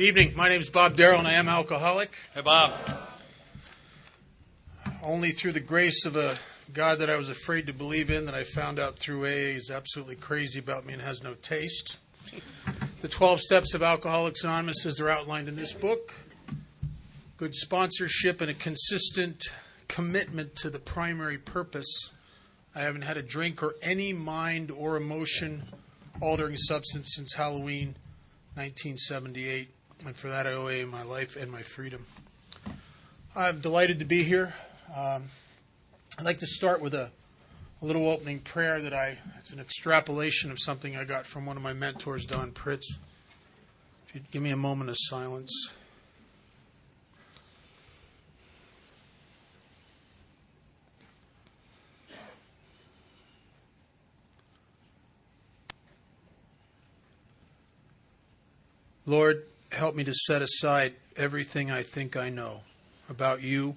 Evening. My name is Bob Darrow, and I am alcoholic. Hey, Bob. Only through the grace of a God that I was afraid to believe in that I found out through AA is absolutely crazy about me and has no taste. The 12 steps of Alcoholics Anonymous as they're outlined in this book. Good sponsorship and a consistent commitment to the primary purpose. I haven't had a drink or any mind or emotion altering substance since Halloween 1978. And for that I owe AA my life and my freedom. I'm delighted to be here. I'd like to start with a little opening prayer it's an extrapolation of something I got from one of my mentors, Don Pritz. If you'd give me a moment of silence. Lord, help me to set aside everything I think I know about you,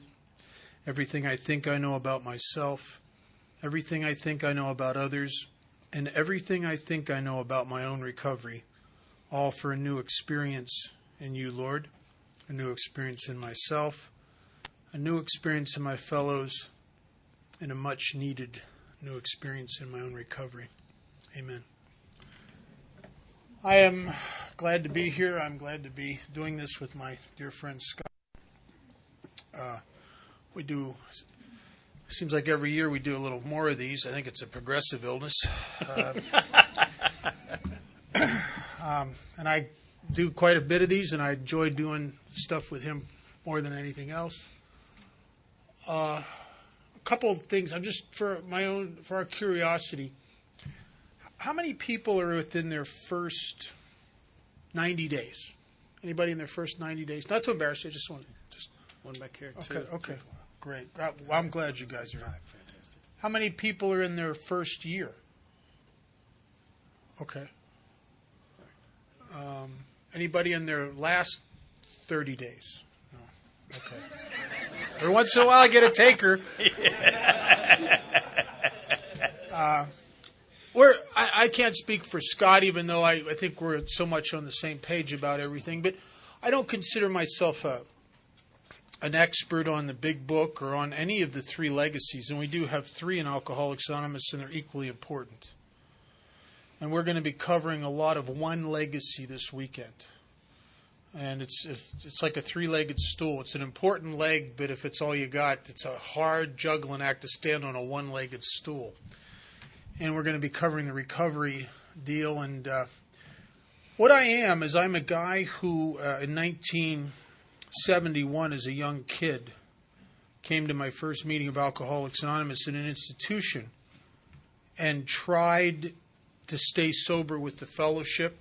everything I think I know about myself, everything I think I know about others, and everything I think I know about my own recovery, all for a new experience in you, Lord, a new experience in myself, a new experience in my fellows, and a much-needed new experience in my own recovery. Amen. I am glad to be here. I'm glad to be doing this with my dear friend Scott. Seems like every year we do a little more of these. I think it's a progressive illness. And I do quite a bit of these, and I enjoy doing stuff with him more than anything else. A couple of things, for our curiosity. How many people are within their first 90 days? Anybody in their first 90 days? Not to embarrass you, just one back here. Okay, great. Well, I'm glad you guys are here. Fantastic. How many people are in their first year? Okay. Anybody in their last 30 days? No. Okay. Every once in a while I get a taker. I can't speak for Scott, even though I think we're so much on the same page about everything, but I don't consider myself an expert on the big book or on any of the three legacies, and we do have three in Alcoholics Anonymous, and they're equally important. And we're going to be covering a lot of one legacy this weekend. And it's like a three-legged stool. It's an important leg, but if it's all you got, it's a hard juggling act to stand on a one-legged stool. And we're going to be covering the recovery deal. And what I am is I'm a guy who, in 1971, as a young kid, came to my first meeting of Alcoholics Anonymous in an institution and tried to stay sober with the fellowship,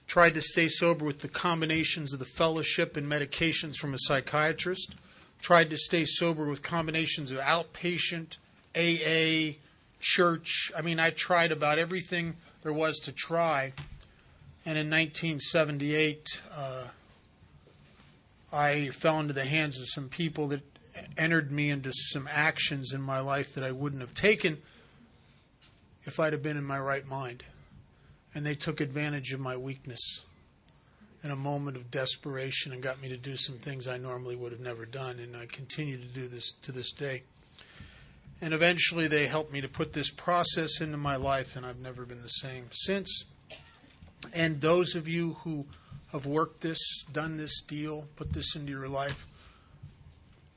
tried to stay sober with the combinations of the fellowship and medications from a psychiatrist, tried to stay sober with combinations of outpatient, AA, church. I mean, I tried about everything there was to try. And in 1978, I fell into the hands of some people that entered me into some actions in my life that I wouldn't have taken if I'd have been in my right mind. And they took advantage of my weakness in a moment of desperation and got me to do some things I normally would have never done. And I continue to do this to this day. And eventually they helped me to put this process into my life, and I've never been the same since. And those of you who have worked this, done this deal, put this into your life,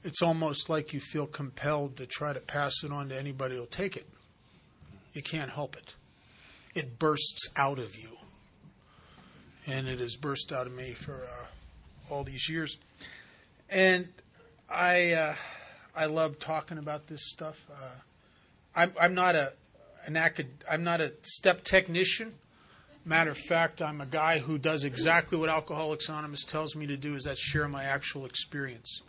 it's almost like you feel compelled to try to pass it on to anybody who'll take it. You can't help it. It bursts out of you. And it has burst out of me for all these years. And I love talking about this stuff. I'm not a step technician. Matter of fact, I'm a guy who does exactly what Alcoholics Anonymous tells me to do, is that share my actual experience.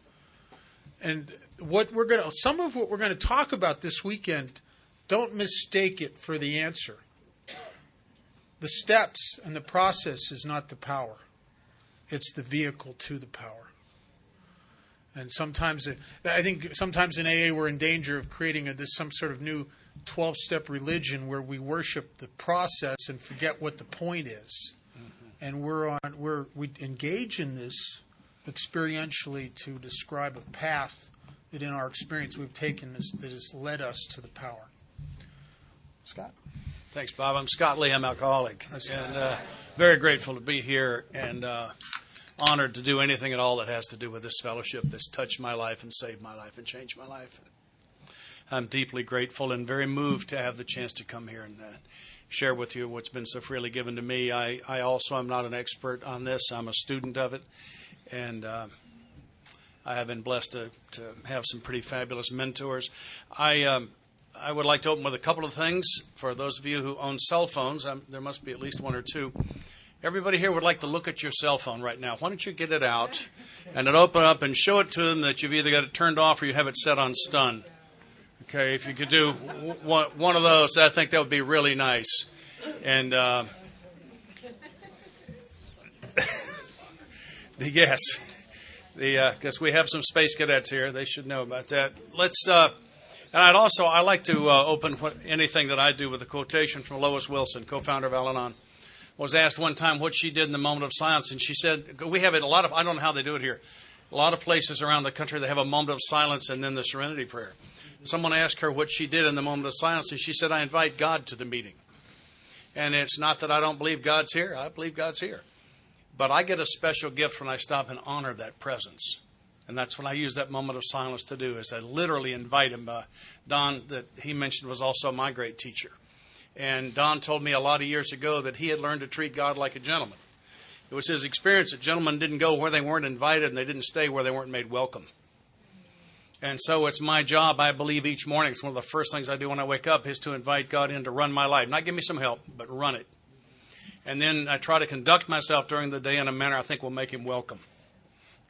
And some of what we're going to talk about this weekend, don't mistake it for the answer. The steps and the process is not the power. It's the vehicle to the power. And I think sometimes in AA we're in danger of creating some sort of new 12-step religion where we worship the process and forget what the point is. And we engage in this experientially to describe a path that in our experience we've taken that has led us to the power. Scott? Thanks, Bob. I'm Scott Lee. I'm alcoholic. And very grateful to be here and honored to do anything at all that has to do with this fellowship that's touched my life and saved my life and changed my life. I'm deeply grateful and very moved to have the chance to come here and share with you what's been so freely given to me. I also am not an expert on this. I'm a student of it. And I have been blessed to have some pretty fabulous mentors. I would like to open with a couple of things. For those of you who own cell phones, there must be at least one or two. Everybody here would like to look at your cell phone right now. Why don't you get it out and then open up and show it to them that you've either got it turned off or you have it set on stun. Okay, if you could do one of those, I think that would be really nice. And yes, because we have some space cadets here, they should know about that. And I like to open anything that I do with a quotation from Lois Wilson, co-founder of Al-Anon. Was asked one time what she did in the moment of silence, and she said, we have it a lot of, I don't know how they do it here, a lot of places around the country they have a moment of silence and then the serenity prayer. Someone asked her what she did in the moment of silence, and she said, I invite God to the meeting. And it's not that I don't believe God's here. I believe God's here. But I get a special gift when I stop and honor that presence. And that's what I use that moment of silence to do, is I literally invite him. Don, that he mentioned, was also my great teacher. And Don told me a lot of years ago that he had learned to treat God like a gentleman. It was his experience that gentlemen didn't go where they weren't invited, and they didn't stay where they weren't made welcome. And so it's my job, I believe, each morning. It's one of the first things I do when I wake up is to invite God in to run my life. Not give me some help, but run it. And then I try to conduct myself during the day in a manner I think will make him welcome.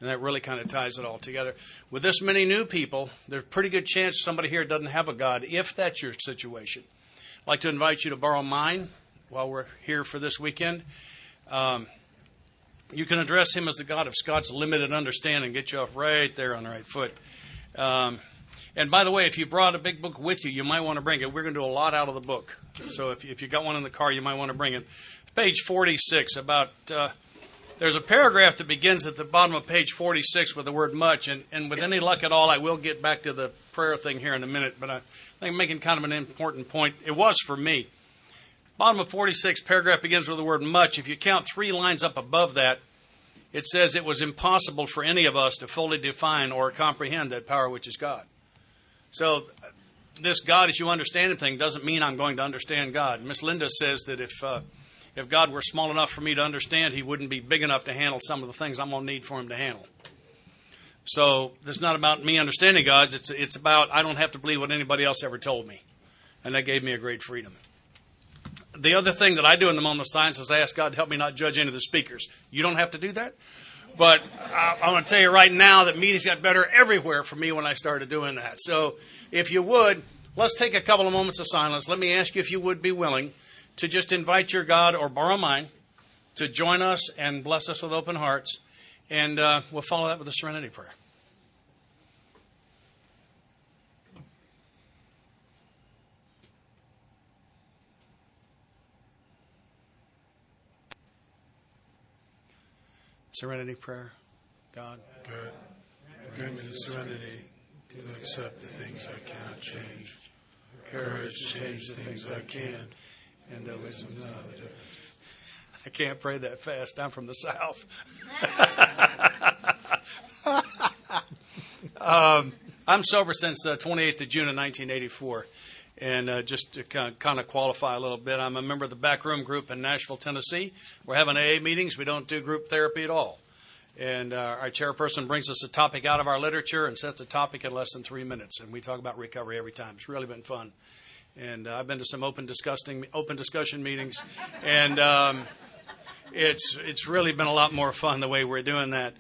And that really kind of ties it all together. With this many new people, there's a pretty good chance somebody here doesn't have a God, if that's your situation. I'd like to invite you to borrow mine while we're here for this weekend. You can address him as the God of Scott's limited understanding, get you off right there on the right foot. And by the way, if you brought a big book with you, you might want to bring it. We're going to do a lot out of the book. So if you got one in the car, you might want to bring it. Page 46, there's a paragraph that begins at the bottom of page 46 with the word much. And with any luck at all, I will get back to the prayer thing here in a minute. But I think I'm making kind of an important point. It was for me. Bottom of 46, paragraph begins with the word much. If you count 3 lines up above that, it says it was impossible for any of us to fully define or comprehend that power which is God. So this God as you understand him thing doesn't mean I'm going to understand God. Miss Linda says that if God were small enough for me to understand, he wouldn't be big enough to handle some of the things I'm going to need for him to handle. So it's not about me understanding God. It's about I don't have to believe what anybody else ever told me. And that gave me a great freedom. The other thing that I do in the moment of silence is I ask God to help me not judge any of the speakers. You don't have to do that. But I'm going to tell you right now that meetings got better everywhere for me when I started doing that. So if you would, let's take a couple of moments of silence. Let me ask you if you would be willing to just invite your God or borrow mine to join us and bless us with open hearts. And we'll follow that with a serenity prayer. Serenity prayer. God, grant me the serenity to accept the things I cannot change, courage to change the things I can, and the wisdom to know the difference. I can't pray that fast. I'm from the South. I'm sober since the 28th of June of 1984. And just to kind of qualify a little bit, I'm a member of the Backroom Group in Nashville, Tennessee. We're having AA meetings. We don't do group therapy at all. And our chairperson brings us a topic out of our literature and sets a topic in less than 3 minutes. And we talk about recovery every time. It's really been fun. And I've been to some open discussion meetings. And it's really been a lot more fun the way we're doing that.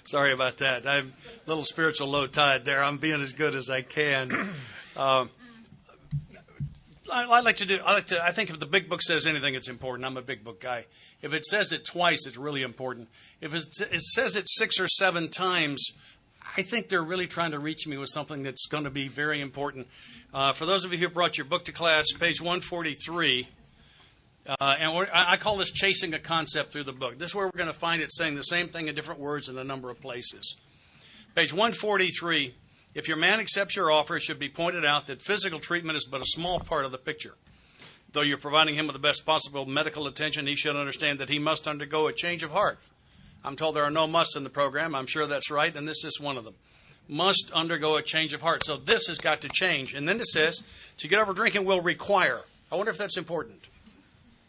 Sorry about that. I'm a little spiritual low tide there. I'm being as good as I can. I think if the big book says anything, it's important. I'm a big book guy. If it says it twice, it's really important. If it says it 6 or 7 times, I think they're really trying to reach me with something that's going to be very important. For those of you who brought your book to class, page 143, I call this chasing a concept through the book. This is where we're going to find it saying the same thing in different words in a number of places. Page 143, if your man accepts your offer, it should be pointed out that physical treatment is but a small part of the picture. Though you're providing him with the best possible medical attention, he should understand that he must undergo a change of heart. I'm told there are no musts in the program. I'm sure that's right, and this is one of them. Must undergo a change of heart. So this has got to change. And then it says, to get over drinking will require. I wonder if that's important.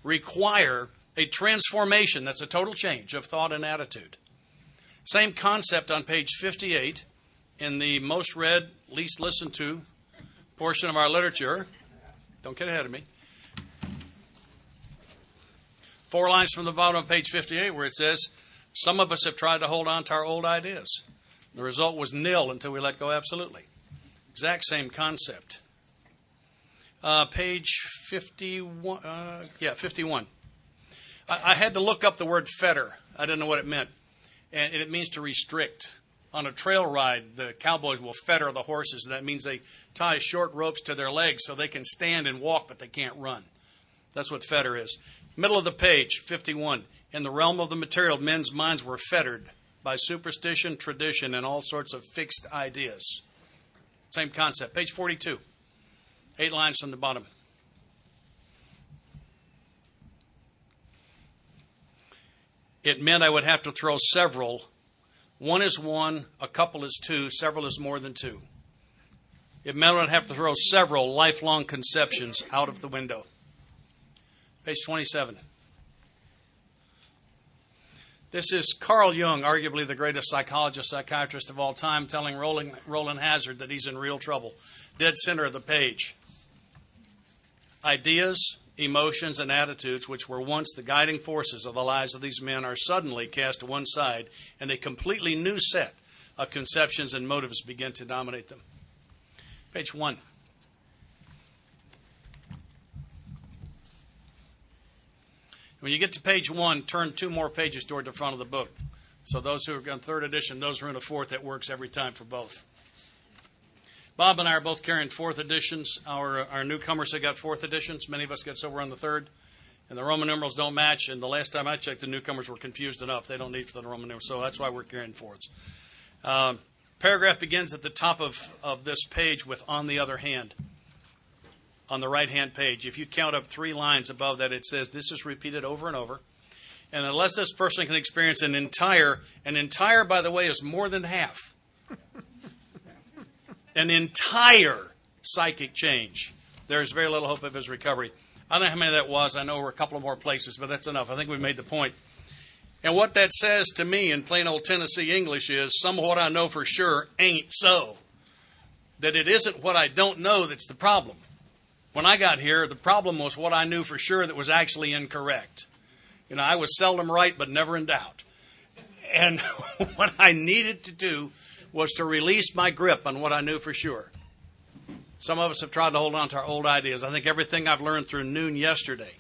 Require a transformation. That's a total change of thought and attitude. Same concept on page 58 in the most read, least listened to portion of our literature. Don't get ahead of me. 4 lines from the bottom of page 58 where it says, some of us have tried to hold on to our old ideas. The result was nil until we let go absolutely. Exact same concept. Page 51. 51. I had to look up the word fetter. I didn't know what it meant. And it means to restrict. On a trail ride, the cowboys will fetter the horses. That means they tie short ropes to their legs so they can stand and walk, but they can't run. That's what fetter is. Middle of the page, 51. In the realm of the material, men's minds were fettered by superstition, tradition, and all sorts of fixed ideas. Same concept. Page 42. 8 lines from the bottom. It meant I would have to throw several. One is one, a couple is two, several is more than two. It meant I'd have to throw several lifelong conceptions out of the window. Page 27. This is Carl Jung, arguably the greatest psychiatrist of all time, telling Roland Hazard that he's in real trouble. Dead center of the page. Ideas, emotions, and attitudes, which were once the guiding forces of the lives of these men, are suddenly cast to one side, and a completely new set of conceptions and motives begin to dominate them. Page 1. When you get to page 1, turn 2 more pages toward the front of the book. So those who are in 3rd edition, those who are in a 4th, that works every time for both. Bob and I are both carrying 4th editions. Our newcomers have got 4th editions. Many of us get sober on the 3rd. And the Roman numerals don't match. And the last time I checked, the newcomers were confused enough. They don't need for the Roman numerals. So that's why we're carrying 4ths. Paragraph begins at the top of this page with "on the other hand." On the right-hand page. If you count up 3 lines above that, it says this is repeated over and over. And unless this person can experience an entire, by the way, is more than half. An entire psychic change. There's very little hope of his recovery. I don't know how many that was. I know we're a couple of more places, but that's enough. I think we've made the point. And what that says to me in plain old Tennessee English is some of what I know for sure ain't so. That it isn't what I don't know that's the problem. When I got here, the problem was what I knew for sure that was actually incorrect. You know, I was seldom right, but never in doubt. And what I needed to do was to release my grip on what I knew for sure. Some of us have tried to hold on to our old ideas. I think everything I've learned through noon yesterday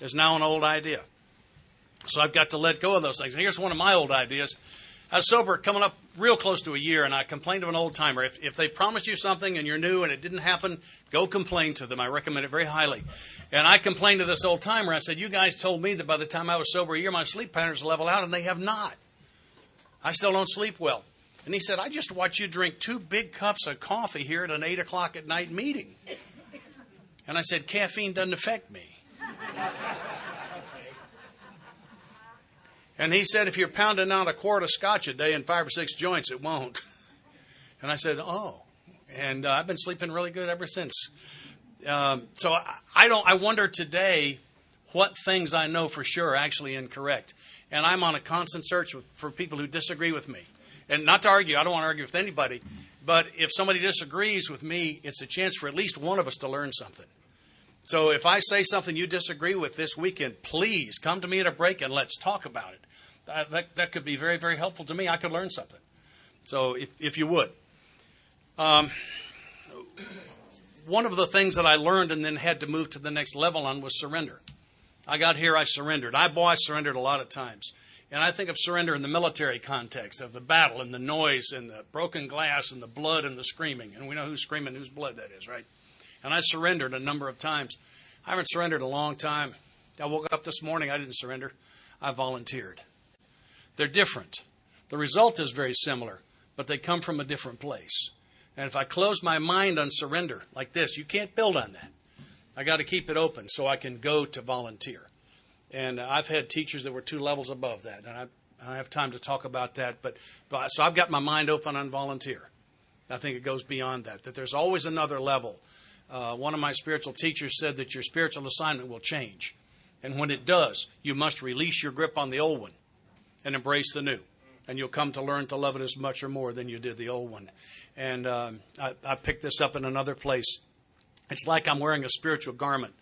is now an old idea. So I've got to let go of those things. And here's one of my old ideas. I was sober coming up real close to a year, and I complained to an old timer. If they promised you something and you're new and it didn't happen, go complain to them. I recommend it very highly. And I complained to this old timer. I said, you guys told me that by the time I was sober a year, my sleep patterns level out, and they have not. I still don't sleep well. And he said, I just watched you drink 2 big cups of coffee here at an 8 o'clock at night meeting. And I said, caffeine doesn't affect me. And he said, if you're pounding out a quart of scotch a day and 5 or 6 joints, it won't. And I said, oh. And I've been sleeping really good ever since. So I wonder today what things I know for sure are actually incorrect. And I'm on a constant search for people who disagree with me. And not to argue, I don't want to argue with anybody. But if somebody disagrees with me, it's a chance for at least one of us to learn something. So if I say something you disagree with this weekend, please come to me at a break and let's talk about it. That could be very, very helpful to me. I could learn something. So if you would. One of the things that I learned and then had to move to the next level on was surrender. I got here, I surrendered. I surrendered a lot of times. And I think of surrender in the military context of the battle and the noise and the broken glass and the blood and the screaming. And we know who's screaming, whose blood that is, right? And I surrendered a number of times. I haven't surrendered a long time. I woke up this morning, I didn't surrender. I volunteered. They're different. The result is very similar, but they come from a different place. And if I close my mind on surrender like this, you can't build on that. I got to keep it open so I can go to volunteer. And I've had teachers that were 2 levels above that, and I don't have time to talk about that. So I've got my mind open on volunteer. I think it goes beyond that there's always another level. One of my spiritual teachers said that your spiritual assignment will change. And when it does, you must release your grip on the old one and embrace the new. And you'll come to learn to love it as much or more than you did the old one. And I picked this up in another place. It's like I'm wearing a spiritual garment.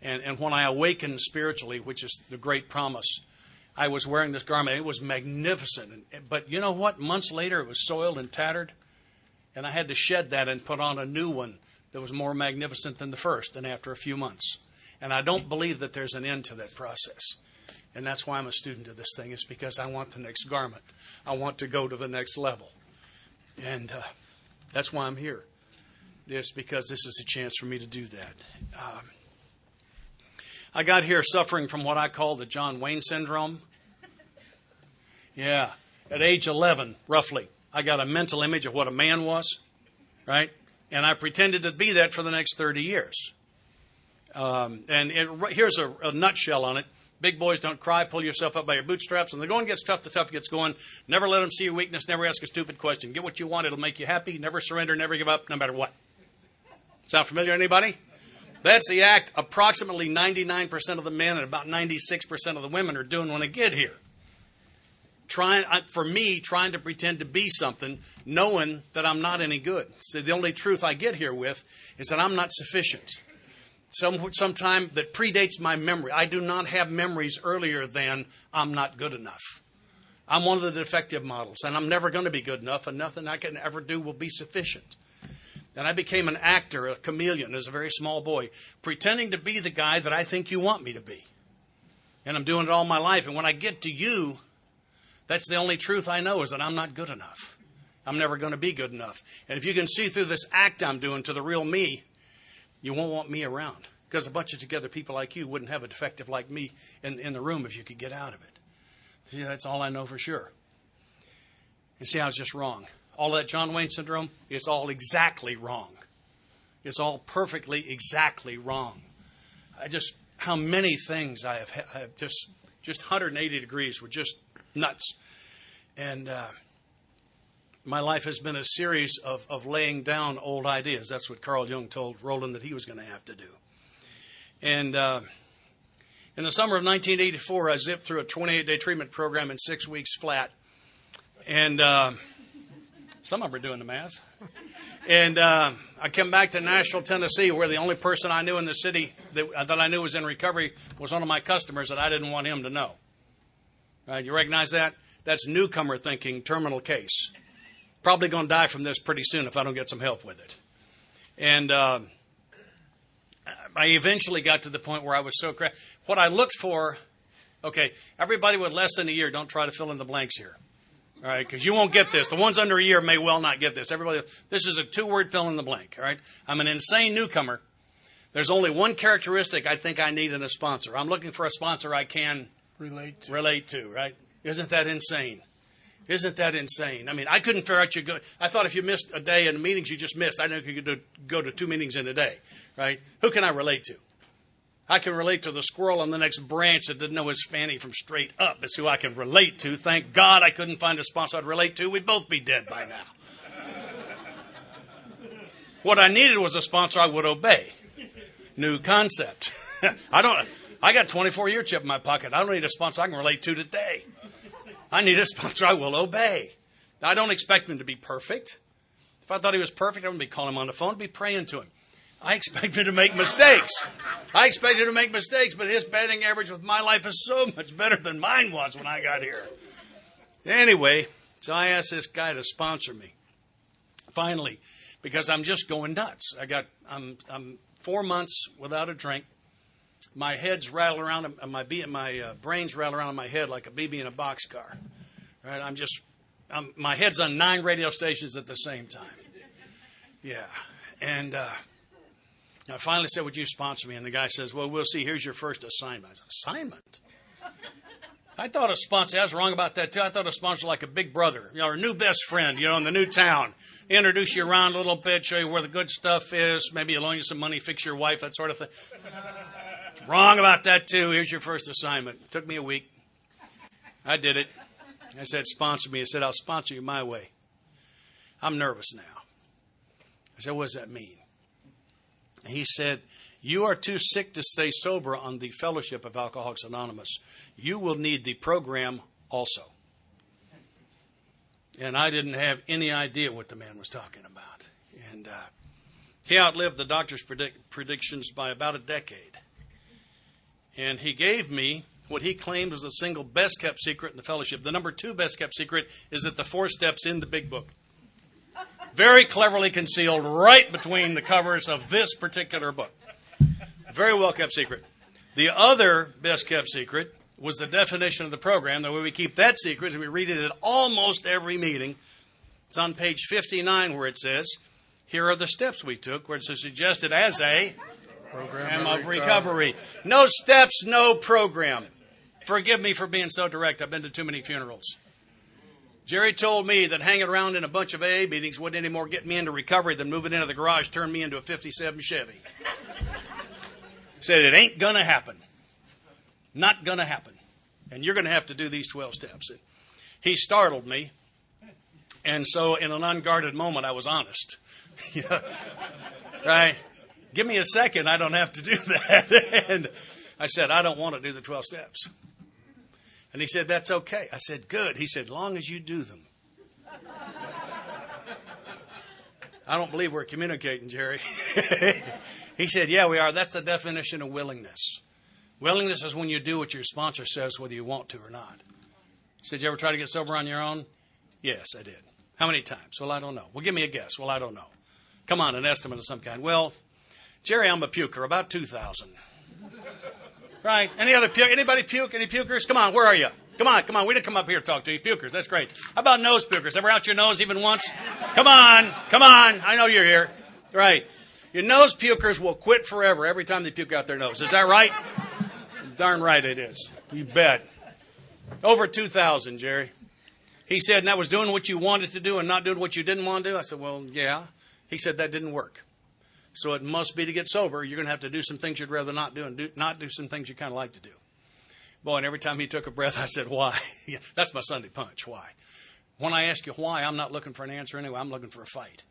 And when I awakened spiritually, which is the great promise, I was wearing this garment. It was magnificent. But you know what? Months later, it was soiled and tattered. And I had to shed that and put on a new one that was more magnificent than the first, and after a few months. And I don't believe that there's an end to that process. And that's why I'm a student of this thing, is because I want the next garment. I want to go to the next level. And that's why I'm here. It's because this is a chance for me to do that. I got here suffering from what I call the John Wayne syndrome. Yeah. At age 11, roughly, I got a mental image of what a man was, right? And I pretended to be that for the next 30 years. Here's a nutshell on it. Big boys don't cry. Pull yourself up by your bootstraps. When the going gets tough, the tough gets going. Never let them see your weakness. Never ask a stupid question. Get what you want. It'll make you happy. Never surrender. Never give up, no matter what. Sound familiar to anybody? That's the act approximately 99% of the men and about 96% of the women are doing when they get here. Trying to pretend to be something, knowing that I'm not any good. So the only truth I get here with is that I'm not sufficient. Sometime that predates my memory. I do not have memories earlier than I'm not good enough. I'm one of the defective models, and I'm never going to be good enough, and nothing I can ever do will be sufficient. And I became an actor, a chameleon, as a very small boy, pretending to be the guy that I think you want me to be. And I'm doing it all my life. And when I get to you, that's the only truth I know, is that I'm not good enough. I'm never going to be good enough. And if you can see through this act I'm doing to the real me, you won't want me around. Because a bunch of together people like you wouldn't have a defective like me in the room if you could get out of it. See, that's all I know for sure. And see, I was just wrong. All that John Wayne syndrome is all exactly wrong. It's all perfectly exactly wrong. How many things I have just 180 degrees were just nuts. And my life has been a series of laying down old ideas. That's what Carl Jung told Roland that he was going to have to do. And in the summer of 1984, I zipped through a 28-day treatment program in 6 weeks flat. And some of them are doing the math. And I came back to Nashville, Tennessee, where the only person I knew in the city that I knew was in recovery was one of my customers that I didn't want him to know. Right, you recognize that? That's newcomer thinking, terminal case. Probably going to die from this pretty soon if I don't get some help with it. And I eventually got to the point where I was so crazy. What I looked for, okay, everybody with less than a year, don't try to fill in the blanks here. All right, because you won't get this. The ones under a year may well not get this. This is a 2-word fill in the blank. All right, I'm an insane newcomer. There's only one characteristic I think I need in a sponsor. I'm looking for a sponsor I can relate to. Right? Isn't that insane? Isn't that insane? I mean, I couldn't figure out you go. I thought if you missed a day in the meetings you just missed, I know you could go to 2 meetings in a day. Right? Who can I relate to? I can relate to the squirrel on the next branch that didn't know his fanny from straight up. That's who I can relate to. Thank God I couldn't find a sponsor I'd relate to. We'd both be dead by now. What I needed was a sponsor I would obey. New concept. I got 24-year chip in my pocket. I don't need a sponsor I can relate to today. I need a sponsor I will obey. I don't expect him to be perfect. If I thought he was perfect, I wouldn't be calling him on the phone. I'd be praying to him. I expect him to make mistakes. But his batting average with my life is so much better than mine was when I got here. Anyway, so I asked this guy to sponsor me. Finally, because I'm just going nuts. I'm 4 months without a drink. My head's rattle around, my brains rattle around in my head like a BB in a boxcar. Right? My head's on 9 radio stations at the same time. Yeah, and I finally said, would you sponsor me? And the guy says, well, we'll see. Here's your first assignment. I said, assignment? I thought a sponsor, I was wrong about that too. I thought a sponsor like a big brother, or a new best friend, in the new town. Introduce you around a little bit, show you where the good stuff is, maybe loan you some money, fix your wife, that sort of thing. Wrong about that too. Here's your first assignment. It took me a week. I did it. I said, sponsor me. I said, I'll sponsor you my way. I'm nervous now. I said, what does that mean? He said, you are too sick to stay sober on the Fellowship of Alcoholics Anonymous. You will need the program also. And I didn't have any idea what the man was talking about. And he outlived the doctor's predictions by about a decade. And he gave me what he claimed was the single best-kept secret in the fellowship. The number 2 best-kept secret is that the 4 steps in the big book. Very cleverly concealed right between the covers of this particular book. Very well-kept secret. The other best-kept secret was the definition of the program. The way we keep that secret is we read it at almost every meeting. It's on page 59 where it says, here are the steps we took, where it's suggested as a program of recovery. No steps, no program. Forgive me for being so direct. I've been to too many funerals. Jerry told me that hanging around in a bunch of AA meetings wouldn't anymore get me into recovery than moving into the garage turned me into a 57 Chevy. Said it ain't going to happen. Not going to happen. And you're going to have to do these 12 steps. He startled me. And so in an unguarded moment, I was honest. Right? Give me a second. I don't have to do that. And I said, I don't want to do the 12 steps. And he said, that's okay. I said, good. He said, long as you do them. I don't believe we're communicating, Jerry. He said, yeah, we are. That's the definition of willingness. Willingness is when you do what your sponsor says, whether you want to or not. He said, you ever try to get sober on your own? Yes, I did. How many times? Well, I don't know. Well, give me a guess. Well, I don't know. Come on, an estimate of some kind. Well, Jerry, I'm a puker, about 2,000. Right? Anybody puke? Any pukers? Come on, where are you? Come on. We didn't come up here to talk to you. Pukers, that's great. How about nose pukers? Ever out your nose even once? Come on. I know you're here. Right. Your nose pukers will quit forever every time they puke out their nose. Is that right? Darn right it is. You bet. Over 2,000, Jerry. He said, and that was doing what you wanted to do and not doing what you didn't want to do. I said, well, yeah. He said, that didn't work. So it must be to get sober, you're going to have to do some things you'd rather not do and not do some things you kind of like to do. Boy, and every time he took a breath, I said, why? Yeah, that's my Sunday punch. Why? When I ask you why, I'm not looking for an answer anyway. I'm looking for a fight.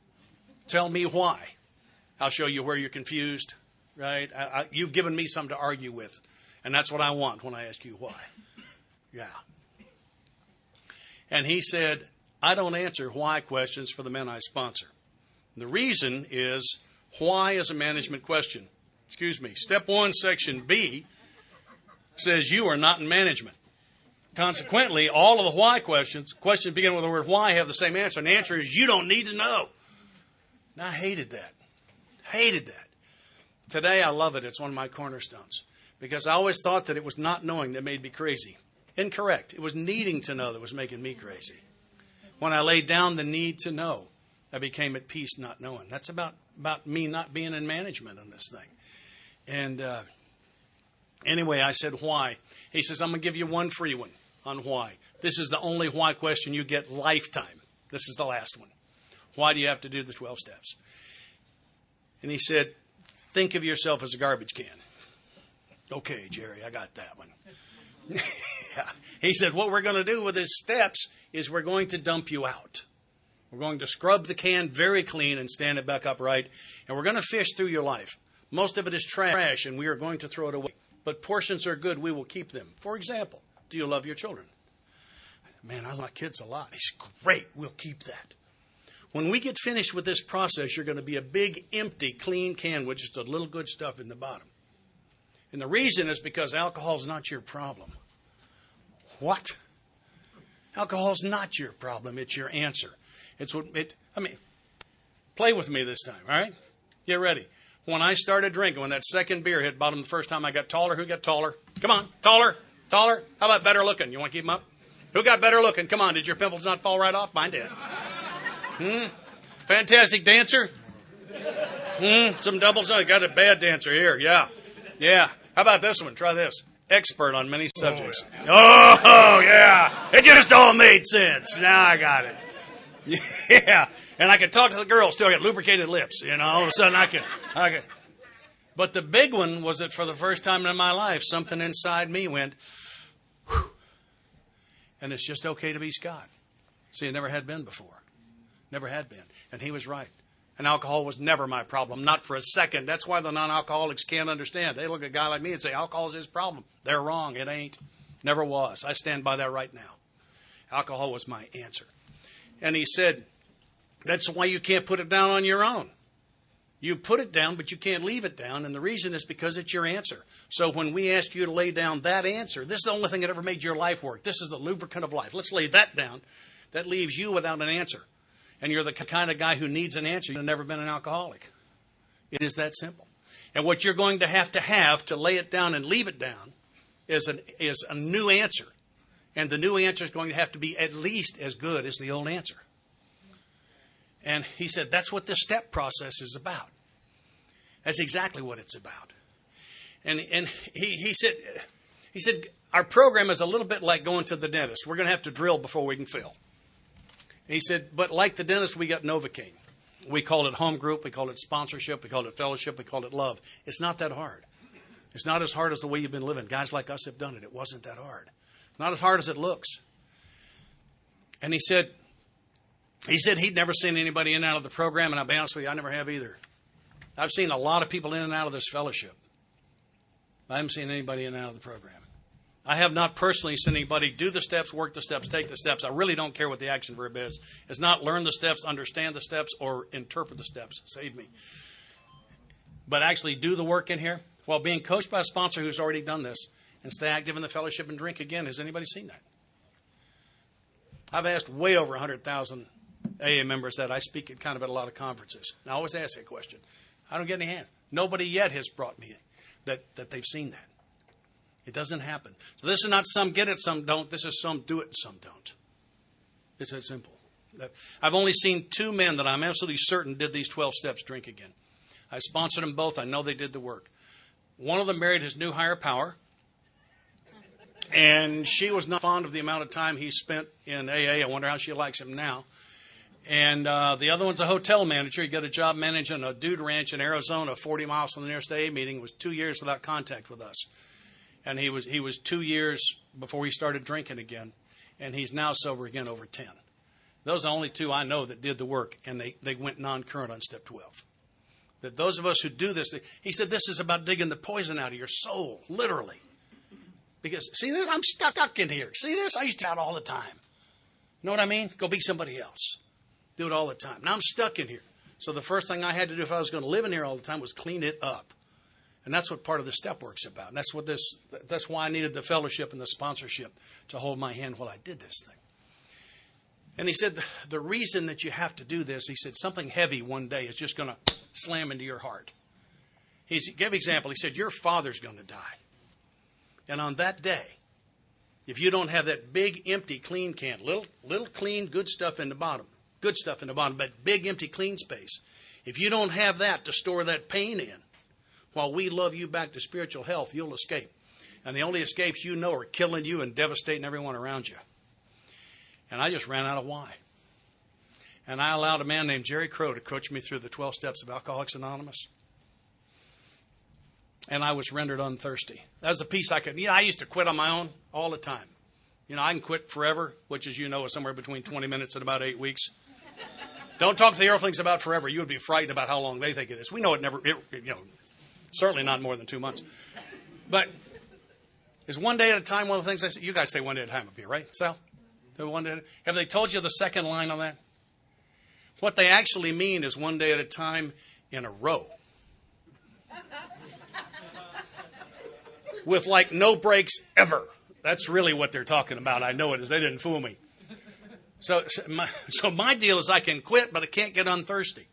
Tell me why. I'll show you where you're confused, right? You've given me something to argue with, and that's what I want when I ask you why. Yeah. And he said, I don't answer why questions for the men I sponsor. The reason is, why is a management question. Step 1, section B says you are not in management. Consequently, all of the why questions beginning with the word why, have the same answer. And the answer is you don't need to know. And I hated that. Today, I love it. It's one of my cornerstones. Because I always thought that it was not knowing that made me crazy. Incorrect. It was needing to know that was making me crazy. When I laid down the need to know, I became at peace not knowing. That's about me not being in management on this thing. And anyway, I said, why? He says, I'm going to give you one free one on why. This is the only why question you get lifetime. This is the last one. Why do you have to do the 12 steps? And he said, think of yourself as a garbage can. Okay, Jerry, I got that one. Yeah. He said, what we're going to do with his steps is we're going to dump you out. We're going to scrub the can very clean and stand it back upright. And we're going to fish through your life. Most of it is trash, and we are going to throw it away. But portions are good. We will keep them. For example, do you love your children? Man, I love my kids a lot. He's great. We'll keep that. When we get finished with this process, you're going to be a big, empty, clean can with just a little good stuff in the bottom. And the reason is because alcohol is not your problem. What? Alcohol is not your problem. It's your answer. Play with me this time, all right? Get ready. When I started drinking, when that second beer hit bottom the first time, I got taller. Who got taller? Come on, taller. How about better looking? You want to keep them up? Who got better looking? Come on, did your pimples not fall right off? Mine did. Fantastic dancer? Some doubles. I got a bad dancer here. Yeah. Yeah. How about this one? Try this. Expert on many subjects. Oh, yeah. It just all made sense. Now I got it. Yeah. And I can talk to the girls still. I got lubricated lips. All of a sudden I can. But the big one was that for the first time in my life, something inside me went, whew, and it's just okay to be Scott. See, it never had been before. Never had been. And he was right. And alcohol was never my problem, not for a second. That's why the non-alcoholics can't understand. They look at a guy like me and say, alcohol is his problem. They're wrong. It ain't. Never was. I stand by that right now. Alcohol was my answer. And he said, that's why you can't put it down on your own. You put it down, but you can't leave it down. And the reason is because it's your answer. So when we ask you to lay down that answer, this is the only thing that ever made your life work. This is the lubricant of life. Let's lay that down. That leaves you without an answer. And you're the kind of guy who needs an answer. You've never been an alcoholic. It is that simple. And what you're going to have to lay it down and leave it down is a new answer. And the new answer is going to have to be at least as good as the old answer. And he said, that's what this step process is about. That's exactly what it's about. And he said, our program is a little bit like going to the dentist. We're going to have to drill before we can fill. He said, but like the dentist, we got Novocaine. We called it home group. We called it sponsorship. We called it fellowship. We called it love. It's not that hard. It's not as hard as the way you've been living. Guys like us have done it. It wasn't that hard. Not as hard as it looks. And he said he'd never seen anybody in and out of the program, and I'll be honest with you, I never have either. I've seen a lot of people in and out of this fellowship. I haven't seen anybody in and out of the program. I have not personally seen anybody do the steps, work the steps, take the steps. I really don't care what the action verb is. It's not learn the steps, understand the steps, or interpret the steps. Save me. But actually do the work in here while being coached by a sponsor who's already done this and stay active in the fellowship and drink again. Has anybody seen that? I've asked way over 100,000 AA members that. I speak at a lot of conferences. And I always ask that question. I don't get any hands. Nobody yet has brought me that they've seen that. It doesn't happen. So this is not some get it, some don't. This is some do it and some don't. It's that simple. I've only seen 2 men that I'm absolutely certain did these 12 steps drink again. I sponsored them both. I know they did the work. One of them married his new higher power. And she was not fond of the amount of time he spent in AA. I wonder how she likes him now. And the other one's a hotel manager. He got a job managing a dude ranch in Arizona, 40 miles from the nearest AA meeting. It was 2 years without contact with us. And he was 2 years before he started drinking again. And he's now sober again over 10. Those are the only 2 I know that did the work. And they went non-current on step 12. That those of us who do this, he said this is about digging the poison out of your soul, literally. Because, see this? I'm stuck in here. See this? I used to do it all the time. Know what I mean? Go be somebody else. Do it all the time. Now I'm stuck in here. So the first thing I had to do if I was going to live in here all the time was clean it up. And that's what part of the step work's about. And that's why I needed the fellowship and the sponsorship to hold my hand while I did this thing. And he said, the reason that you have to do this, he said, something heavy one day is just going to slam into your heart. He gave an example. He said, your father's going to die. And on that day, if you don't have that big, empty, clean can, little clean, good stuff in the bottom, but big, empty, clean space, if you don't have that to store that pain in, while we love you back to spiritual health, you'll escape. And the only escapes you know are killing you and devastating everyone around you. And I just ran out of why. And I allowed a man named Jerry Crow to coach me through the 12 steps of Alcoholics Anonymous. And I was rendered unthirsty. That was the piece I could. I used to quit on my own all the time. I can quit forever, which, as you know, is somewhere between 20 minutes and about 8 weeks. Don't talk to the Earthlings about forever. You would be frightened about how long they think it is. We know it never, certainly not more than 2 months. But is one day at a time one of the things I say? You guys say one day at a time up here, right, Sal? One day. Have they told you the second line on that? What they actually mean is one day at a time in a row. With no breaks ever. That's really what they're talking about. I know it is. They didn't fool me. So my deal is I can quit, but I can't get unthirsty.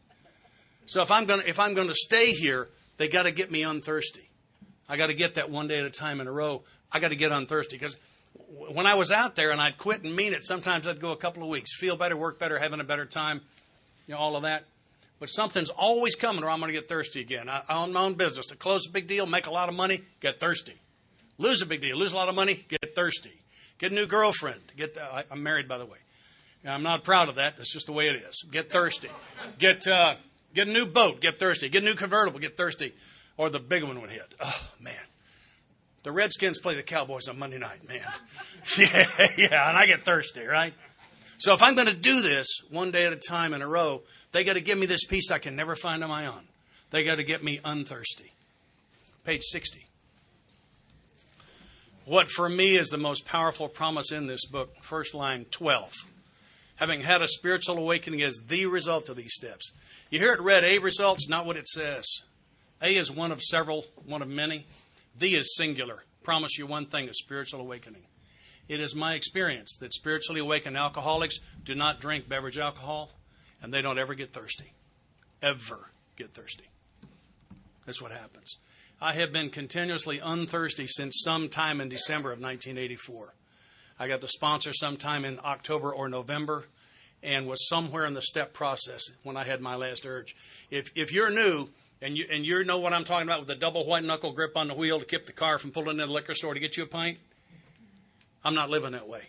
So if I'm going to stay here, they got to get me unthirsty. I got to get that one day at a time in a row. I got to get unthirsty because when I was out there and I'd quit and mean it, sometimes I'd go a couple of weeks, feel better, work better, having a better time, all of that. But something's always coming or I'm going to get thirsty again. I own my own business. To close a big deal, make a lot of money, get thirsty. Lose a big deal, lose a lot of money, get thirsty. Get a new girlfriend. I'm married, by the way. And I'm not proud of that. That's just the way it is. Get thirsty. Get a new boat, get thirsty. Get a new convertible, get thirsty. Or the big one would hit. Oh, man. The Redskins play the Cowboys on Monday night, man. Yeah, and I get thirsty, right? So if I'm going to do this one day at a time in a row, they got to give me this peace I can never find on my own. They got to get me unthirsty. Page 60. What for me is the most powerful promise in this book, first line 12. Having had a spiritual awakening is the result of these steps. You hear it read, A results, not what it says. A is one of several, one of many. The is singular. Promise you one thing, a spiritual awakening. It is my experience that spiritually awakened alcoholics do not drink beverage alcohol, and they don't ever get thirsty. Ever get thirsty. That's what happens. I have been continuously unthirsty since sometime in December of 1984. I got the sponsor sometime in October or November and was somewhere in the step process when I had my last urge. If you're new and you know what I'm talking about with the double white knuckle grip on the wheel to keep the car from pulling into the liquor store to get you a pint, I'm not living that way.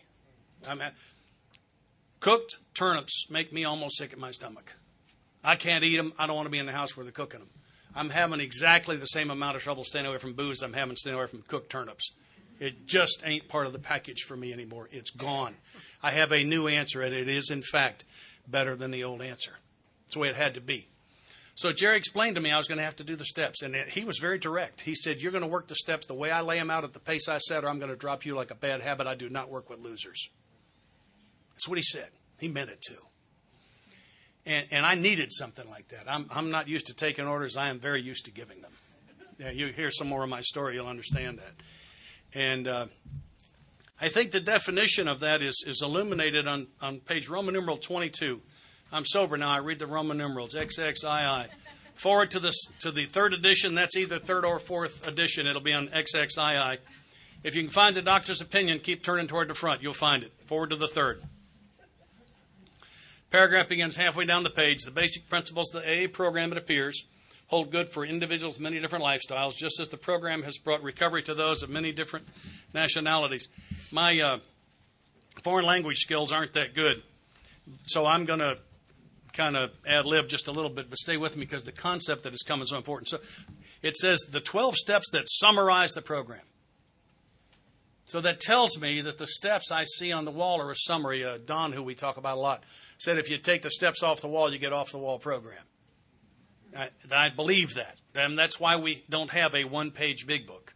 Cooked turnips make me almost sick at my stomach. I can't eat them. I don't want to be in the house where they're cooking them. I'm having exactly the same amount of trouble staying away from booze I'm having staying away from cooked turnips. It just ain't part of the package for me anymore. It's gone. I have a new answer, and it is, in fact, better than the old answer. It's the way it had to be. So Jerry explained to me I was going to have to do the steps, and he was very direct. He said, you're going to work the steps the way I lay them out at the pace I set, or I'm going to drop you like a bad habit. I do not work with losers. That's what he said. He meant it too. And I needed something like that. I'm not used to taking orders. I am very used to giving them. Yeah, you hear some more of my story, you'll understand that. And I think the definition of that is illuminated on page Roman numeral 22. I'm sober now. I read the Roman numerals, XXII. Forward to the third edition. That's either third or fourth edition. It'll be on XXII. If you can find the doctor's opinion, keep turning toward the front. You'll find it. Forward to the third. Paragraph begins halfway down the page. The basic principles of the AA program, it appears, hold good for individuals with many different lifestyles, just as the program has brought recovery to those of many different nationalities. My foreign language skills aren't that good, so I'm going to kind of ad-lib just a little bit, but stay with me because the concept that has come is so important. So it says the 12 steps that summarize the program. So that tells me that the steps I see on the wall are a summary. Don, who we talk about a lot, said if you take the steps off the wall, you get off the wall program. I believe that. And that's why we don't have a one-page big book,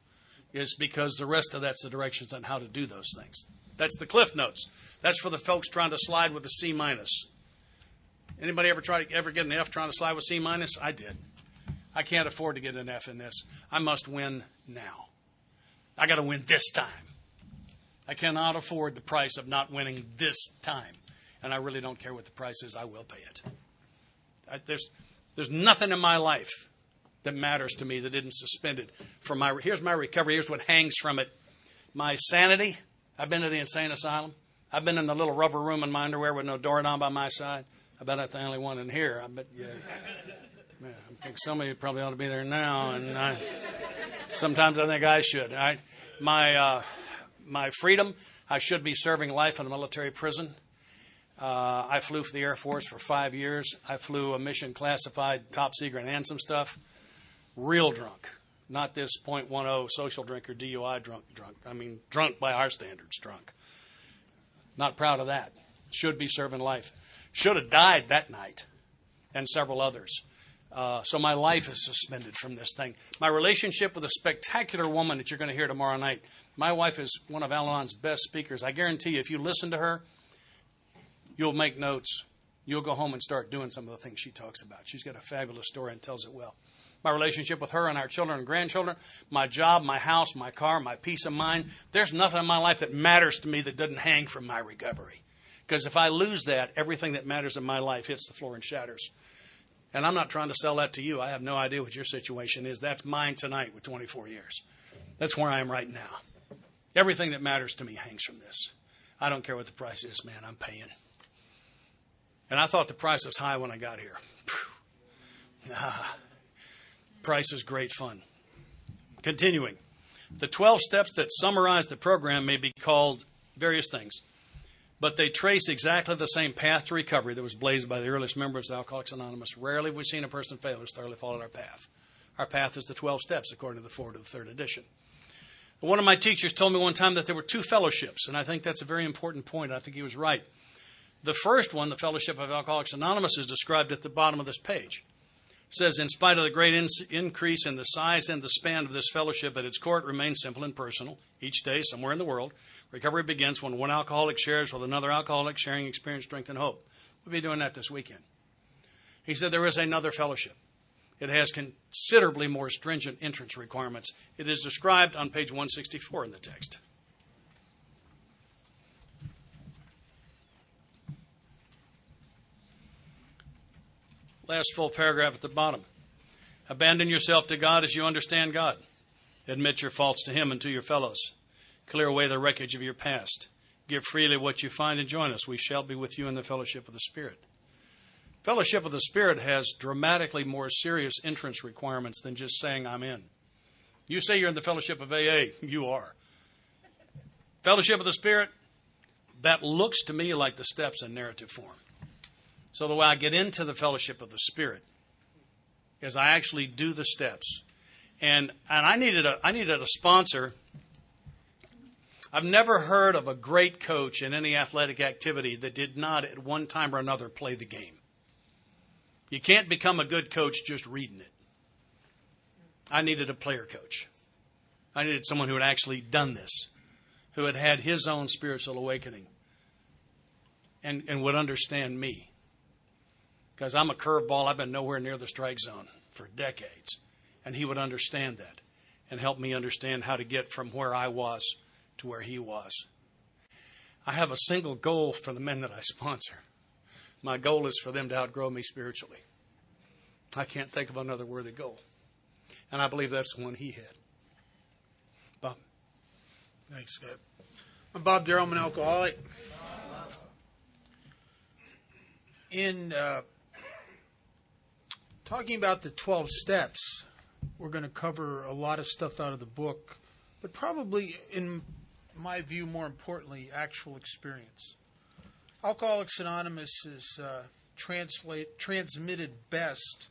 is because the rest of that's the directions on how to do those things. That's the Cliff Notes. That's for the folks trying to slide with a C-. Anybody ever get an F trying to slide with C-? I did. I can't afford to get an F in this. I must win now. I got to win this time. I cannot afford the price of not winning this time. And I really don't care what the price is. I will pay it. There's nothing in my life that matters to me that isn't suspended. Here's my recovery. Here's what hangs from it. My sanity. I've been to the insane asylum. I've been in the little rubber room in my underwear with no doorknob by my side. I bet I'm the only one in here. I bet I think some of you probably ought to be there now. And sometimes I think I should. My freedom, I should be serving life in a military prison. I flew for the Air Force for 5 years. I flew a mission classified top secret and some stuff. Real drunk. Not this .10 social drink or DUI drunk. I mean, drunk by our standards, drunk. Not proud of that. Should be serving life. Should have died that night and several others. So my life is suspended from this thing. My relationship with a spectacular woman that you're going to hear tomorrow night. My wife is one of Al-Anon's best speakers. I guarantee you, if you listen to her, you'll make notes. You'll go home and start doing some of the things she talks about. She's got a fabulous story and tells it well. My relationship with her and our children and grandchildren, my job, my house, my car, my peace of mind. There's nothing in my life that matters to me that doesn't hang from my recovery. Because if I lose that, everything that matters in my life hits the floor and shatters. And I'm not trying to sell that to you. I have no idea what your situation is. That's mine tonight with 24 years. That's where I am right now. Everything that matters to me hangs from this. I don't care what the price is, man. I'm paying. And I thought the price was high when I got here. Price is great fun. Continuing. The 12 steps that summarize the program may be called various things, but they trace exactly the same path to recovery that was blazed by the earliest members of Alcoholics Anonymous. Rarely have we seen a person fail who's thoroughly followed our path. Our path is the 12 steps, according to the foreword of the third edition. One of my teachers told me one time that there were two fellowships, and I think that's a very important point. I think he was right. The first one, the Fellowship of Alcoholics Anonymous, is described at the bottom of this page. It says, in spite of the great increase in the size and the span of this fellowship, at its core it remains simple and personal. Each day, somewhere in the world, recovery begins when one alcoholic shares with another alcoholic, sharing experience, strength, and hope. We'll be doing that this weekend. He said there is another fellowship. It has considerably more stringent entrance requirements. It is described on page 164 in the text. Last full paragraph at the bottom. Abandon yourself to God as you understand God. Admit your faults to Him and to your fellows. Clear away the wreckage of your past. Give freely what you find and join us. We shall be with you in the fellowship of the Spirit. Fellowship of the Spirit has dramatically more serious entrance requirements than just saying I'm in. You say you're in the fellowship of AA, you are. Fellowship of the Spirit, that looks to me like the steps in narrative form. So the way I get into the fellowship of the Spirit is I actually do the steps. And I needed a sponsor. I've never heard of a great coach in any athletic activity that did not at one time or another play the game. You can't become a good coach just reading it. I needed a player coach. I needed someone who had actually done this, who had had his own spiritual awakening and would understand me. Because I'm a curveball. I've been nowhere near the strike zone for decades. And he would understand that and help me understand how to get from where I was to where he was. I have a single goal for the men that I sponsor. My goal is for them to outgrow me spiritually. I can't think of another worthy goal. And I believe that's the one he had. Bob. Thanks, Scott. I'm Bob Darrell. I'm an alcoholic. In talking about the 12 steps, we're going to cover a lot of stuff out of the book, but probably, in my view, more importantly, actual experience. Alcoholics Anonymous is transmitted best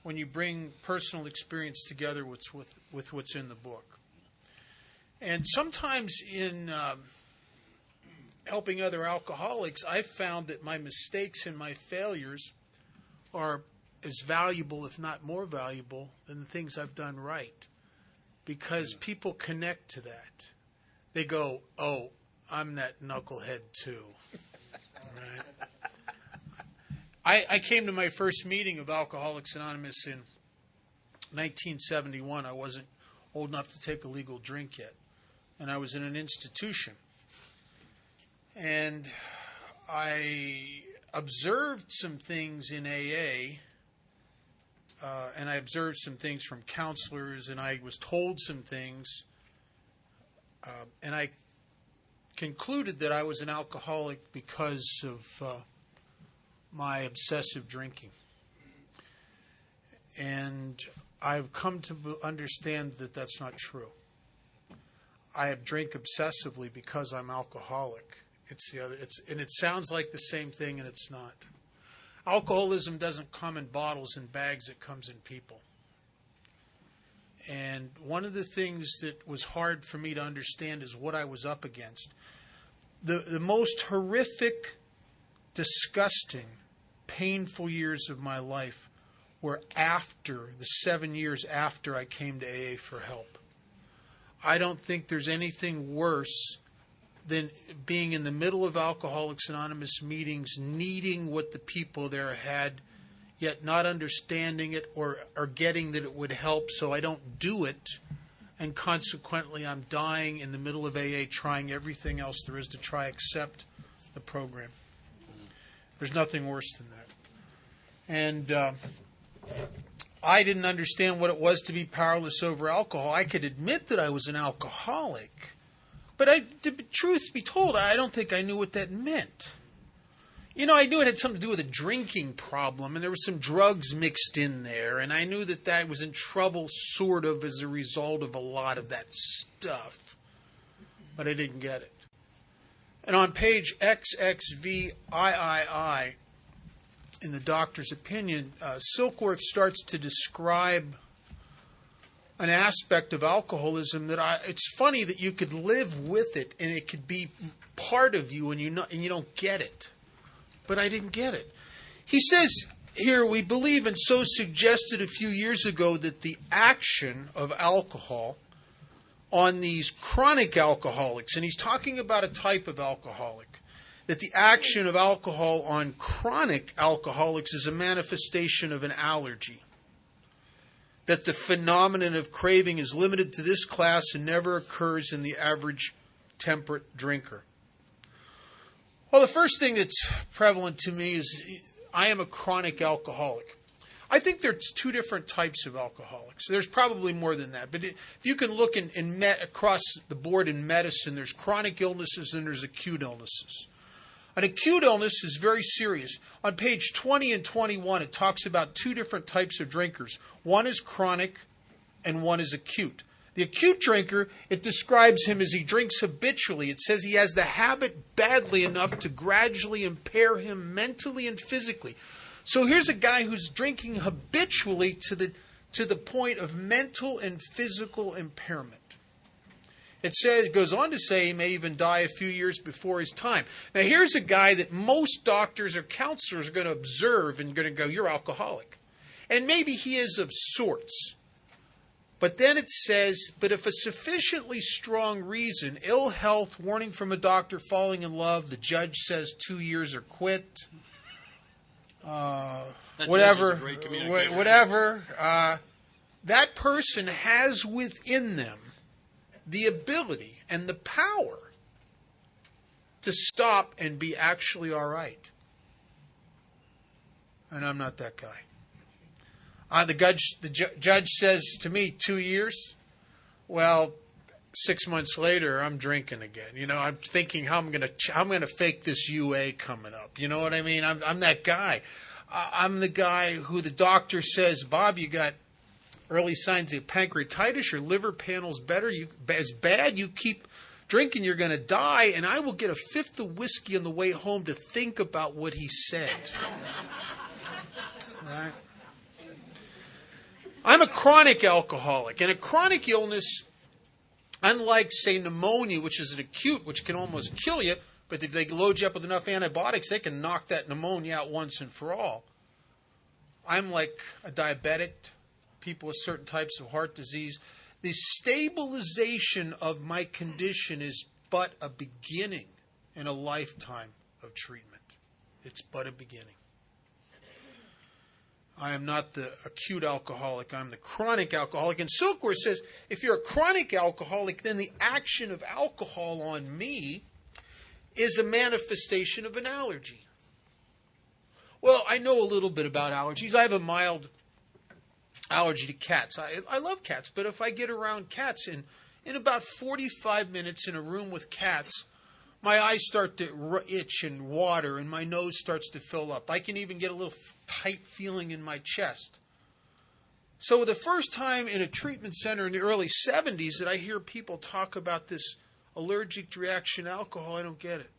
when you bring personal experience together with what's in the book. And sometimes in helping other alcoholics, I've found that my mistakes and my failures are as valuable, if not more valuable, than the things I've done right. Because people connect to that. They go, oh, I'm that knucklehead too. Right? I came to my first meeting of Alcoholics Anonymous in 1971. I wasn't old enough to take a legal drink yet. And I was in an institution. And I observed some things in AA, and I observed some things from counselors, and I was told some things, and I concluded that I was an alcoholic because of my obsessive drinking. And I've come to understand that that's not true. I drink obsessively because I'm alcoholic. And it sounds like the same thing, and it's not. Alcoholism doesn't come in bottles and bags, it comes in people. And one of the things that was hard for me to understand is what I was up against. The most horrific, disgusting, painful years of my life were after the 7 years after I came to AA for help. I don't think there's anything worse than being in the middle of Alcoholics Anonymous meetings, needing what the people there had, yet not understanding it or getting that it would help, so I don't do it, and consequently I'm dying in the middle of AA trying everything else there is to try accept the program. There's nothing worse than that. And I didn't understand what it was to be powerless over alcohol. I could admit that I was an alcoholic, but to truth be told, I don't think I knew what that meant. I knew it had something to do with a drinking problem, and there was some drugs mixed in there, and I knew that was in trouble sort of as a result of a lot of that stuff. But I didn't get it. And on page XXVIII, in the doctor's opinion, Silkworth starts to describe an aspect of alcoholism that it's funny that you could live with it and it could be part of you and you don't get it. But I didn't get it. He says here, we believe and so suggested a few years ago that the action of alcohol on these chronic alcoholics, and he's talking about a type of alcoholic, that the action of alcohol on chronic alcoholics is a manifestation of an allergy. That the phenomenon of craving is limited to this class and never occurs in the average temperate drinker. Well, the first thing that's prevalent to me is I am a chronic alcoholic. I think there's two different types of alcoholics. There's probably more than that. But if you can look across the board in medicine, there's chronic illnesses and there's acute illnesses. An acute illness is very serious. On page 20 and 21, it talks about two different types of drinkers. One is chronic and one is acute. The acute drinker, it describes him as he drinks habitually. It says he has the habit badly enough to gradually impair him mentally and physically. So here's a guy who's drinking habitually to the point of mental and physical impairment. It goes on to say he may even die a few years before his time. Now here's a guy that most doctors or counselors are going to observe and going to go, you're alcoholic. And maybe he is of sorts. But then it says, but if a sufficiently strong reason, ill health, warning from a doctor, falling in love, the judge says 2 years or quit, whatever, that person has within them the ability and the power to stop and be actually all right. And I'm not that guy. The judge says to me 2 years. Well, 6 months later, I'm drinking again. I'm thinking how I'm going to fake this UA coming up. You know what I mean? I'm that guy. I'm the guy who the doctor says, Bob, you got early signs of pancreatitis. Your liver panel's as bad. You keep drinking, you're going to die. And I will get a fifth of whiskey on the way home to think about what he said. Right? I'm a chronic alcoholic, and a chronic illness, unlike, say, pneumonia, which is an acute, which can almost kill you, but if they load you up with enough antibiotics, they can knock that pneumonia out once and for all. I'm like a diabetic, people with certain types of heart disease. The stabilization of my condition is but a beginning in a lifetime of treatment. It's but a beginning. I am not the acute alcoholic. I'm the chronic alcoholic. And Silkworth says, if you're a chronic alcoholic, then the action of alcohol on me is a manifestation of an allergy. Well, I know a little bit about allergies. I have a mild allergy to cats. I love cats, but if I get around cats, in about 45 minutes in a room with cats, my eyes start to itch and water, and my nose starts to fill up. I can even get a little tight feeling in my chest. So the first time in a treatment center in the early 70s that I hear people talk about this allergic reaction to alcohol, I don't get it.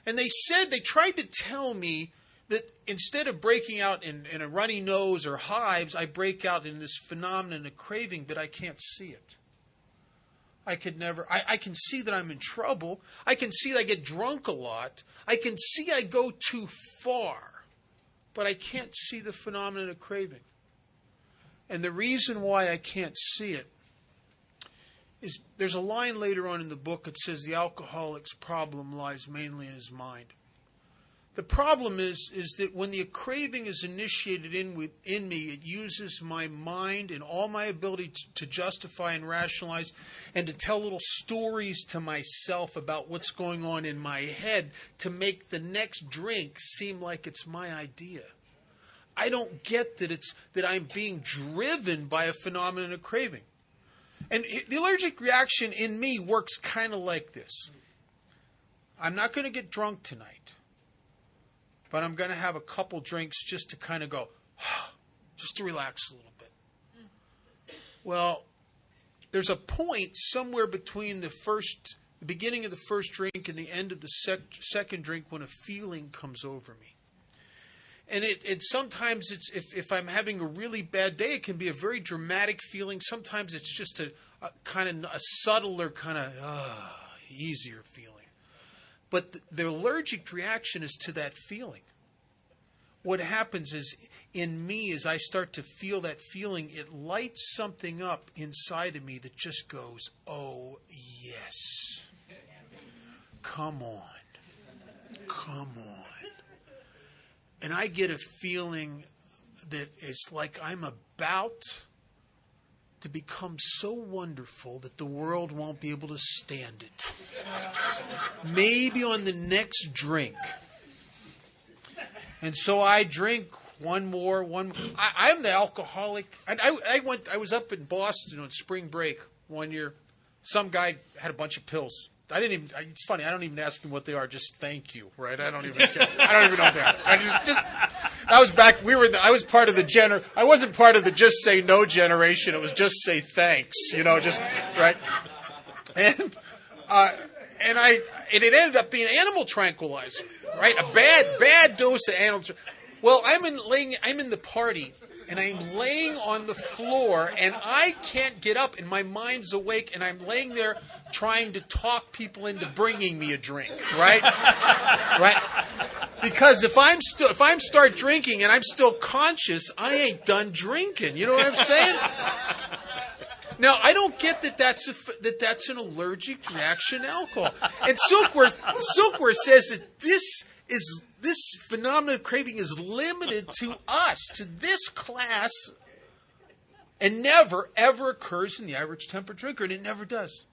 And they tried to tell me that instead of breaking out in a runny nose or hives, I break out in this phenomenon of craving, but I can't see it. I can see that I'm in trouble. I can see that I get drunk a lot. I can see I go too far. But I can't see the phenomenon of craving. And the reason why I can't see it is there's a line later on in the book that says the alcoholic's problem lies mainly in his mind. The problem is that when the craving is initiated in me, it uses my mind and all my ability to justify and rationalize and to tell little stories to myself about what's going on in my head to make the next drink seem like it's my idea. I don't get that I'm being driven by a phenomenon of craving. And the allergic reaction in me works kind of like this. I'm not going to get drunk tonight. but I'm going to have a couple drinks just to kind of go, just to relax a little bit. Well, there's a point somewhere between the beginning of the first drink and the end of the second drink when a feeling comes over me. And it sometimes if I'm having a really bad day, it can be a very dramatic feeling. Sometimes it's just a kind of a subtler kind of easier feeling. But the allergic reaction is to that feeling. What happens is, in me, as I start to feel that feeling, it lights something up inside of me that just goes, oh, yes. Come on. Come on. And I get a feeling that it's like I'm about to become so wonderful that the world won't be able to stand it. Maybe on the next drink. And so I drink one more. I'm the alcoholic. I was up in Boston on spring break one year. Some guy had a bunch of pills. It's funny, I don't even ask him what they are, just thank you, right? I don't even care. I don't even know what they are. That was back, I was part of I wasn't part of the just say no generation, it was just say thanks, right? And it ended up being animal tranquilizer, right? A bad dose of animal tranquilizer. Well, I'm in the party, and I'm laying on the floor, and I can't get up, and my mind's awake, and I'm laying there trying to talk people into bringing me a drink, right? Right? Because if I start drinking and I'm still conscious, I ain't done drinking. You know what I'm saying? Now, I don't get that's an allergic reaction to alcohol. And Silkworth says that this phenomenon of craving is limited to us, to this class, and never, ever occurs in the average temperate drinker, and it never does.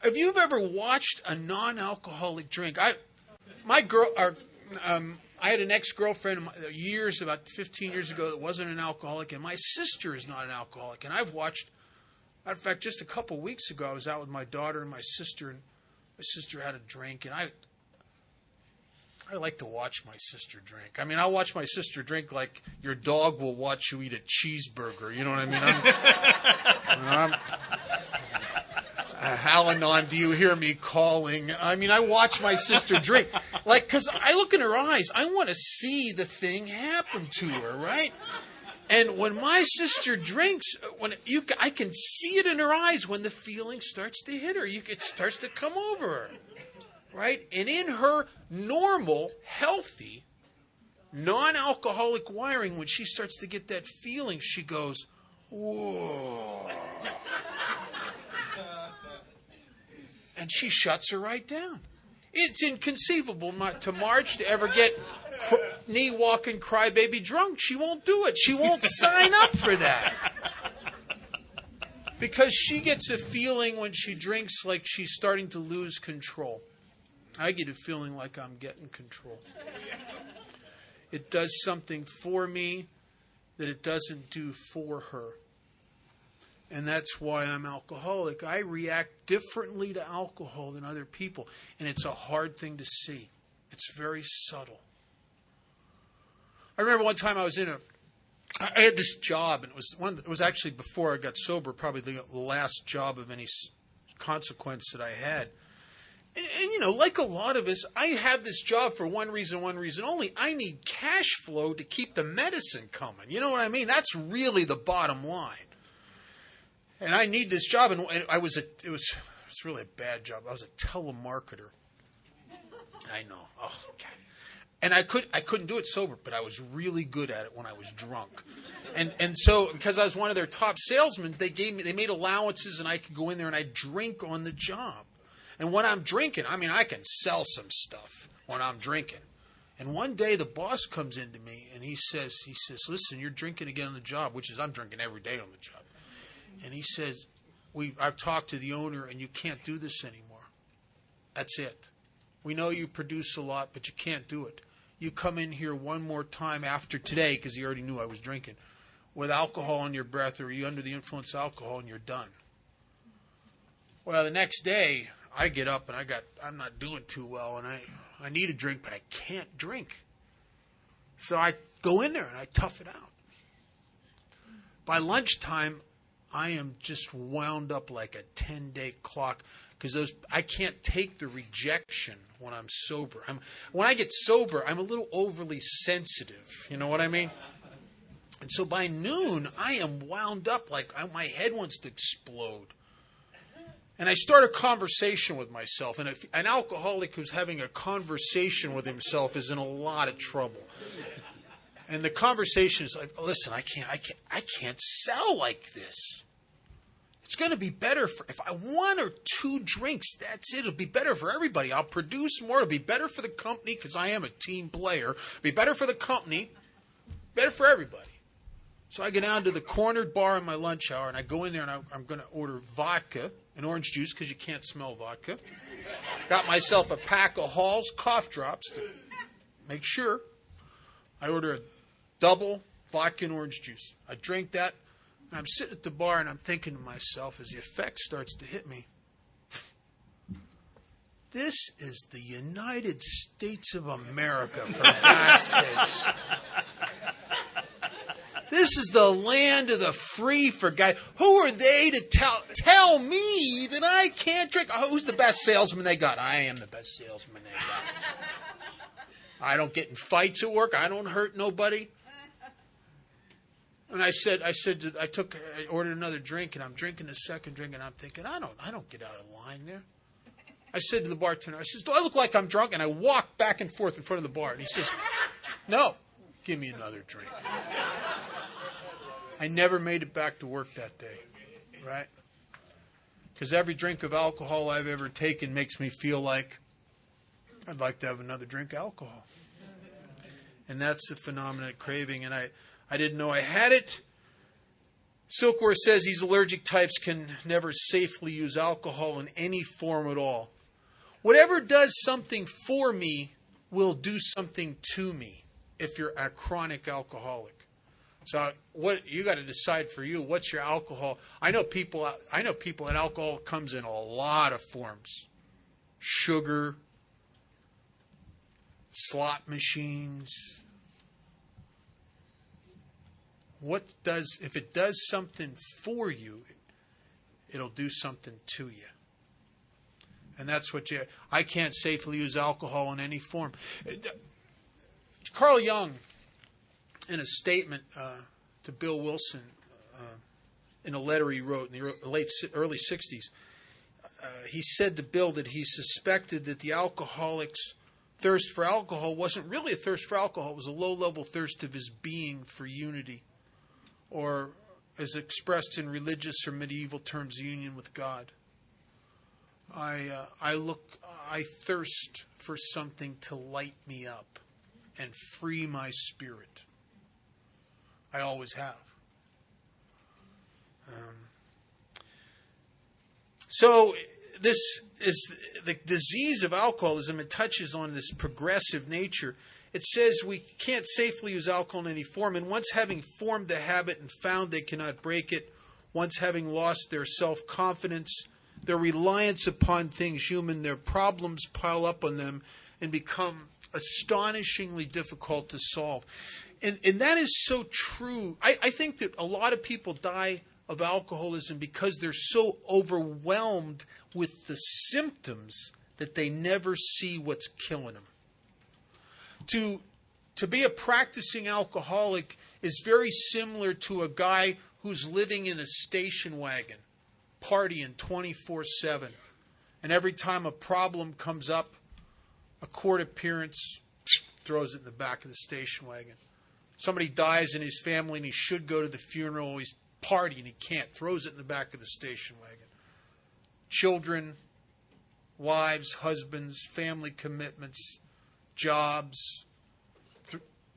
If you've ever watched a non-alcoholic drink, I had an ex-girlfriend about 15 years ago that wasn't an alcoholic, and my sister is not an alcoholic. And I've watched, in fact, just a couple weeks ago, I was out with my daughter and my sister had a drink, and I like to watch my sister drink. I mean, I watch my sister drink like your dog will watch you eat a cheeseburger. You know what I mean? Al-Anon, do you hear me calling? I mean, I watch my sister drink. Because I look in her eyes. I want to see the thing happen to her, right? And when my sister drinks, I can see it in her eyes when the feeling starts to hit her. It starts to come over her, right? And in her normal, healthy, non-alcoholic wiring, when she starts to get that feeling, she goes, whoa. And she shuts her right down. It's inconceivable to Marge to ever get knee-walking crybaby drunk. She won't do it. She won't sign up for that. Because she gets a feeling when she drinks like she's starting to lose control. I get a feeling like I'm getting control. It does something for me that it doesn't do for her. And that's why I'm alcoholic. I react differently to alcohol than other people. And it's a hard thing to see. It's very subtle. I remember one time I had this job, and it was actually before I got sober, probably the last job of any consequence that I had. And like a lot of us, I have this job for one reason only. I need cash flow to keep the medicine coming. You know what I mean? That's really the bottom line. And I need this job, and it was really a bad job. I was a telemarketer. I know. Oh, God. And I couldn't do it sober, but I was really good at it when I was drunk. And so because I was one of their top salesmen, they made allowances, and I could go in there and I'd drink on the job. And when I'm drinking, I mean, I can sell some stuff when I'm drinking. And one day the boss comes into me and he says, listen, you're drinking again on the job, which is I'm drinking every day on the job. And he says, I've talked to the owner, and you can't do this anymore. That's it. We know you produce a lot, but you can't do it. You come in here one more time after today, because he already knew I was drinking, with alcohol in your breath, or you under the influence of alcohol, and you're done. Well, the next day, I get up, and I'm not doing too well, and I need a drink, but I can't drink. So I go in there and I tough it out. By lunchtime, I am just wound up like a 10-day clock because I can't take the rejection when I'm sober. When I get sober, I'm a little overly sensitive. You know what I mean? And so by noon, I am wound up like my head wants to explode. And I start a conversation with myself. And an alcoholic who's having a conversation with himself is in a lot of trouble. And the conversation is like, listen, I can't sell like this. It's going to be better if I 1 or 2 drinks, that's it. It'll be better for everybody. I'll produce more. It'll be better for the company because I am a team player. It'll be better for the company, better for everybody. So I go down to the cornered bar in my lunch hour, and I go in there, and I'm going to order vodka and orange juice because you can't smell vodka. Got myself a pack of Hall's cough drops to make sure. I order a double vodka and orange juice. I drink that, and I'm sitting at the bar, and I'm thinking to myself as the effect starts to hit me, this is the United States of America, for God's sakes. This is the land of the free, for God. Who are they to tell me that I can't drink? Oh, who's the best salesman they got? I am the best salesman they got. I don't get in fights at work. I don't hurt nobody. And I ordered another drink, and I'm drinking the second drink, and I'm thinking, I don't get out of line there. I said to the bartender, I says, do I look like I'm drunk? And I walk back and forth in front of the bar, and he says, no, give me another drink. I never made it back to work that day, right? Because every drink of alcohol I've ever taken makes me feel like I'd like to have another drink of alcohol. And that's the phenomenon of craving, and I didn't know I had it. Silkworth says these allergic types can never safely use alcohol in any form at all. Whatever does something for me will do something to me if you're a chronic alcoholic. So what you got to decide for you, what's your alcohol? I know people that alcohol comes in a lot of forms. Sugar, slot machines. If it does something for you, it'll do something to you. And that's I can't safely use alcohol in any form. Carl Jung, in a statement to Bill Wilson, in a letter he wrote in the early 60s, he said to Bill that he suspected that the alcoholic's thirst for alcohol wasn't really a thirst for alcohol. It was a low-level thirst of his being for unity, or as expressed in religious or medieval terms, union with God. I thirst for something to light me up and free my spirit. I always have. So this is the disease of alcoholism. It touches on this progressive nature. It says we can't safely use alcohol in any form, and once having formed the habit and found they cannot break it, once having lost their self-confidence, their reliance upon things human, their problems pile up on them and become astonishingly difficult to solve. And that is so true. I think that a lot of people die of alcoholism because they're so overwhelmed with the symptoms that they never see what's killing them. To be a practicing alcoholic is very similar to a guy who's living in a station wagon, partying 24/7. And every time a problem comes up, a court appearance, throws it in the back of the station wagon. Somebody dies in his family and he should go to the funeral. He's partying, he can't. Throws it in the back of the station wagon. Children, wives, husbands, family commitments, jobs,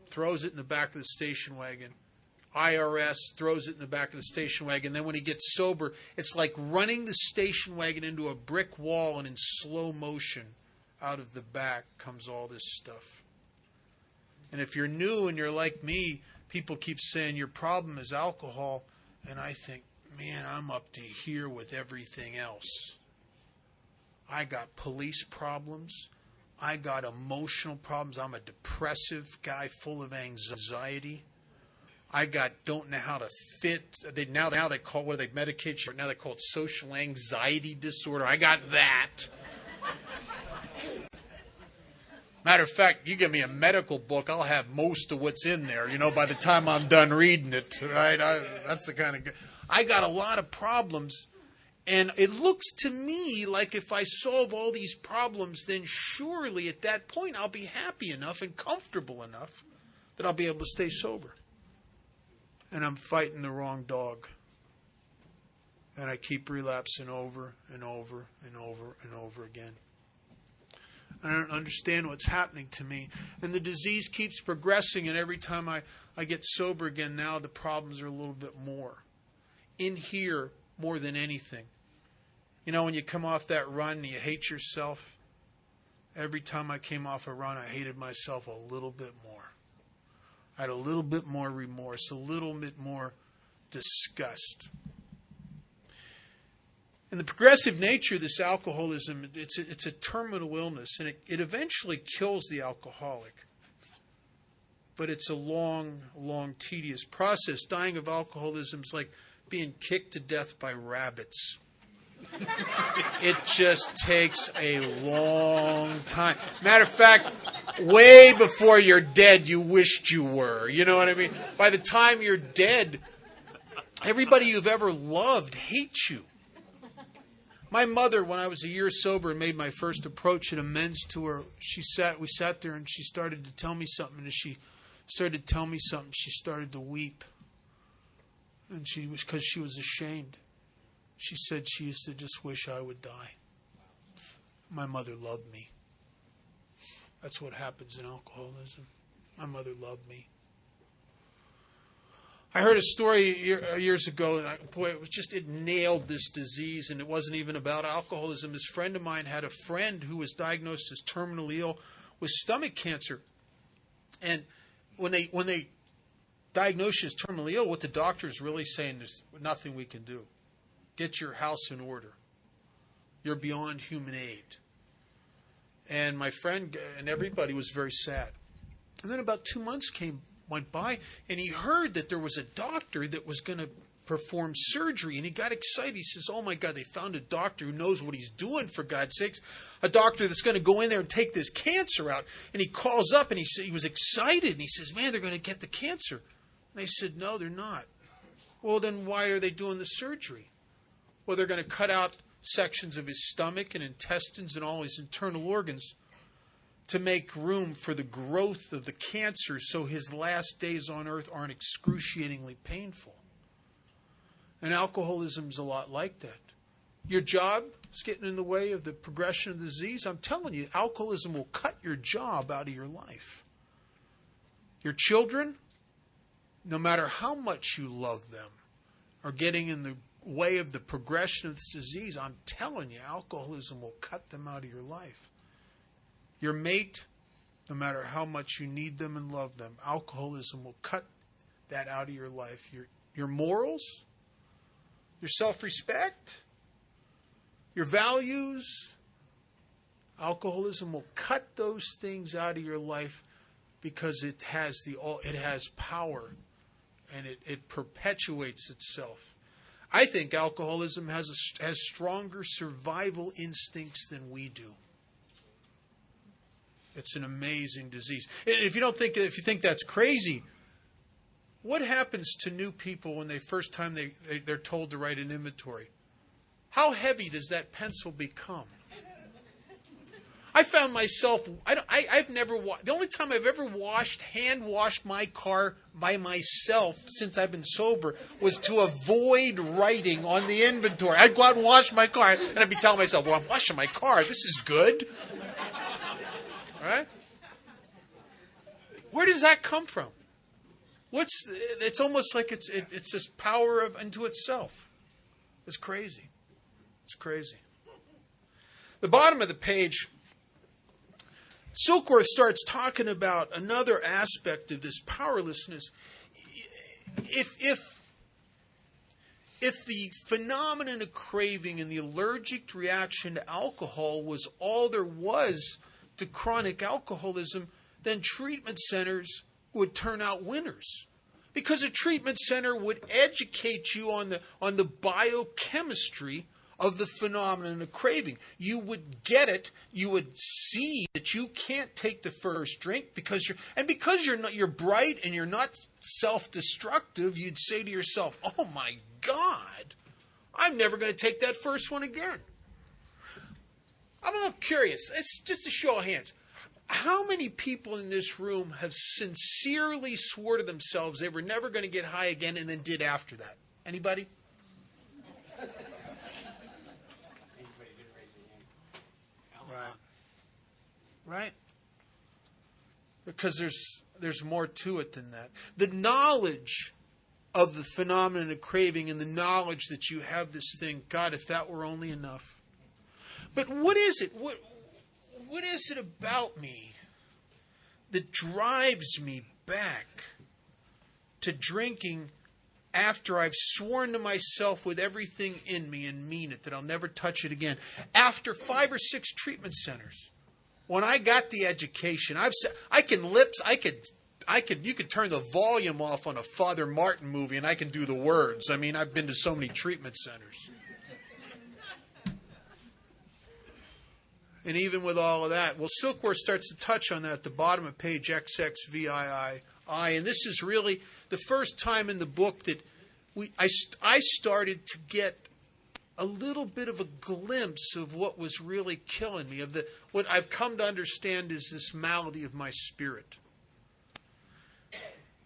throws it in the back of the station wagon. IRS throws it in the back of the station wagon. Then when he gets sober, it's like running the station wagon into a brick wall, and in slow motion, out of the back comes all this stuff. And if you're new and you're like me, people keep saying your problem is alcohol. And I think, man, I'm up to here with everything else. I got police problems. I got emotional problems. I'm a depressive guy full of anxiety. I don't know how to fit. Now they call, what do they medicate you? Now they call it social anxiety disorder. I got that. Matter of fact, you give me a medical book, I'll have most of what's in there, by the time I'm done reading it, right? That's the kind of... I got a lot of problems, and it looks to me like if I solve all these problems, then surely at that point I'll be happy enough and comfortable enough that I'll be able to stay sober. And I'm fighting the wrong dog. And I keep relapsing over and over and over and over again. I don't understand what's happening to me. And the disease keeps progressing, and every time I get sober again, now the problems are a little bit more. In here, more than anything. When you come off that run and you hate yourself, every time I came off a run, I hated myself a little bit more. I had a little bit more remorse, a little bit more disgust. And the progressive nature of this alcoholism, it's a terminal illness, and it eventually kills the alcoholic. But it's a long, tedious process. Dying of alcoholism is like being kicked to death by rabbits. It just takes a long time. Matter of fact, way before you're dead, you wished you were. You know what I mean? By the time you're dead, everybody you've ever loved hates you. My mother, when I was a year sober and made my first approach and amends to her, we sat there and she started to tell me something. And as she started to tell me something, she started to weep. And because she was ashamed. She said she used to just wish I would die. My mother loved me. That's what happens in alcoholism. My mother loved me. I heard a story years ago, and it nailed this disease, and it wasn't even about alcoholism. This friend of mine had a friend who was diagnosed as terminally ill with stomach cancer. And when they diagnose you as terminally ill, what the doctor's really saying is nothing we can do. Get your house in order. You're beyond human aid. And my friend and everybody was very sad. And then about 2 months went by, and he heard that there was a doctor that was going to perform surgery, and he got excited. He says, oh my God, they found a doctor who knows what he's doing, for God's sakes, a doctor that's going to go in there and take this cancer out. And he calls up, and he was excited, and he says, man, they're going to get the cancer. And they said, no, they're not. Well, then why are they doing the surgery? Well, they're going to cut out sections of his stomach and intestines and all his internal organs to make room for the growth of the cancer so his last days on earth aren't excruciatingly painful. And alcoholism is a lot like that. Your job is getting in the way of the progression of the disease. I'm telling you, alcoholism will cut your job out of your life. Your children, no matter how much you love them, are getting in the way of the progression of this disease. I'm telling you, alcoholism will cut them out of your life. Your mate, no matter how much you need them and love them, alcoholism will cut that out of your life. Your morals, your self-respect, your values, alcoholism will cut those things out of your life because it has power and it perpetuates itself. I think alcoholism has stronger survival instincts than we do. It's an amazing disease. And if you think that's crazy, what happens to new people when first time they're told to write an inventory? How heavy does that pencil become? I found myself, the only time I've ever hand washed my car by myself since I've been sober was to avoid writing on the inventory. I'd go out and wash my car, and I'd be telling myself, well, I'm washing my car. This is good. Right? Where does that come from? It's almost like it's this power unto itself. It's crazy. It's crazy. The bottom of the page, Silkworth starts talking about another aspect of this powerlessness. If the phenomenon of craving and the allergic reaction to alcohol was all there was to chronic alcoholism, then treatment centers would turn out winners. Because a treatment center would educate you on the biochemistry of the phenomenon of craving. You would get it. You would see that you can't take the first drink because you're bright and you're not self-destructive. You'd say to yourself, "Oh my God, I'm never going to take that first one again." I'm a little curious. It's just a show of hands. How many people in this room have sincerely swore to themselves they were never going to get high again and then did after that? Anybody? Right? Because there's more to it than that. The knowledge of the phenomenon of craving and the knowledge that you have this thing, God, if that were only enough. But what is it? What is it about me that drives me back to drinking after I've sworn to myself with everything in me and mean it that I'll never touch it again? After 5 or 6 treatment centers, when I got the education, you could turn the volume off on a Father Martin movie and I can do the words. I mean, I've been to so many treatment centers. And even with all of that, well, Silkworth starts to touch on that at the bottom of page XXVII. And this is really the first time in the book that I started to get a little bit of a glimpse of what was really killing me, what I've come to understand is this malady of my spirit.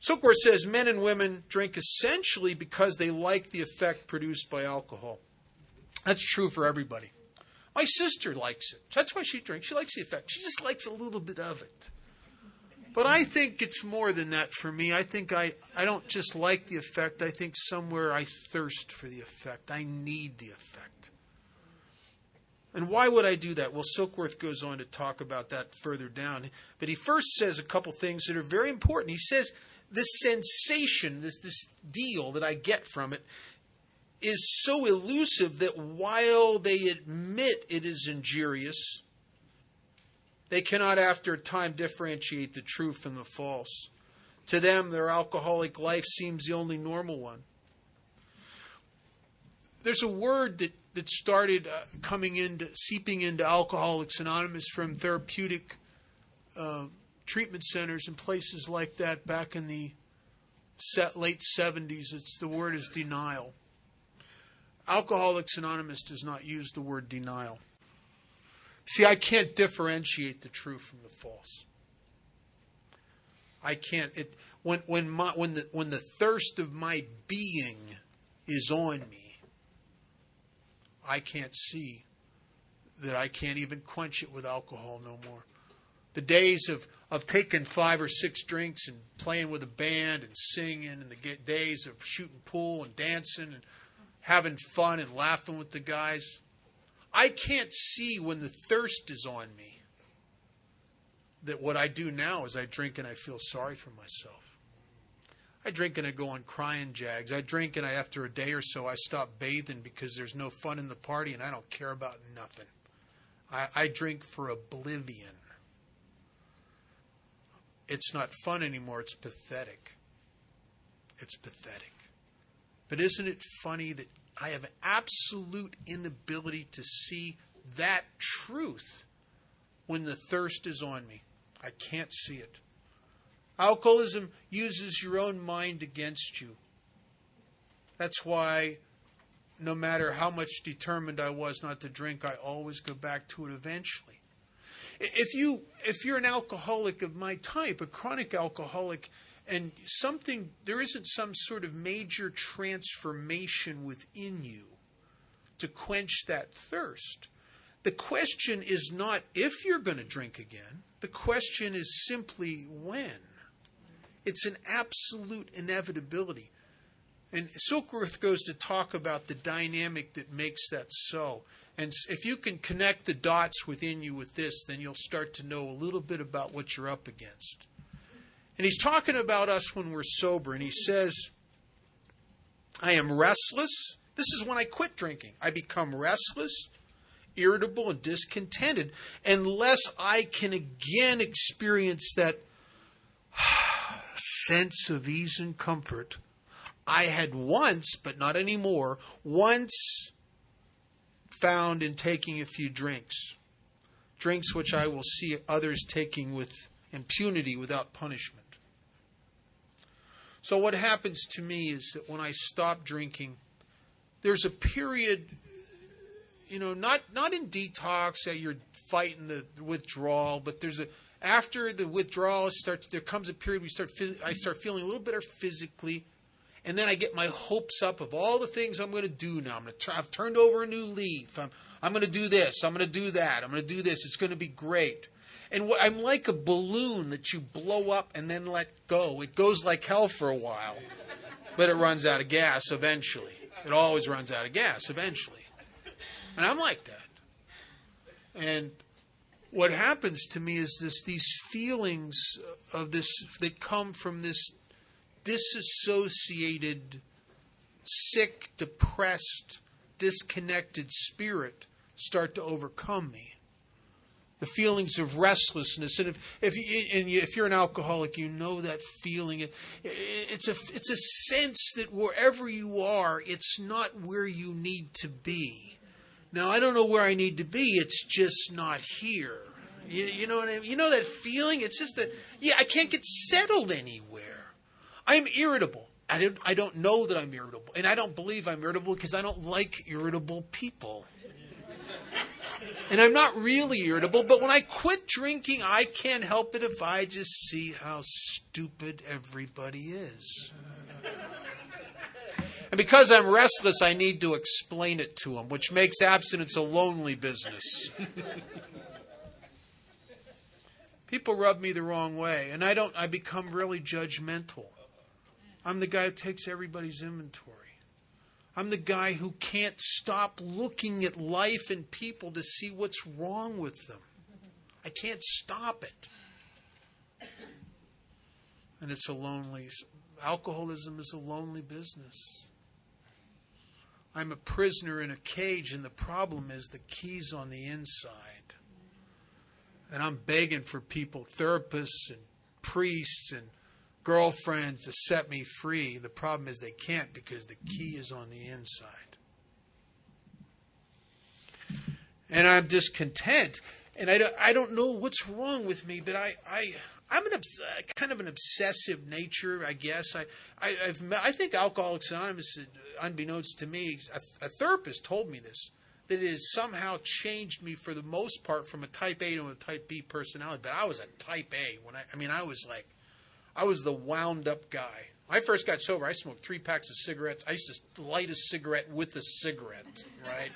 Silkworth says men and women drink essentially because they like the effect produced by alcohol. That's true for everybody. My sister likes it. That's why she drinks. She likes the effect. She just likes a little bit of it. But I think it's more than that for me. I think I don't just like the effect. I think somewhere I thirst for the effect. I need the effect. And why would I do that? Well, Silkworth goes on to talk about that further down. But he first says a couple things that are very important. He says this sensation, this deal that I get from it, is so elusive that while they admit it is injurious, they cannot after a time differentiate the true from the false. To them, their alcoholic life seems the only normal one. There's a word that started seeping into Alcoholics Anonymous from therapeutic treatment centers and places like that back in the late 70s. The word is denial. Alcoholics Anonymous does not use the word denial. See, I can't differentiate the true from the false. I can't. When the thirst of my being is on me, I can't see that I can't even quench it with alcohol no more. The days of taking 5 or 6 drinks and playing with a band and singing, and the days of shooting pool and dancing and having fun and laughing with the guys, I can't see when the thirst is on me that what I do now is I drink and I feel sorry for myself. I drink and I go on crying jags. I drink and after a day or so I stop bathing because there's no fun in the party and I don't care about nothing. I drink for oblivion. It's not fun anymore. It's pathetic. It's pathetic. But isn't it funny that I have an absolute inability to see that truth when the thirst is on me? I can't see it. Alcoholism uses your own mind against you. That's why no matter how much determined I was not to drink, I always go back to it eventually. If you're an alcoholic of my type, a chronic alcoholic, and there isn't some sort of major transformation within you to quench that thirst, the question is not if you're going to drink again. The question is simply when. It's an absolute inevitability. And Silkworth goes to talk about the dynamic that makes that so. And if you can connect the dots within you with this, then you'll start to know a little bit about what you're up against. And he's talking about us when we're sober, and he says, I am restless. This is when I quit drinking. I become restless, irritable and discontented unless I can again experience that sense of ease and comfort I had once, but not anymore, once found in taking a few drinks. Drinks which I will see others taking with impunity without punishment. So what happens to me is that when I stop drinking, there's a period, not in detox that you're fighting the withdrawal, but after the withdrawal starts, there comes a period I start feeling a little better physically, and then I get my hopes up of all the things I'm going to do now. I've turned over a new leaf. I'm going to do this. I'm going to do that. I'm going to do this. It's going to be great. And I'm like a balloon that you blow up and then let go. It goes like hell for a while, but it runs out of gas eventually. It always runs out of gas eventually. And I'm like that. And what happens to me is these feelings of this that come from this disassociated, sick, depressed, disconnected spirit start to overcome me. The feelings of restlessness, and if you're an alcoholic, you know that feeling. It's a sense that wherever you are, it's not where you need to be. Now, I don't know where I need to be. It's just not here. You know what I mean? You know that feeling? It's just that, I can't get settled anywhere. I'm irritable. I don't know that I'm irritable. And I don't believe I'm irritable because I don't like irritable people. And I'm not really irritable, but when I quit drinking, I can't help it if I just see how stupid everybody is. And because I'm restless, I need to explain it to them, which makes abstinence a lonely business. People rub me the wrong way, and I become really judgmental. I'm the guy who takes everybody's inventory. I'm the guy who can't stop looking at life and people to see what's wrong with them. I can't stop it. And alcoholism is a lonely business. I'm a prisoner in a cage, and the problem is the key's on the inside. And I'm begging for people, therapists and priests and girlfriends, to set me free. The problem is they can't because the key is on the inside. And I'm discontent. And I don't know what's wrong with me, but I'm kind of an obsessive nature, I guess. I think Alcoholics Anonymous, unbeknownst to me, a therapist told me this, that it has somehow changed me for the most part from a type A to a type B personality. But I was a type A when I was the wound up guy. When I first got sober, I smoked 3 packs of cigarettes. I used to light a cigarette with a cigarette, right?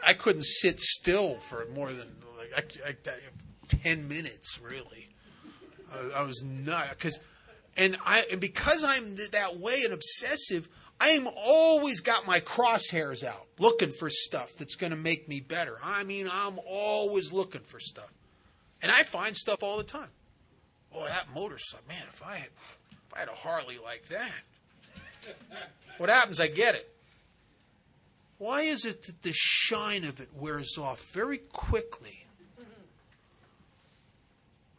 I couldn't sit still for more than 10 minutes, really. I was not, because I'm that way and obsessive, I'm always got my crosshairs out, looking for stuff that's going to make me better. I'm always looking for stuff. And I find stuff all the time. Oh, that motorcycle, man, if I had a Harley like that. What happens? I get it. Why is it that the shine of it wears off very quickly?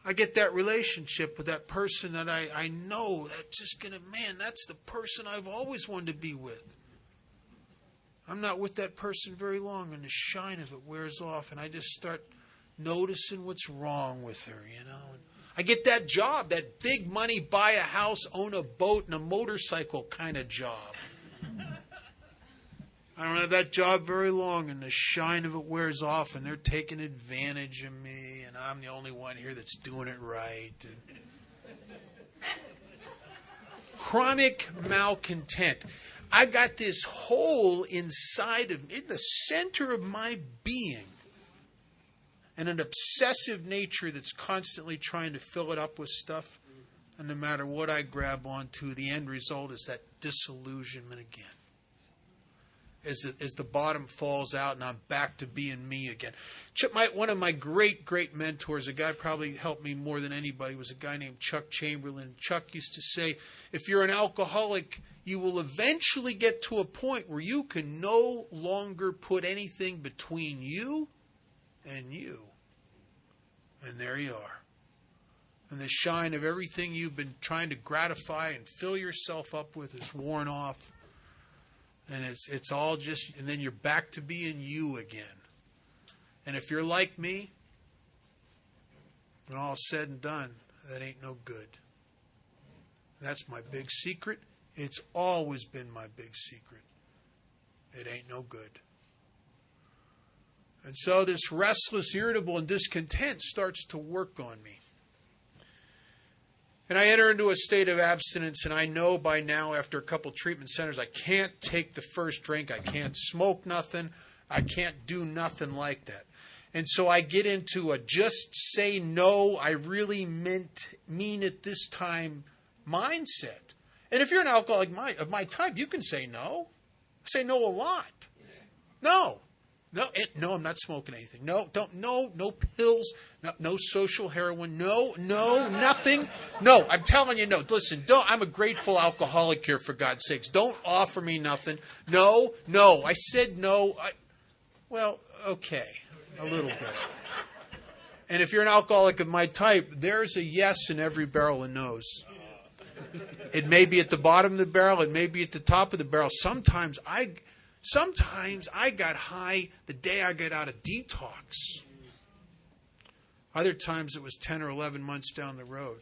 I get that relationship with that person that I know that's just that's the person I've always wanted to be with. I'm not with that person very long, and the shine of it wears off, and I just start noticing what's wrong with her, I get that job, that big money, buy a house, own a boat, and a motorcycle kind of job. I don't have that job very long, and the shine of it wears off, and they're taking advantage of me, and I'm the only one here that's doing it right. Chronic malcontent. I got this hole inside of me, in the center of my being, and an obsessive nature that's constantly trying to fill it up with stuff. And no matter what I grab onto, the end result is that disillusionment again. as the bottom falls out and I'm back to being me again. One of my great mentors, a guy probably helped me more than anybody, was a guy named Chuck Chamberlain. Chuck used to say, if you're an alcoholic, you will eventually get to a point where you can no longer put anything between you and you. And there you are. And the shine of everything you've been trying to gratify and fill yourself up with is worn off. And it's all just, and then you're back to being you again. And if you're like me, when all's said and done, that ain't no good. That's my big secret. It's always been my big secret. It ain't no good. And so this restless, irritable, and discontent starts to work on me. And I enter into a state of abstinence, and I know by now, after a couple treatment centers, I can't take the first drink. I can't smoke nothing. I can't do nothing like that. And so I get into a just say no, I really mean it this time mindset. And if you're an alcoholic of my type, you can say no. Say no a lot. No. No, I'm not smoking anything. No pills. No social heroin. No, nothing. No, I'm telling you no. Listen, I'm a grateful alcoholic here, for God's sakes. Don't offer me nothing. No. I said no. Well, okay, a little bit. And if you're an alcoholic of my type, there's a yes in every barrel of no's. It may be at the bottom of the barrel. It may be at the top of the barrel. Sometimes I got high the day I got out of detox. Other times it was 10 or 11 months down the road.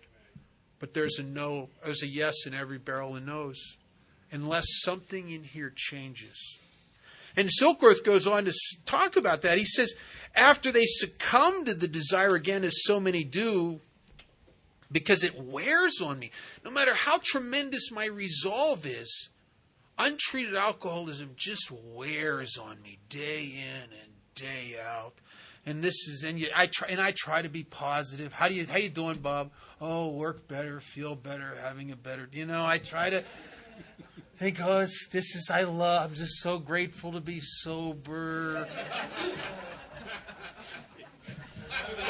But there's a yes in every barrel of no's, unless something in here changes. And Silkworth goes on to talk about that. He says, after they succumb to the desire again, as so many do, because it wears on me, no matter how tremendous my resolve is, untreated alcoholism just wears on me day in and day out. And I try to be positive. How you doing, Bob? Oh, work better, feel better, having a better. I try to think, I'm just so grateful to be sober.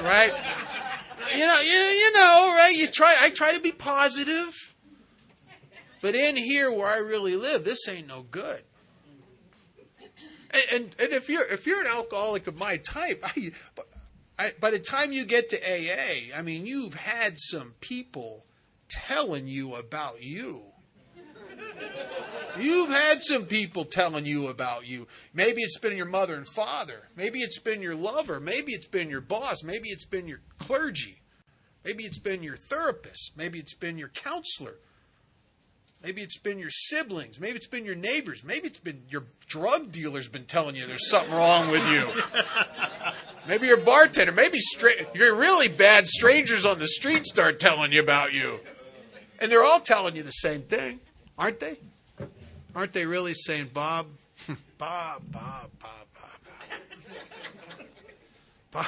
Right? Right? I try to be positive. But in here where I really live, this ain't no good. And if you're an alcoholic of my type, by the time you get to AA, you've had some people telling you about you. You've had some people telling you about you. Maybe it's been your mother and father. Maybe it's been your lover. Maybe it's been your boss. Maybe it's been your clergy. Maybe it's been your therapist. Maybe it's been your counselor. Maybe it's been your siblings. Maybe it's been your neighbors. Maybe it's been your drug dealer's been telling you there's something wrong with you. Maybe your bartender. Maybe your really bad strangers on the street start telling you about you. And they're all telling you the same thing, aren't they? Aren't they really saying, Bob, Bob,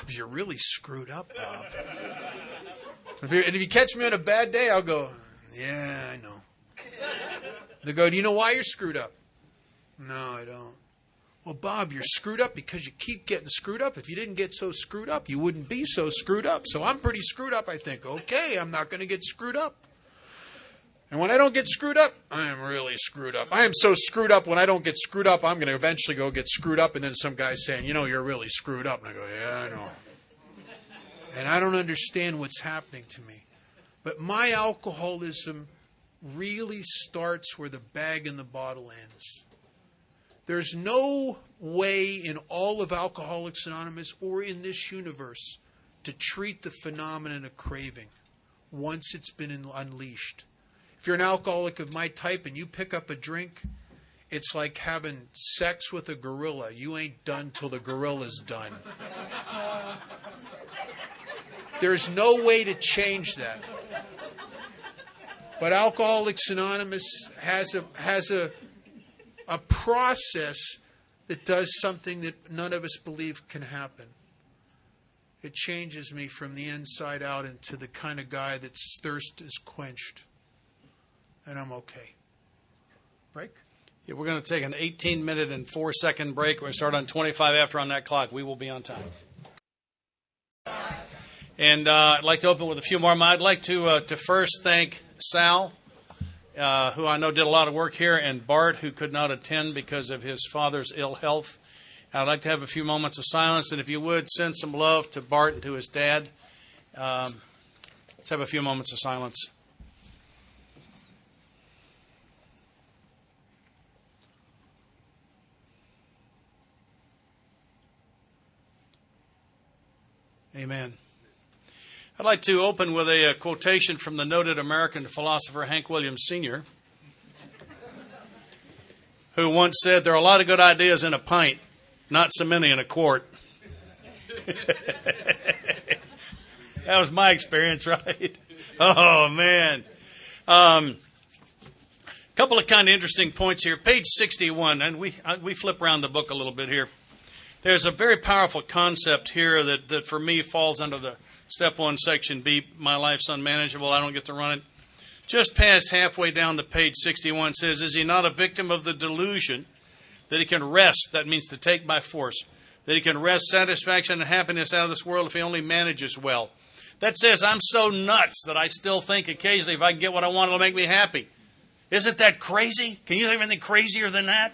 you're really screwed up, Bob. And if you catch me on a bad day, I'll go, yeah, I know. They go, do you know why you're screwed up? No, I don't. Well, Bob, you're screwed up because you keep getting screwed up. If you didn't get so screwed up, you wouldn't be so screwed up. So I'm pretty screwed up, I think. Okay, I'm not going to get screwed up. And when I don't get screwed up, I am really screwed up. I am so screwed up, when I don't get screwed up, I'm going to eventually go get screwed up. And then some guy's saying, you're really screwed up. And I go, yeah, I know. And I don't understand what's happening to me. But my alcoholism really starts where the bag and the bottle ends. There's no way in all of Alcoholics Anonymous or in this universe to treat the phenomenon of craving once it's been unleashed. If you're an alcoholic of my type and you pick up a drink, it's like having sex with a gorilla. You ain't done till the gorilla's done. There's no way to change that. But Alcoholics Anonymous has a process that does something that none of us believe can happen. It changes me from the inside out into the kind of guy that's thirst is quenched. And I'm okay. Break? Yeah, we're going to take an 18-minute and 4-second break. We're going to start on 25 after on that clock. We will be on time. And I'd like to open with a few more. I'd like to first thank Sal, who I know did a lot of work here, and Bart, who could not attend because of his father's ill health. And I'd like to have a few moments of silence, and if you would, send some love to Bart and to his dad. Let's have a few moments of silence. Amen. I'd like to open with a quotation from the noted American philosopher Hank Williams Sr., who once said, "There are a lot of good ideas in a pint, not so many in a quart." That was my experience, right? Oh, man. Couple of kind of interesting points here. Page 61, and we flip around the book a little bit here. There's a very powerful concept here that for me falls under the Step 1, Section B, my life's unmanageable, I don't get to run it. Just past halfway down the page 61 says, is he not a victim of the delusion that he can wrest, that means to take by force, that he can wrest satisfaction and happiness out of this world if he only manages well? That says I'm so nuts that I still think occasionally if I can get what I want, it'll make me happy. Isn't that crazy? Can you think of anything crazier than that?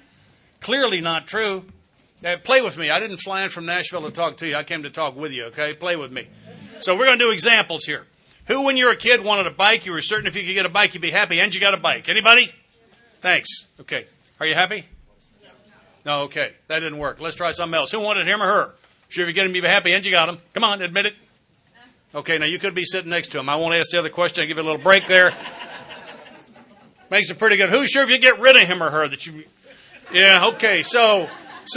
Clearly not true. Play with me. I didn't fly in from Nashville to talk to you. I came to talk with you, okay? Play with me. So we're going to do examples here. Who, when you were a kid, wanted a bike? You were certain if you could get a bike, you'd be happy, and you got a bike. Anybody? Thanks. Okay. Are you happy? No, okay. That didn't work. Let's try something else. Who wanted him or her? Sure, if you get him, you'd be happy, and you got him. Come on, admit it. Okay, now you could be sitting next to him. I won't ask the other question. I'll give you a little break there. Makes it pretty good. Who's sure if you get rid of him or her that you... Yeah, okay, so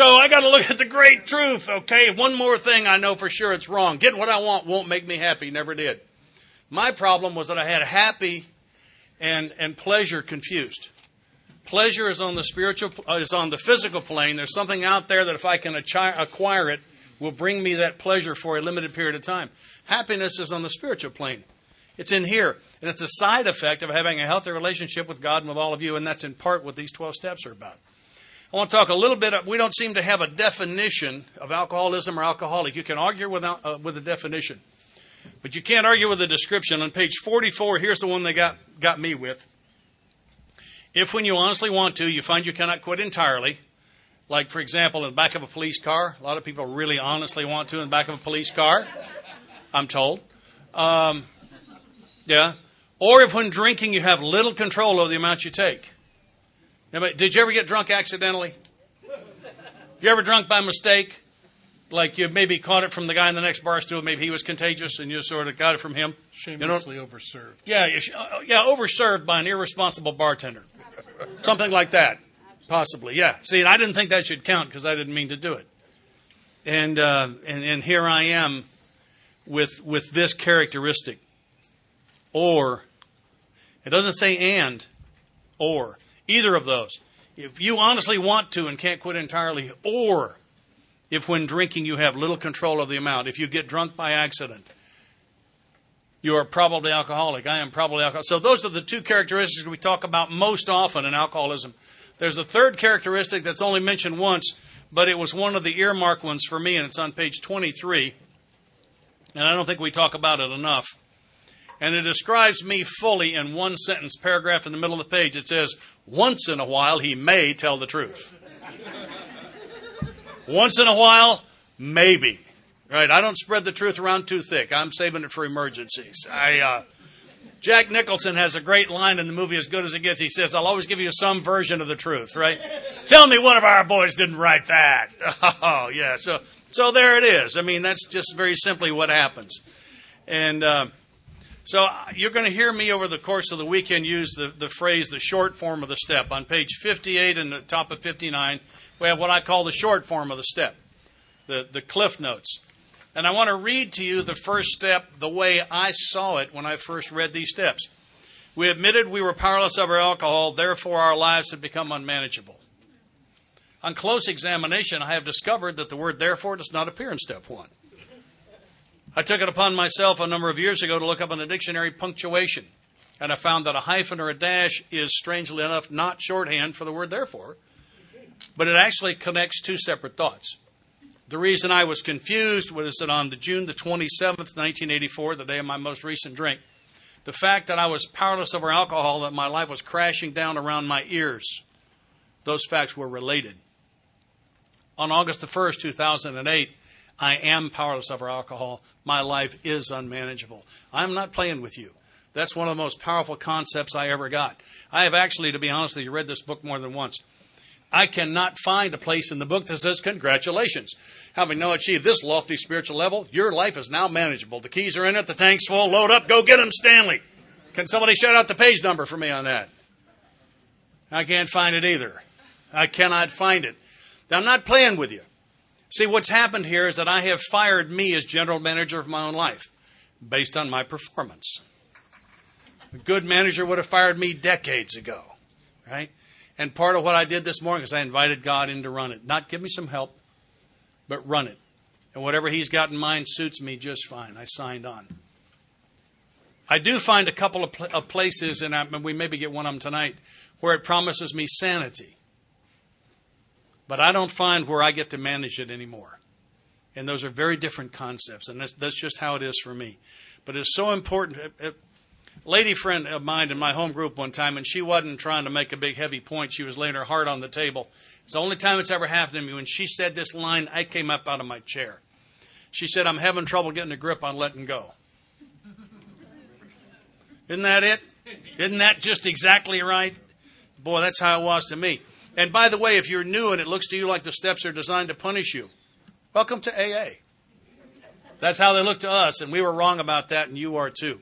I got to look at the great truth, okay? One more thing I know for sure it's wrong. Getting what I want won't make me happy. Never did. My problem was that I had happy and pleasure confused. Pleasure is on the physical plane. There's something out there that if I can acquire it will bring me that pleasure for a limited period of time. Happiness is on the spiritual plane. It's in here. And it's a side effect of having a healthy relationship with God and with all of you, and that's in part what these 12 steps are about. I want to talk a little bit. We don't seem to have a definition of alcoholism or alcoholic. You can argue with a definition, but you can't argue with a description. On page 44, here's the one they got me with. If when you honestly want to, you find you cannot quit entirely, like, for example, in the back of a police car. A lot of people really honestly want to in the back of a police car, I'm told. Yeah. Or if when drinking you have little control over the amount you take. Did you ever get drunk accidentally? You ever drunk by mistake? Like you maybe caught it from the guy in the next bar stool. Maybe he was contagious and you sort of got it from him. Shamelessly overserved. Yeah, overserved by an irresponsible bartender. Something like that, possibly. Yeah. See, and I didn't think that should count because I didn't mean to do it. And here I am with this characteristic. Or, it doesn't say and, or. Either of those. If you honestly want to and can't quit entirely, or if when drinking you have little control of the amount, if you get drunk by accident, you are probably alcoholic. I am probably alcoholic. So those are the two characteristics we talk about most often in alcoholism. There's a third characteristic that's only mentioned once, but it was one of the earmarked ones for me, and it's on page 23. And I don't think we talk about it enough. And it describes me fully in one sentence, paragraph in the middle of the page. It says, once in a while, he may tell the truth. Once in a while, maybe. Right? I don't spread the truth around too thick. I'm saving it for emergencies. Jack Nicholson has a great line in the movie As Good as It Gets. He says, I'll always give you some version of the truth, right? Tell me one of our boys didn't write that. Oh, yeah. So there it is. I mean, that's just very simply what happens. And so you're going to hear me over the course of the weekend use the phrase, the short form of the step. On page 58 and the top of 59, we have what I call the short form of the step, the cliff notes. And I want to read to you the first step the way I saw it when I first read these steps. We admitted we were powerless over alcohol, therefore our lives had become unmanageable. On close examination, I have discovered that the word therefore does not appear in step 1. I took it upon myself a number of years ago to look up in the dictionary punctuation. And I found that a hyphen or a dash is, strangely enough, not shorthand for the word therefore, but it actually connects two separate thoughts. The reason I was confused was that on June the 27th, 1984, the day of my most recent drink, the fact that I was powerless over alcohol, that my life was crashing down around my ears, those facts were related. On August the 1st, 2008, I am powerless over alcohol. My life is unmanageable. I'm not playing with you. That's one of the most powerful concepts I ever got. I have actually, to be honest with you, read this book more than once. I cannot find a place in the book that says, congratulations. Having now achieved this lofty spiritual level, your life is now manageable. The keys are in it, the tank's full, load up, go get them, Stanley. Can somebody shout out the page number for me on that? I can't find it either. I cannot find it. I'm not playing with you. See, what's happened here is that I have fired me as general manager of my own life based on my performance. A good manager would have fired me decades ago, right? And part of what I did this morning is I invited God in to run it. Not give me some help, but run it. And whatever He's got in mind suits me just fine. I signed on. I do find a couple of places, and we maybe get one of them tonight, where it promises me sanity. But I don't find where I get to manage it anymore. And those are very different concepts, and that's just how it is for me. But it's so important. A lady friend of mine in my home group one time, and she wasn't trying to make a big heavy point. She was laying her heart on the table. It's the only time it's ever happened to me. When she said this line, I came up out of my chair. She said, I'm having trouble getting a grip on letting go. Isn't that it? Isn't that just exactly right? Boy, that's how it was to me. And by the way, if you're new and it looks to you like the steps are designed to punish you, welcome to AA. That's how they look to us, and we were wrong about that, and you are too.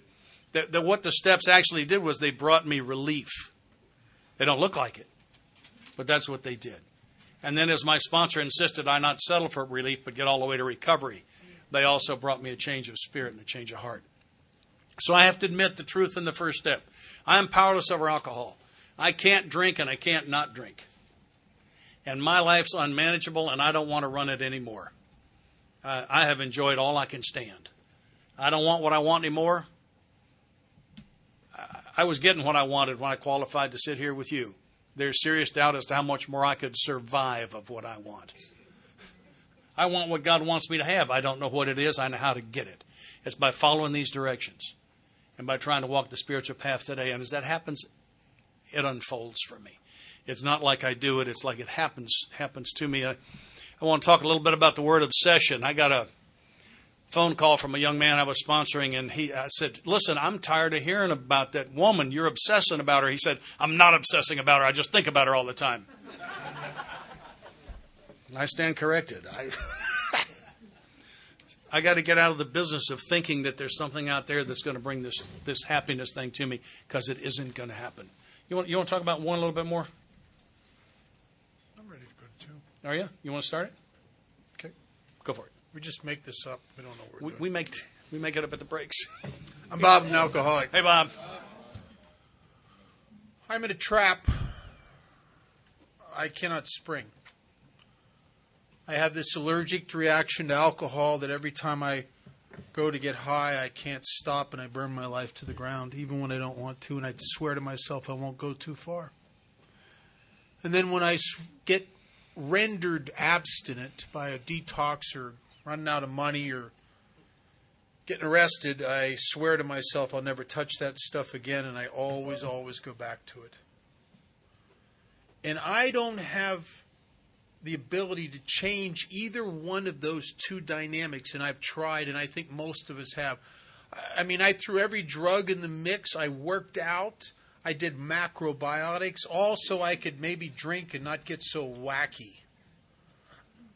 What the steps actually did was they brought me relief. They don't look like it, but that's what they did. And then as my sponsor insisted I not settle for relief but get all the way to recovery, they also brought me a change of spirit and a change of heart. So I have to admit the truth in the first step. I am powerless over alcohol. I can't drink and I can't not drink. And my life's unmanageable and I don't want to run it anymore. I have enjoyed all I can stand. I don't want what I want anymore. I was getting what I wanted when I qualified to sit here with you. There's serious doubt as to how much more I could survive of what I want. I want what God wants me to have. I don't know what it is. I know how to get it. It's by following these directions and by trying to walk the spiritual path today. And as that happens, it unfolds for me. It's not like I do it. It's like it happens to me. I want to talk a little bit about the word obsession. I got a phone call from a young man I was sponsoring, and I said, listen, I'm tired of hearing about that woman. You're obsessing about her. He said, I'm not obsessing about her. I just think about her all the time. I stand corrected. I got to get out of the business of thinking that there's something out there that's going to bring this happiness thing to me, because it isn't going to happen. You want to talk about one a little bit more? I'm ready to go to two. Are you? You want to start it? Okay. Go for it. We just make this up. We don't know what we're doing. We make it up at the breaks. I'm Bob, an alcoholic. Hey, Bob. I'm in a trap I cannot spring. I have this allergic reaction to alcohol that every time I go to get high, I can't stop and I burn my life to the ground, even when I don't want to, and I swear to myself I won't go too far. And then when I get rendered abstinent by a detox or running out of money or getting arrested, I swear to myself I'll never touch that stuff again, and I always go back to it. And I don't have the ability to change either one of those two dynamics, and I've tried, and I think most of us have. I mean, I threw every drug in the mix. I worked out. I did macrobiotics, all so I could maybe drink and not get so wacky.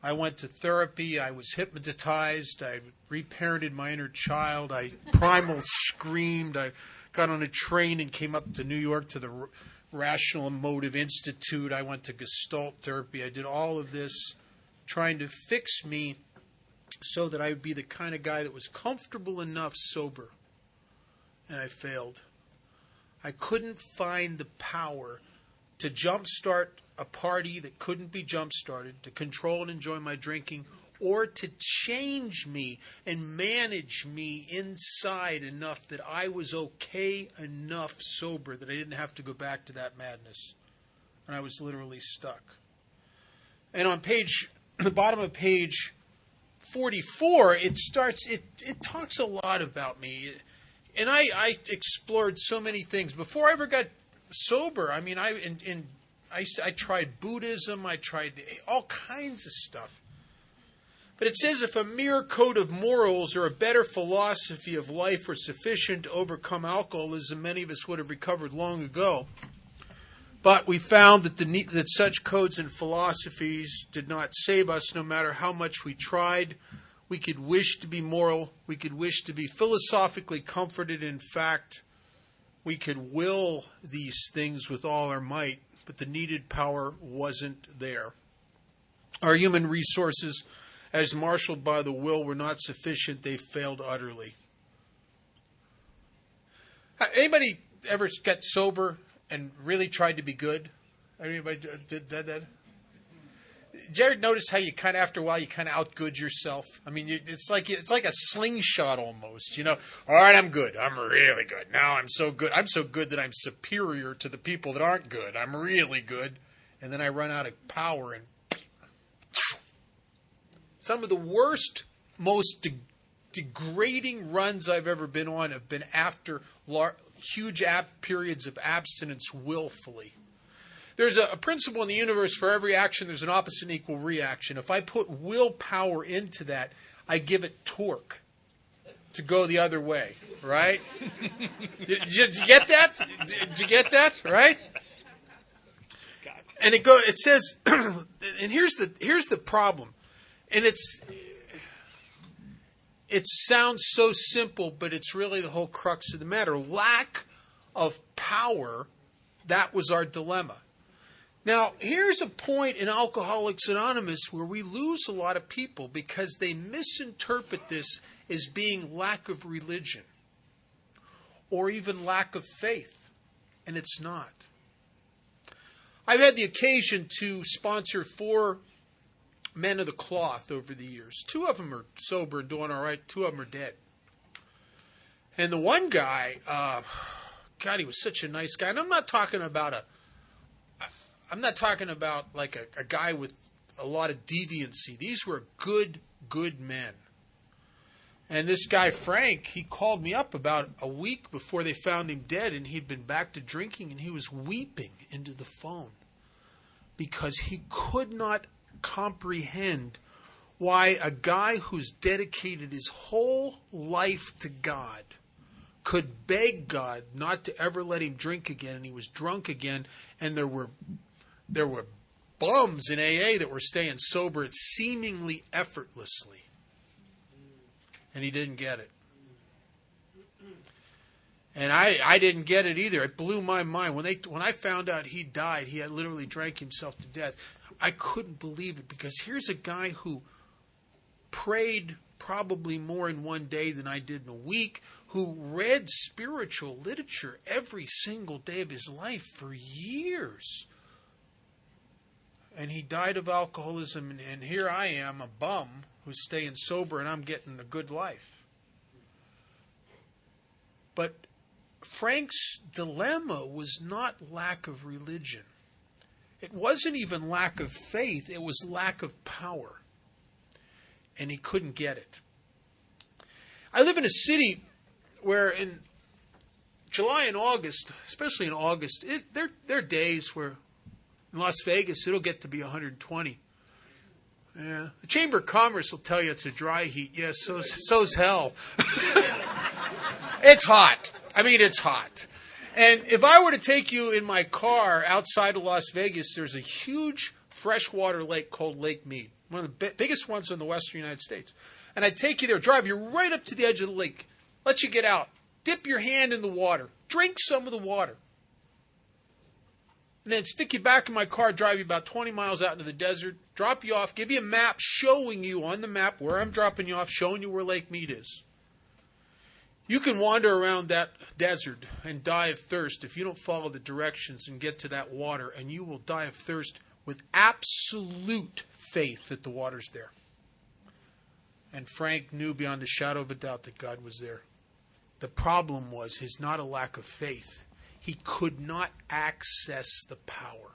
I went to therapy. I was hypnotized. I reparented my inner child. I primal screamed. I got on a train and came up to New York to the Rational Emotive Institute. I went to Gestalt therapy. I did all of this trying to fix me so that I would be the kind of guy that was comfortable enough sober. And I failed. I couldn't find the power to jumpstart a party that couldn't be jump-started, to control and enjoy my drinking, or to change me and manage me inside enough that I was okay enough sober that I didn't have to go back to that madness. And I was literally stuck. And on the bottom of page 44, it talks a lot about me. And I explored so many things. Before I ever got sober, I mean, I tried Buddhism, I tried all kinds of stuff. But it says if a mere code of morals or a better philosophy of life were sufficient to overcome alcoholism, many of us would have recovered long ago. But we found that such codes and philosophies did not save us no matter how much we tried. We could wish to be moral. We could wish to be philosophically comforted. In fact, we could will these things with all our might, but the needed power wasn't there. Our human resources, as marshaled by the will, were not sufficient. They failed utterly. Anybody ever got sober and really tried to be good? Anybody did that? Did you ever notice how you kind of, after a while, you kind of outgood yourself? I mean, it's like a slingshot almost, you know. All right, I'm good. I'm really good. Now I'm so good. I'm so good that I'm superior to the people that aren't good. I'm really good. And then I run out of power and some of the worst, most degrading runs I've ever been on have been after huge periods of abstinence willfully. There's a principle in the universe: for every action, there's an opposite and equal reaction. If I put willpower into that, I give it torque to go the other way, right? Did you get that? Did you get that, right? And it says, and here's the problem. And it sounds so simple, but it's really the whole crux of the matter. Lack of power, that was our dilemma. Now, here's a point in Alcoholics Anonymous where we lose a lot of people because they misinterpret this as being lack of religion or even lack of faith, and it's not. I've had the occasion to sponsor 4 men of the cloth over the years. 2 of them are sober and doing all right. 2 of them are dead. And the one guy, God, he was such a nice guy. And I'm not talking about like a guy with a lot of deviancy. These were good men. And this guy, Frank, he called me up about a week before they found him dead, and he'd been back to drinking, and he was weeping into the phone because he could not comprehend why a guy who's dedicated his whole life to God could beg God not to ever let him drink again, and he was drunk again, and there were bums in AA that were staying sober seemingly effortlessly. And he didn't get it. And I didn't get it either. It blew my mind. When I found out he died, he had literally drank himself to death. I couldn't believe it, because here's a guy who prayed probably more in one day than I did in a week, who read spiritual literature every single day of his life for years. And he died of alcoholism, and here I am, a bum, who's staying sober, and I'm getting a good life. But Frank's dilemma was not lack of religion. It wasn't even lack of faith. It was lack of power. And he couldn't get it. I live in a city where in July and August, especially in August, there are days where in Las Vegas it'll get to be 120. Yeah, the Chamber of Commerce will tell you it's a dry heat. Yes, so's hell. It's hot. I mean, it's hot. And if I were to take you in my car outside of Las Vegas, there's a huge freshwater lake called Lake Mead, one of the biggest ones in the western United States. And I'd take you there, drive you right up to the edge of the lake, let you get out, dip your hand in the water, drink some of the water, and then stick you back in my car, drive you about 20 miles out into the desert, drop you off, give you a map showing you on the map where I'm dropping you off, showing you where Lake Mead is. You can wander around that desert and die of thirst if you don't follow the directions and get to that water, and you will die of thirst with absolute faith that the water's there. And Frank knew beyond a shadow of a doubt that God was there. The problem was his not a lack of faith. He could not access the power.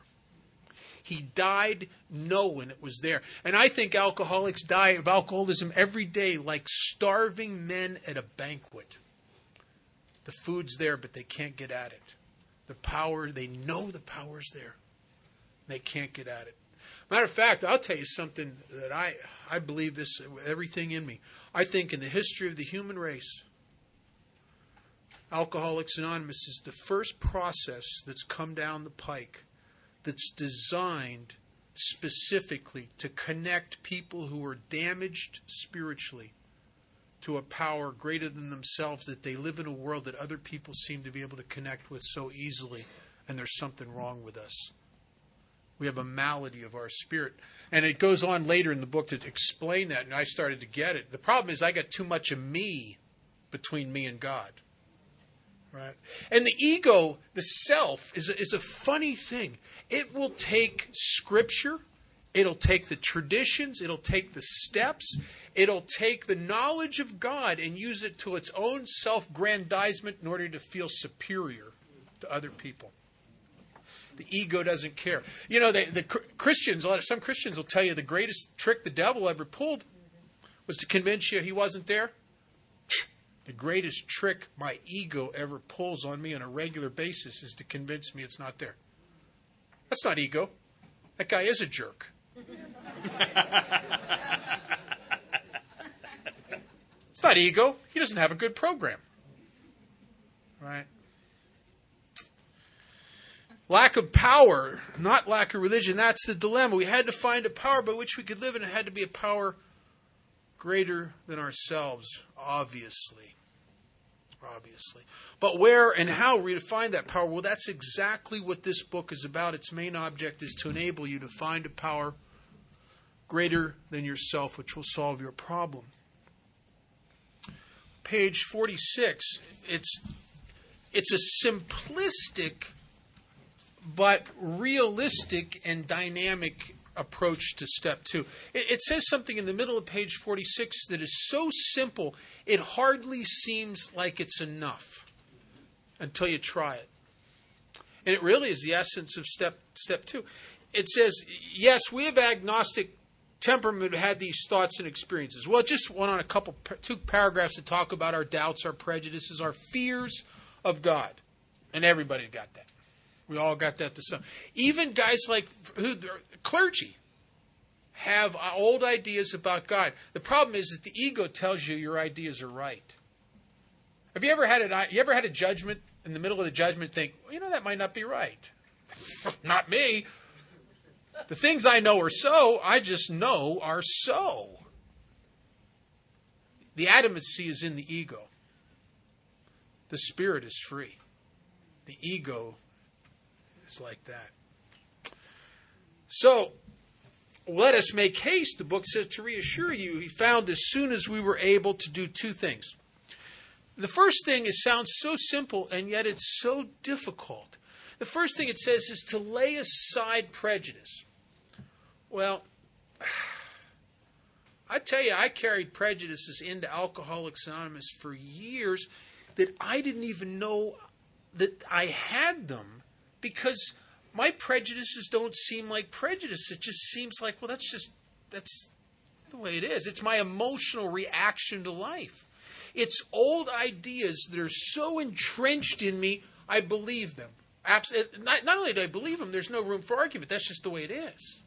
He died knowing it was there. And I think alcoholics die of alcoholism every day like starving men at a banquet. The food's there, but they can't get at it. The power, they know the power's there. They can't get at it. Matter of fact, I'll tell you something that I believe this with everything in me. I think in the history of the human race, Alcoholics Anonymous is the first process that's come down the pike that's designed specifically to connect people who are damaged spiritually to a power greater than themselves, that they live in a world that other people seem to be able to connect with so easily, and there's something wrong with us. We have a malady of our spirit. And it goes on later in the book to explain that, and I started to get it. The problem is I got too much of me between me and God. Right? And the ego, the self, is a funny thing. It will take Scripture, it'll take the traditions, it'll take the steps, it'll take the knowledge of God and use it to its own self-grandizement in order to feel superior to other people. The ego doesn't care. You know, the Christians, some Christians will tell you the greatest trick the devil ever pulled was to convince you he wasn't there. The greatest trick my ego ever pulls on me on a regular basis is to convince me it's not there. That's not ego. That guy is a jerk. It's not ego. He doesn't have a good program. Right? Lack of power, not lack of religion. That's the dilemma. We had to find a power by which we could live, and it had to be a power greater than ourselves, obviously. But where and how are we to find that power? Well, that's exactly what this book is about. Its main object is to enable you to find a power greater than yourself, which will solve your problem. Page 46, it's a simplistic but realistic and dynamic approach to step 2. It says something in the middle of page 46 that is so simple, it hardly seems like it's enough until you try it. And it really is the essence of step 2. It says, yes, we have agnostic temperament had these thoughts and experiences. Well, it just went on 2 paragraphs to talk about our doubts, our prejudices, our fears of God. And everybody got that. We all got that to some. Even guys like clergy have old ideas about God. The problem is that the ego tells you your ideas are right. Have you ever had a judgment, in the middle of the judgment think, well, you know, that might not be right? Not me. The things I know are so, I just know are so. The adamancy is in the ego. The spirit is free. The ego is like that. So, let us make haste, the book says, to reassure you. He found as soon as we were able to do 2 things. The first thing, it sounds so simple, and yet it's so difficult. The first thing it says is to lay aside prejudice. Well, I tell you, I carried prejudices into Alcoholics Anonymous for years that I didn't even know that I had them, because my prejudices don't seem like prejudice. It just seems like, well, that's the way it is. It's my emotional reaction to life. It's old ideas that are so entrenched in me, I believe them. Not only do I believe them, there's no room for argument. That's just the way it is.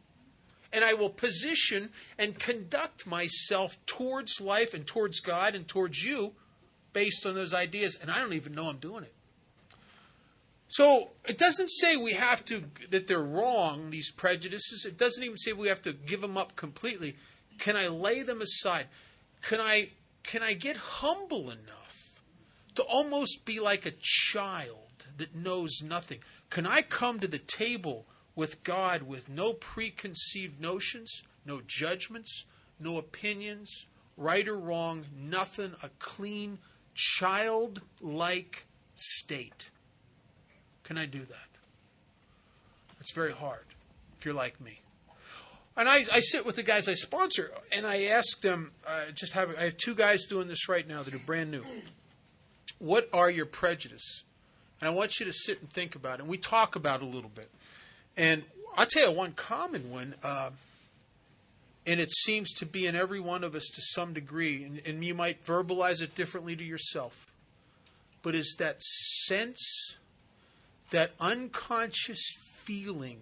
And I will position and conduct myself towards life and towards God and towards you based on those ideas, and I don't even know I'm doing it. So it doesn't say that they're wrong, these prejudices. It doesn't even say we have to give them up completely. Can I lay them aside? Can I get humble enough to almost be like a child that knows nothing? Can I come to the table with God with no preconceived notions, no judgments, no opinions, right or wrong, nothing, a clean, childlike state. Can I do that? It's very hard if you're like me. And I sit with the guys I sponsor, and I ask them, I have two guys doing this right now that are brand new. What are your prejudices? And I want you to sit and think about it. And we talk about it a little bit. And I'll tell you one common one, and it seems to be in every one of us to some degree, and you might verbalize it differently to yourself, but is that sense, that unconscious feeling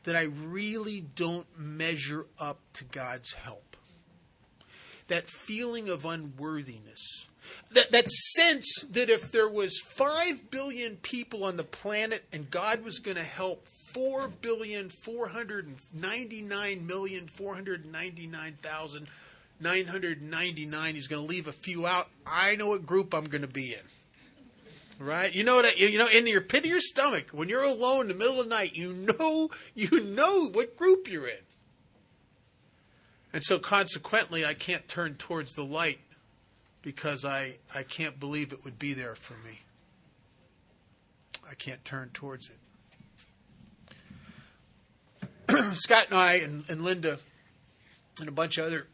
that I really don't measure up to God's help. That feeling of unworthiness. That sense that if there was 5 billion people on the planet and God was going to help 4,499,499,999, he's going to leave a few out. I know what group I'm going to be in. Right? You know in your pit of your stomach, when you're alone in the middle of the night, you know what group you're in. And so consequently, I can't turn towards the light because I can't believe it would be there for me. I can't turn towards it. Scott and I and Linda and a bunch of other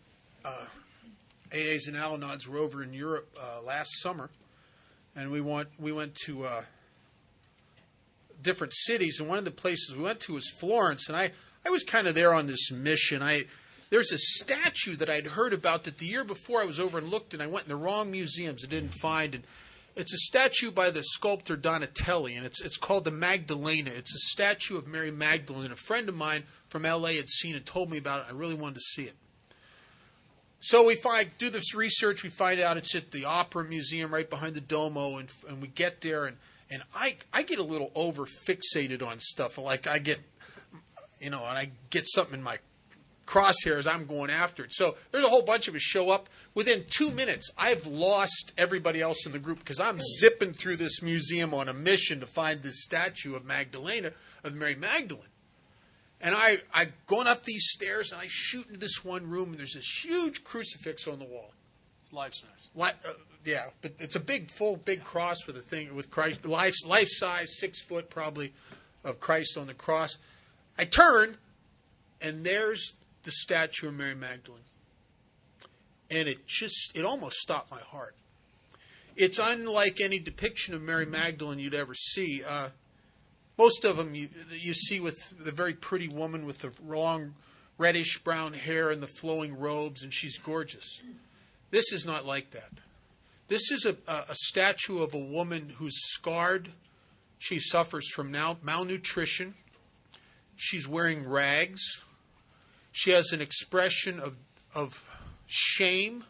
AAs and Al-Anons were over in Europe last summer. And we went to different cities, and one of the places we went to was Florence. And I was kind of there on this mission. There's a statue that I'd heard about that the year before I was over and looked, and I went in the wrong museums. I didn't find. And it's a statue by the sculptor Donatelli, and it's called the Magdalena. It's a statue of Mary Magdalene. A friend of mine from L.A. had seen it, told me about it. I really wanted to see it. So we do this research. We find out it's at the Opera Museum right behind the Duomo, and we get there, and I get a little over fixated on stuff. Like I get, and I get something in my crosshairs. I'm going after it. So there's a whole bunch of us show up. Within 2 minutes, I've lost everybody else in the group because I'm zipping through this museum on a mission to find this statue of Magdalena, of Mary Magdalene. And I going up these stairs, and I shoot into this one room, and there's this huge crucifix on the wall. It's life-size. Yeah, but it's a big cross with a thing with Christ, life-size, 6 foot probably, of Christ on the cross. I turn, and there's the statue of Mary Magdalene. And it almost stopped my heart. It's unlike any depiction of Mary Magdalene you'd ever see. Most of them you see with the very pretty woman with the long reddish brown hair and the flowing robes, and she's gorgeous. This is not like that. This is a statue of a woman who's scarred. She suffers from malnutrition. She's wearing rags. She has an expression of shame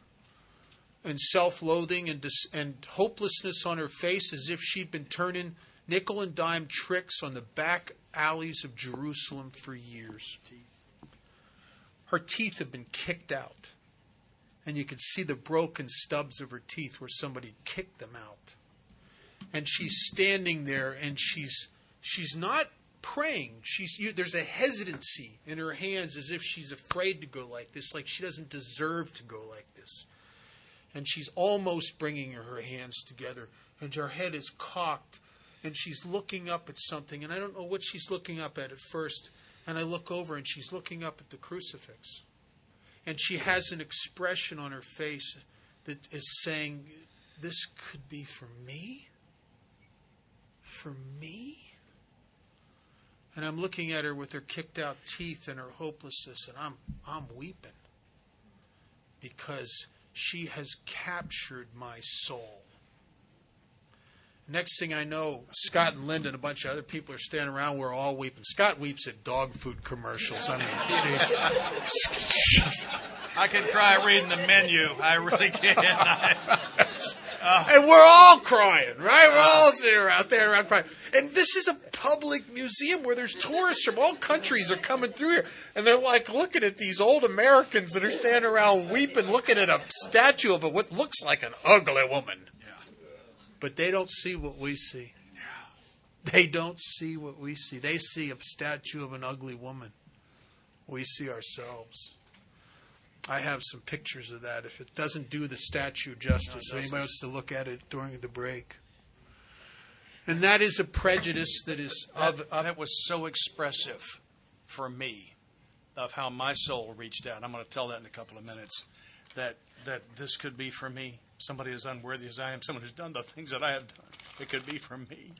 and self-loathing and hopelessness on her face, as if she'd been turning nickel and dime tricks on the back alleys of Jerusalem for years. Her teeth have been kicked out. And you can see the broken stubs of her teeth where somebody kicked them out. And she's standing there, and she's not praying. There's a hesitancy in her hands, as if she's afraid to go like this, like she doesn't deserve to go like this. And she's almost bringing her hands together, and her head is cocked, and she's looking up at something, and I don't know what she's looking up at first. And I look over, and she's looking up at the crucifix. And she has an expression on her face that is saying, this could be for me? For me? And I'm looking at her with her kicked out teeth and her hopelessness, and I'm weeping. Because she has captured my soul. Next thing I know, Scott and Linda and a bunch of other people are standing around. We're all weeping. Scott weeps at dog food commercials. I mean, I can cry reading the menu. I really can. And we're all crying, right? We're all standing around crying. And this is a public museum where there's tourists from all countries are coming through here. And they're like looking at these old Americans that are standing around weeping, looking at a statue of what looks like an ugly woman. But they don't see what we see. They don't see what we see. They see a statue of an ugly woman. We see ourselves. I have some pictures of that. If it doesn't do the statue justice, No, it anybody doesn't. wants to look at it during the break. And that is a prejudice that is That was so expressive for me of how my soul reached out. I'm going to tell that in a couple of minutes. That this could be for me. Somebody as unworthy as I am. Someone who's done the things that I have done. It could be for me.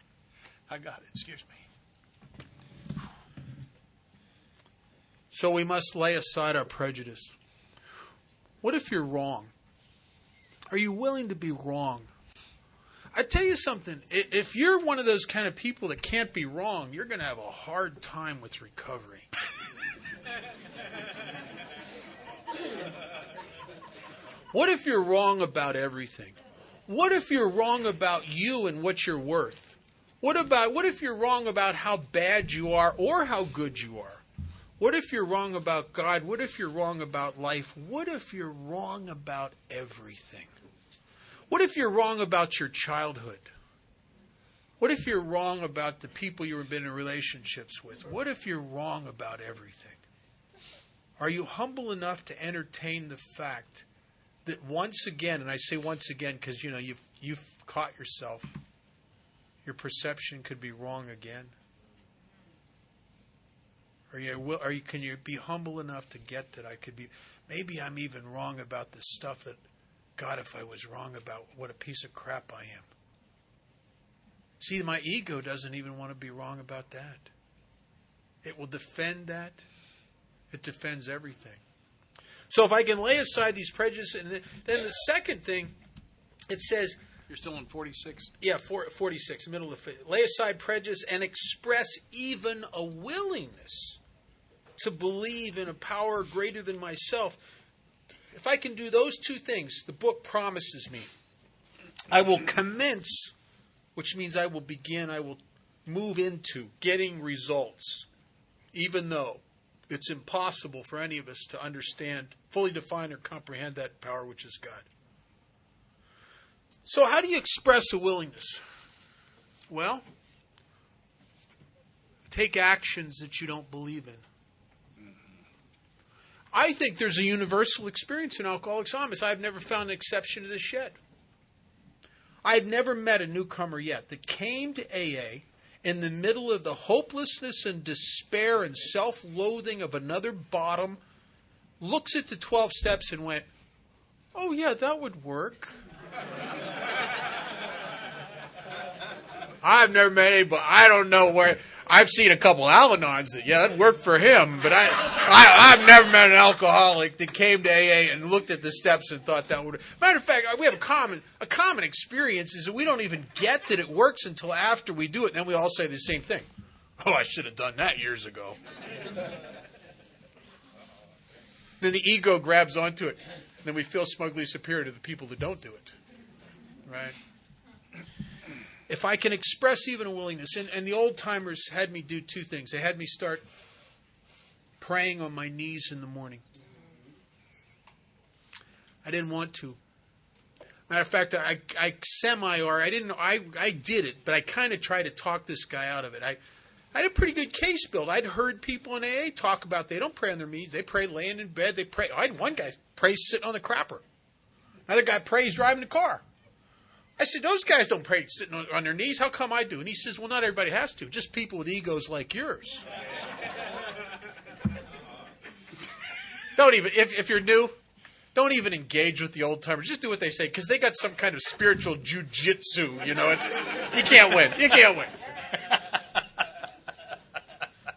I got it. Excuse me. So we must lay aside our prejudice. What if you're wrong? Are you willing to be wrong? I tell you something. If you're one of those kind of people that can't be wrong, you're going to have a hard time with recovery. What if you're wrong about everything? What if you're wrong about you and what you're worth? What if you're wrong about how bad you are or how good you are? What if you're wrong about God? What if you're wrong about life? What if you're wrong about everything? What if you're wrong about your childhood? What if you're wrong about the people you've been in relationships with? What if you're wrong about everything? Are you humble enough to entertain the fact that once again, and I say once again because you've caught yourself, your perception could be wrong again? Can you be humble enough to get that maybe I'm even wrong about the stuff that, God, if I was wrong about what a piece of crap I am. See, my ego doesn't even want to be wrong about that. It will defend that. It defends everything. So if I can lay aside these prejudices, and then the second thing, it says, You're still on 46? yeah, 46, middle of it. Lay aside prejudice and express even a willingness to believe in a power greater than myself. If I can do those two things, the book promises me, I will commence, which means I will move into getting results, even though it's impossible for any of us to understand, fully define, or comprehend that power which is God. So how do you express a willingness? Well, take actions that you don't believe in. I think there's a universal experience in Alcoholics Anonymous. I've never found an exception to this yet. I've never met a newcomer yet that came to AA in the middle of the hopelessness and despair and self-loathing of another bottom, looks at the 12 steps and went, oh yeah, that would work. I've never met anybody. I don't know where. I've seen a couple Al-Anons that, yeah, that worked for him, but I've never met an alcoholic that came to AA and looked at the steps and thought that would. Matter of fact, we have a common experience is that we don't even get that it works until after we do it, and then we all say the same thing. Oh, I should have done that years ago. Then the ego grabs onto it. Then we feel smugly superior to the people that don't do it. Right? If I can express even a willingness, and the old-timers had me do two things. They had me start praying on my knees in the morning. I didn't want to. Matter of fact, I did it, but I kind of tried to talk this guy out of it. I had a pretty good case built. I'd heard people in AA talk about they don't pray on their knees. They pray laying in bed. They pray. I had one guy pray sitting on the crapper. Another guy prays driving the car. I said, those guys don't pray sitting on their knees. How come I do? And he says, well, not everybody has to. Just people with egos like yours. Don't even, if you're new, don't even engage with the old timers. Just do what they say, because they got some kind of spiritual jujitsu. You can't win. You can't win.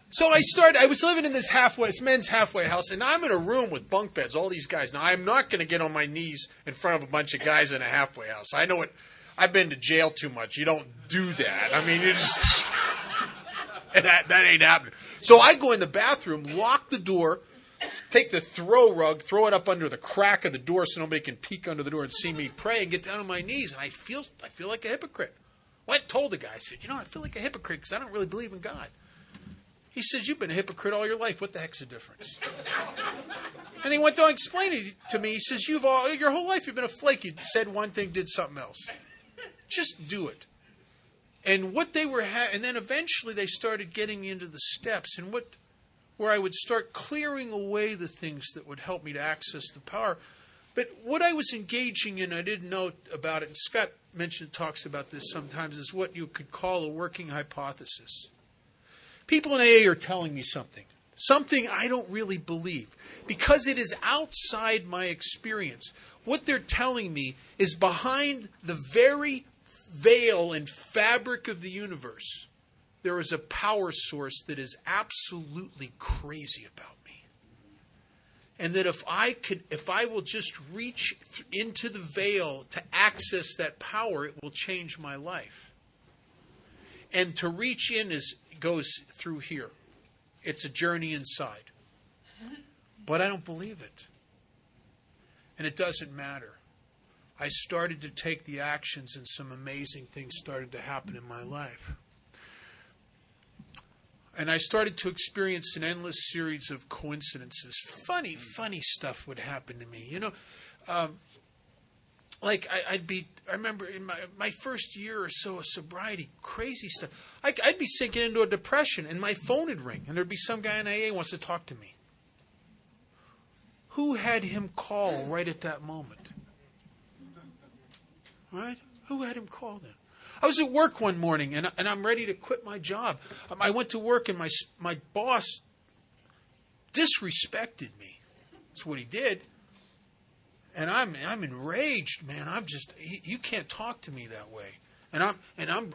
So I was living in this men's halfway house, and I'm in a room with bunk beds, all these guys. Now, I'm not going to get on my knees in front of a bunch of guys in a halfway house. I know it. I've been to jail too much. You don't do that. I mean, you just... that ain't happening. So I go in the bathroom, lock the door, take the throw rug, throw it up under the crack of the door so nobody can peek under the door and see me pray, and get down on my knees, and I feel like a hypocrite. Went and told the guy, I said, I feel like a hypocrite because I don't really believe in God. He says, you've been a hypocrite all your life. What the heck's the difference? And he went on explaining it to me. He says, your whole life you've been a flake. You said one thing, did something else. Just do it. And what they were and then eventually they started getting into the steps. And where I would start clearing away the things that would help me to access the power. But what I was engaging in, I didn't know about it, and Scott talks about this sometimes, is what you could call a working hypothesis. People in AA are telling me something I don't really believe, because it is outside my experience. What they're telling me is behind the very veil and fabric of the universe, there is a power source that is absolutely crazy about me. And that if I will just reach into the veil to access that power, it will change my life. And to reach in goes through here. It's a journey inside. But I don't believe it. And it doesn't matter. I started to take the actions, and some amazing things started to happen in my life. And I started to experience an endless series of coincidences. Funny stuff would happen to me. I remember in my first year or so of sobriety, crazy stuff. I'd be sinking into a depression, and my phone would ring, and there'd be some guy in AA who wants to talk to me. Who had him call right at that moment? Right? Who had him call then? I was at work one morning, and I'm ready to quit my job. I went to work, and my boss disrespected me. That's what he did. And I'm enraged, man. You can't talk to me that way. And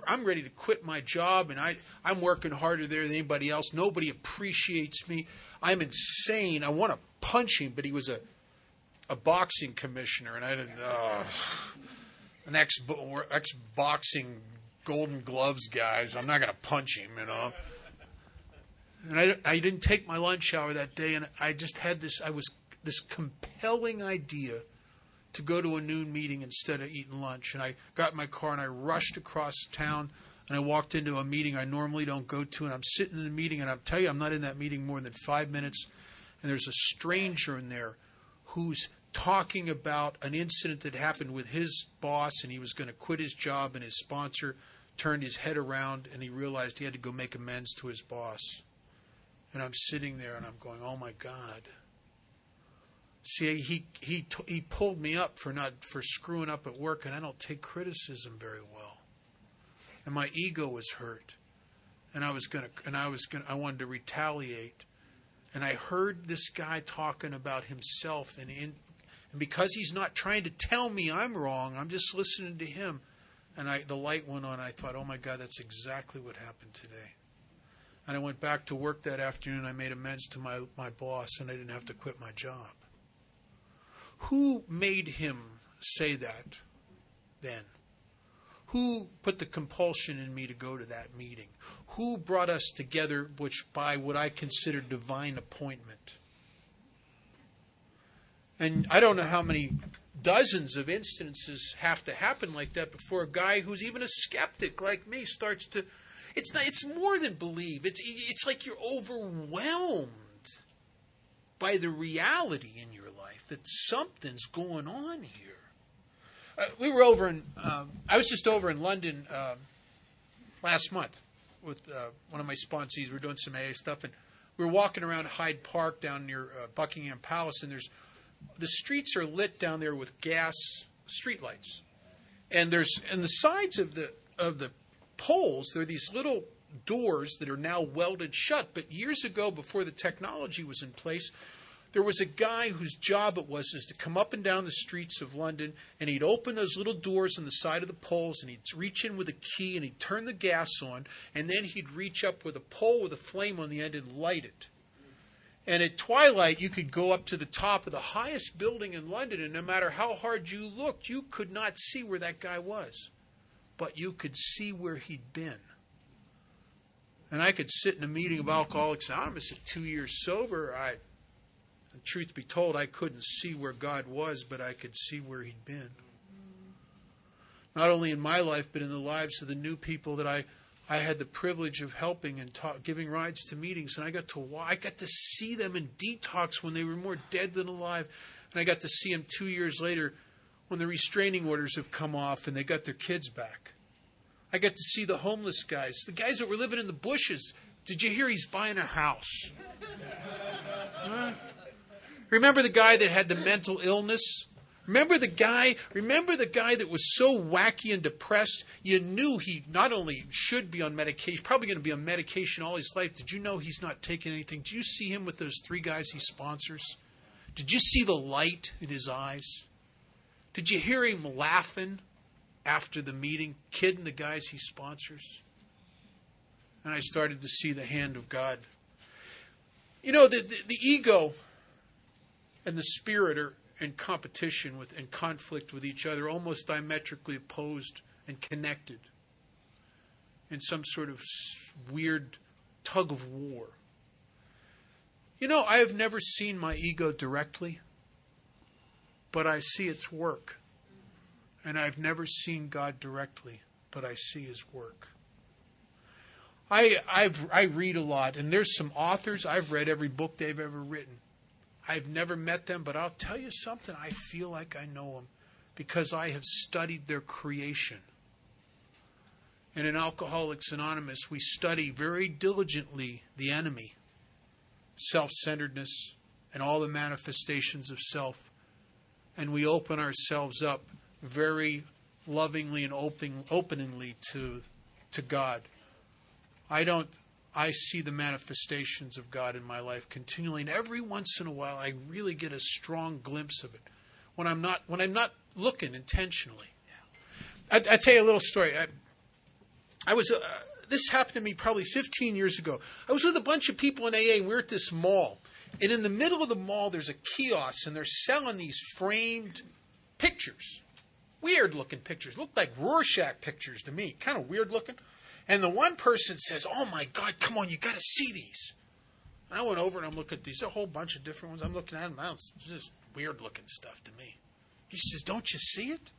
I'm ready to quit my job, and I'm working harder there than anybody else. Nobody appreciates me. I'm insane. I want to punch him, but he was a boxing commissioner, and I didn't. An ex-boxing Golden Gloves guys. I'm not going to punch him, And I didn't take my lunch hour that day, and I just had this compelling idea to go to a noon meeting instead of eating lunch. And I got in my car, and I rushed across town, and I walked into a meeting I normally don't go to, and I'm sitting in the meeting, and I'll tell you, I'm not in that meeting more than 5 minutes, and there's a stranger in there who's talking about an incident that happened with his boss, and he was going to quit his job, and his sponsor turned his head around, and he realized he had to go make amends to his boss. And I'm sitting there, and I'm going, oh my God. See, he pulled me up for screwing up at work, and I don't take criticism very well. And my ego was hurt, and I wanted to retaliate. And I heard this guy talking about himself, and because he's not trying to tell me I'm wrong, I'm just listening to him. And the light went on. I thought, oh my God, that's exactly what happened today. And I went back to work that afternoon. I made amends to my boss, and I didn't have to quit my job. Who made him say that then? Who put the compulsion in me to go to that meeting? Who brought us together, by what I consider divine appointment? And I don't know how many dozens of instances have to happen like that before a guy who's even a skeptic like me starts to. It's more than believe. It's like you're overwhelmed by the reality in your life that something's going on here. We were over in. I was just over in London last month with one of my sponsees. We're doing some AA stuff, and we were walking around Hyde Park down near Buckingham Palace, and the streets are lit down there with gas streetlights, and there's in the sides of the poles there are these little doors that are now welded shut. But years ago, before the technology was in place, there was a guy whose job it was to come up and down the streets of London, and he'd open those little doors on the side of the poles, and he'd reach in with a key, and he'd turn the gas on, and then he'd reach up with a pole with a flame on the end and light it. And at twilight, you could go up to the top of the highest building in London, and no matter how hard you looked, you could not see where that guy was. But you could see where he'd been. And I could sit in a meeting of Alcoholics Anonymous at 2 years sober. And truth be told, I couldn't see where God was, but I could see where he'd been. Not only in my life, but in the lives of the new people that I had the privilege of helping and giving rides to meetings, and I got to see them in detox when they were more dead than alive, and I got to see them 2 years later when the restraining orders have come off and they got their kids back. I got to see the homeless guys, the guys that were living in the bushes Did you hear he's buying a house? Huh? Remember the guy that had the mental illness? Remember the guy that was so wacky and depressed, you knew he not only should be on medication, probably going to be on medication all his life. Did you know he's not taking anything? Did you see him with those 3 guys he sponsors? Did you see the light in his eyes? Did you hear him laughing after the meeting, kidding the guys he sponsors? And I started to see the hand of God. You know, the ego and the spirit are in competition with and conflict with each other, almost diametrically opposed and connected in some sort of weird tug of war. You know, I have never seen my ego directly, but I see its work. And I've never seen God directly, but I see his work. I read a lot, and there's some authors, I've read every book they've ever written. I've never met them, but I'll tell you something, I feel like I know them because I have studied their creation. And in Alcoholics Anonymous, we study very diligently the enemy, self-centeredness, and all the manifestations of self. And we open ourselves up very lovingly and openly to God. I see the manifestations of God in my life continually, and every once in a while I really get a strong glimpse of it when I'm not looking intentionally. I tell you a little story. This happened to me probably 15 years ago. I was with a bunch of people in AA, and we were at this mall. And in the middle of the mall, there's a kiosk, and they're selling these framed pictures. Weird-looking pictures. Looked like Rorschach pictures to me. Kind of weird-looking. And the one person says, "Oh, my God, come on, you got to see these." And I went over, and I'm looking at these. A whole bunch of different ones. I'm looking at them. It's just weird-looking stuff to me. He says, "Don't you see it?"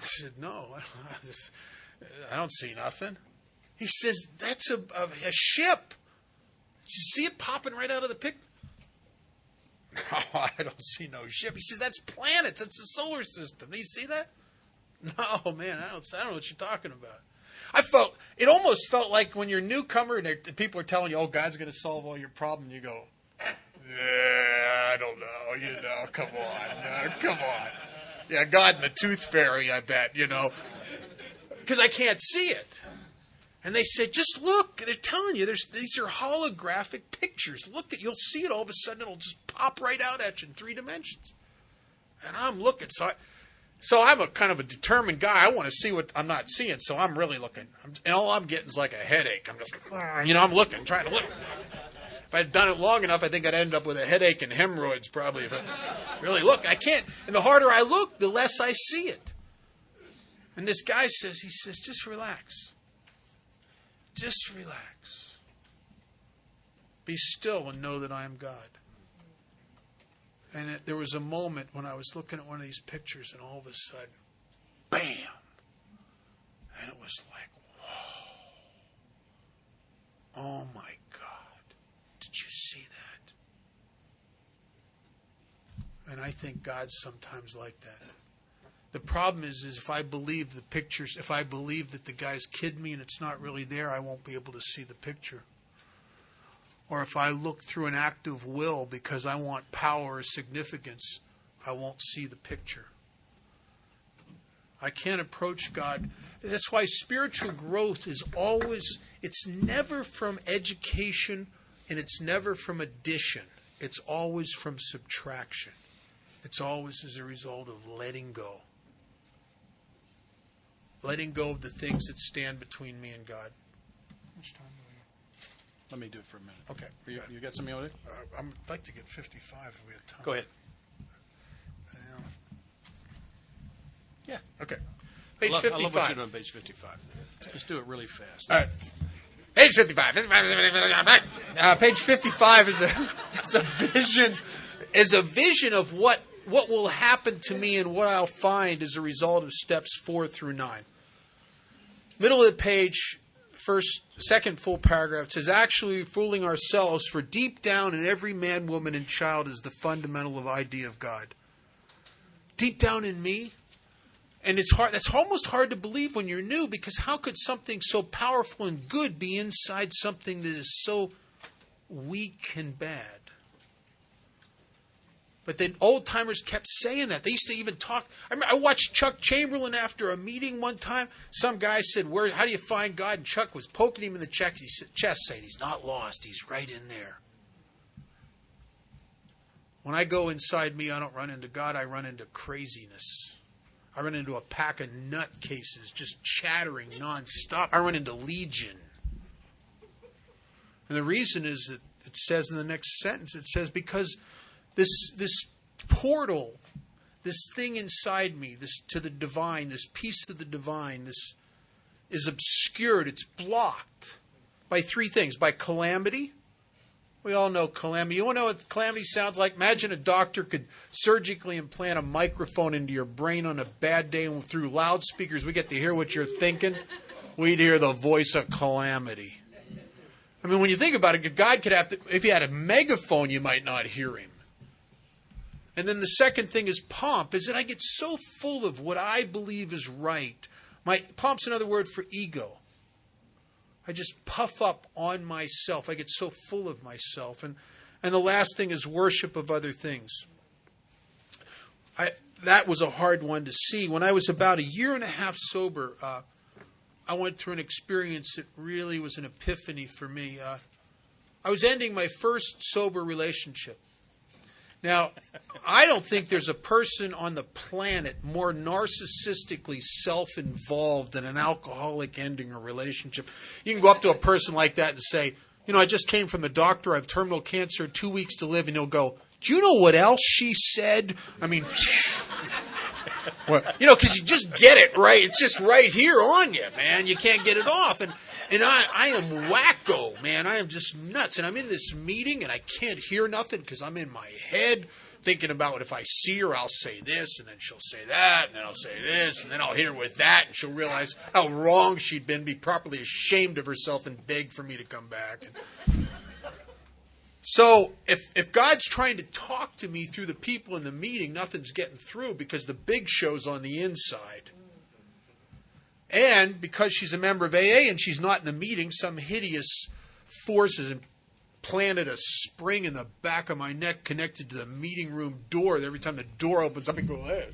I said, "No, I don't see nothing." He says, "That's a ship. Did you see it popping right out of the picture?" "No, I don't see no ship." He says, "That's planets. That's the solar system. Do you see that?" "No, man, I don't know what you're talking about." It almost felt like when you're a newcomer and people are telling you, "Oh, God's going to solve all your problems," you go, "Yeah, I don't know, come on. Yeah, God and the Tooth Fairy, I bet, because I can't see it." And they said, "Just look." They're telling you, these are holographic pictures. Look, you'll see it all of a sudden. It'll just pop right out at you in 3 dimensions. And I'm looking. So I'm a kind of a determined guy. I want to see what I'm not seeing, so I'm really looking. And all I'm getting is like a headache. I'm just, I'm looking, trying to look. If I'd done it long enough, I think I'd end up with a headache and hemorrhoids probably. If I really look, I can't. And the harder I look, the less I see it. And this guy says, "Just relax. Just relax. Be still and know that I am God." And there was a moment when I was looking at one of these pictures, and all of a sudden, bam! And it was like, whoa. Oh my God. Did you see that? And I think God's sometimes like that. The problem is if I believe the pictures, if I believe that the guy's kidding me and it's not really there, I won't be able to see the picture. Or if I look through an act of will because I want power or significance, I won't see the picture. I can't approach God. That's why spiritual growth is always, it's never from education and it's never from addition. It's always from subtraction. It's always as a result of letting go. Letting go of the things that stand between me and God. How much time do we have? Let me do it for a minute. Okay. You got something over there? I'd like to get 55 if we have time. Go ahead. Yeah. Okay. Page 55. I love what you're doing on page 55. Let's do it really fast. All right. Page 55. Page 55 is a vision of what will happen to me and what I'll find as a result of steps 4 through 9. Middle of the page, second full paragraph, it says, "Actually fooling ourselves, for deep down in every man, woman, and child is the fundamental idea of God." Deep down in me, And it's hard. That's almost hard to believe when you're new, because how could something so powerful and good be inside something that is so weak and bad? But then old-timers kept saying that. They used to even talk. I watched Chuck Chamberlain after a meeting one time. Some guy said, how do you find God? And Chuck was poking him in the chest, saying, he's not lost. He's right in there. When I go inside me, I don't run into God. I run into craziness. I run into a pack of nutcases just chattering nonstop. I run into legion. And the reason is that it says in the next sentence, it says, because this portal, this thing inside me, this to the divine, this piece of the divine, this is obscured, it's blocked by three things. By calamity. We all know calamity. You want to know what calamity sounds like? Imagine a doctor could surgically implant a microphone into your brain on a bad day, and through loudspeakers we get to hear what you're thinking. We'd hear the voice of calamity. I mean, when you think about it, God could have to, if you had a megaphone, you might not hear him. And then the second thing is pomp, is that I get so full of what I believe is right. Pomp's another word for ego. I just puff up on myself. I get so full of myself. And the last thing is worship of other things. That was a hard one to see. When I was about a year and a half sober, I went through an experience that really was an epiphany for me. I was ending my first sober relationship. Now, I don't think there's a person on the planet more narcissistically self-involved than an alcoholic ending a relationship. You can go up to a person like that and say, I just came from the doctor. I have terminal cancer, 2 weeks to live. And he'll go, do you know what else she said? I mean, because you just get it right. It's just right here on you, man. You can't get it off. And I am wacko, man. I am just nuts. And I'm in this meeting, and I can't hear nothing because I'm in my head thinking about if I see her, I'll say this, and then she'll say that, and then I'll say this, and then I'll hit her with that, and she'll realize how wrong she'd been, be properly ashamed of herself, and beg for me to come back. So if God's trying to talk to me through the people in the meeting, nothing's getting through because the big show's on the inside. And because she's a member of AA and she's not in the meeting, some hideous force has planted a spring in the back of my neck connected to the meeting room door. Every time the door opens up, I go, hey,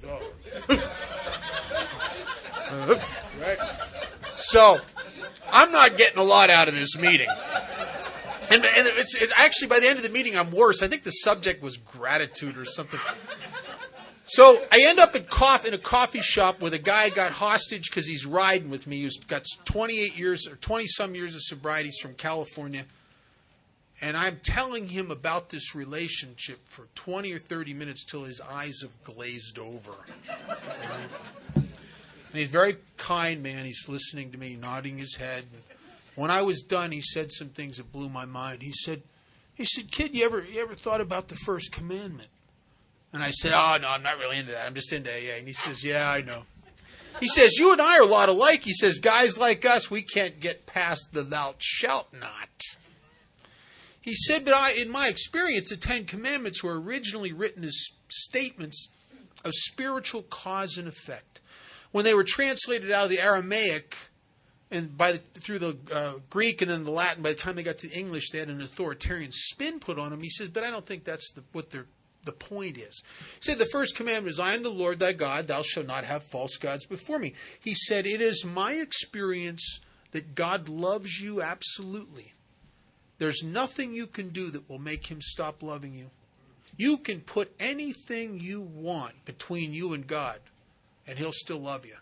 right? So I'm not getting a lot out of this meeting. And actually, by the end of the meeting, I'm worse. I think the subject was gratitude or something. So I end up in a coffee shop with a guy got hostage because he's riding with me. He's got 28 years or 20-some years of sobriety. He's from California. And I'm telling him about this relationship for 20 or 30 minutes till his eyes have glazed over. And he's a very kind man. He's listening to me, nodding his head. When I was done, he said some things that blew my mind. He said, kid, you ever thought about the first commandment? And I said, oh, no, I'm not really into that. I'm just into AA. And he says, yeah, I know. He says, you and I are a lot alike. He says, guys like us, we can't get past the thou shalt not. He said, but in my experience, the Ten Commandments were originally written as statements of spiritual cause and effect. When they were translated out of the Aramaic and through the Greek and then the Latin, by the time they got to English, they had an authoritarian spin put on them. He says, but I don't think that's what the point is. He said, the first commandment is, I am the Lord thy God, thou shalt not have false gods before me. He said, it is my experience that God loves you absolutely. There's nothing you can do that will make him stop loving you. You can put anything you want between you and God, and he'll still love you.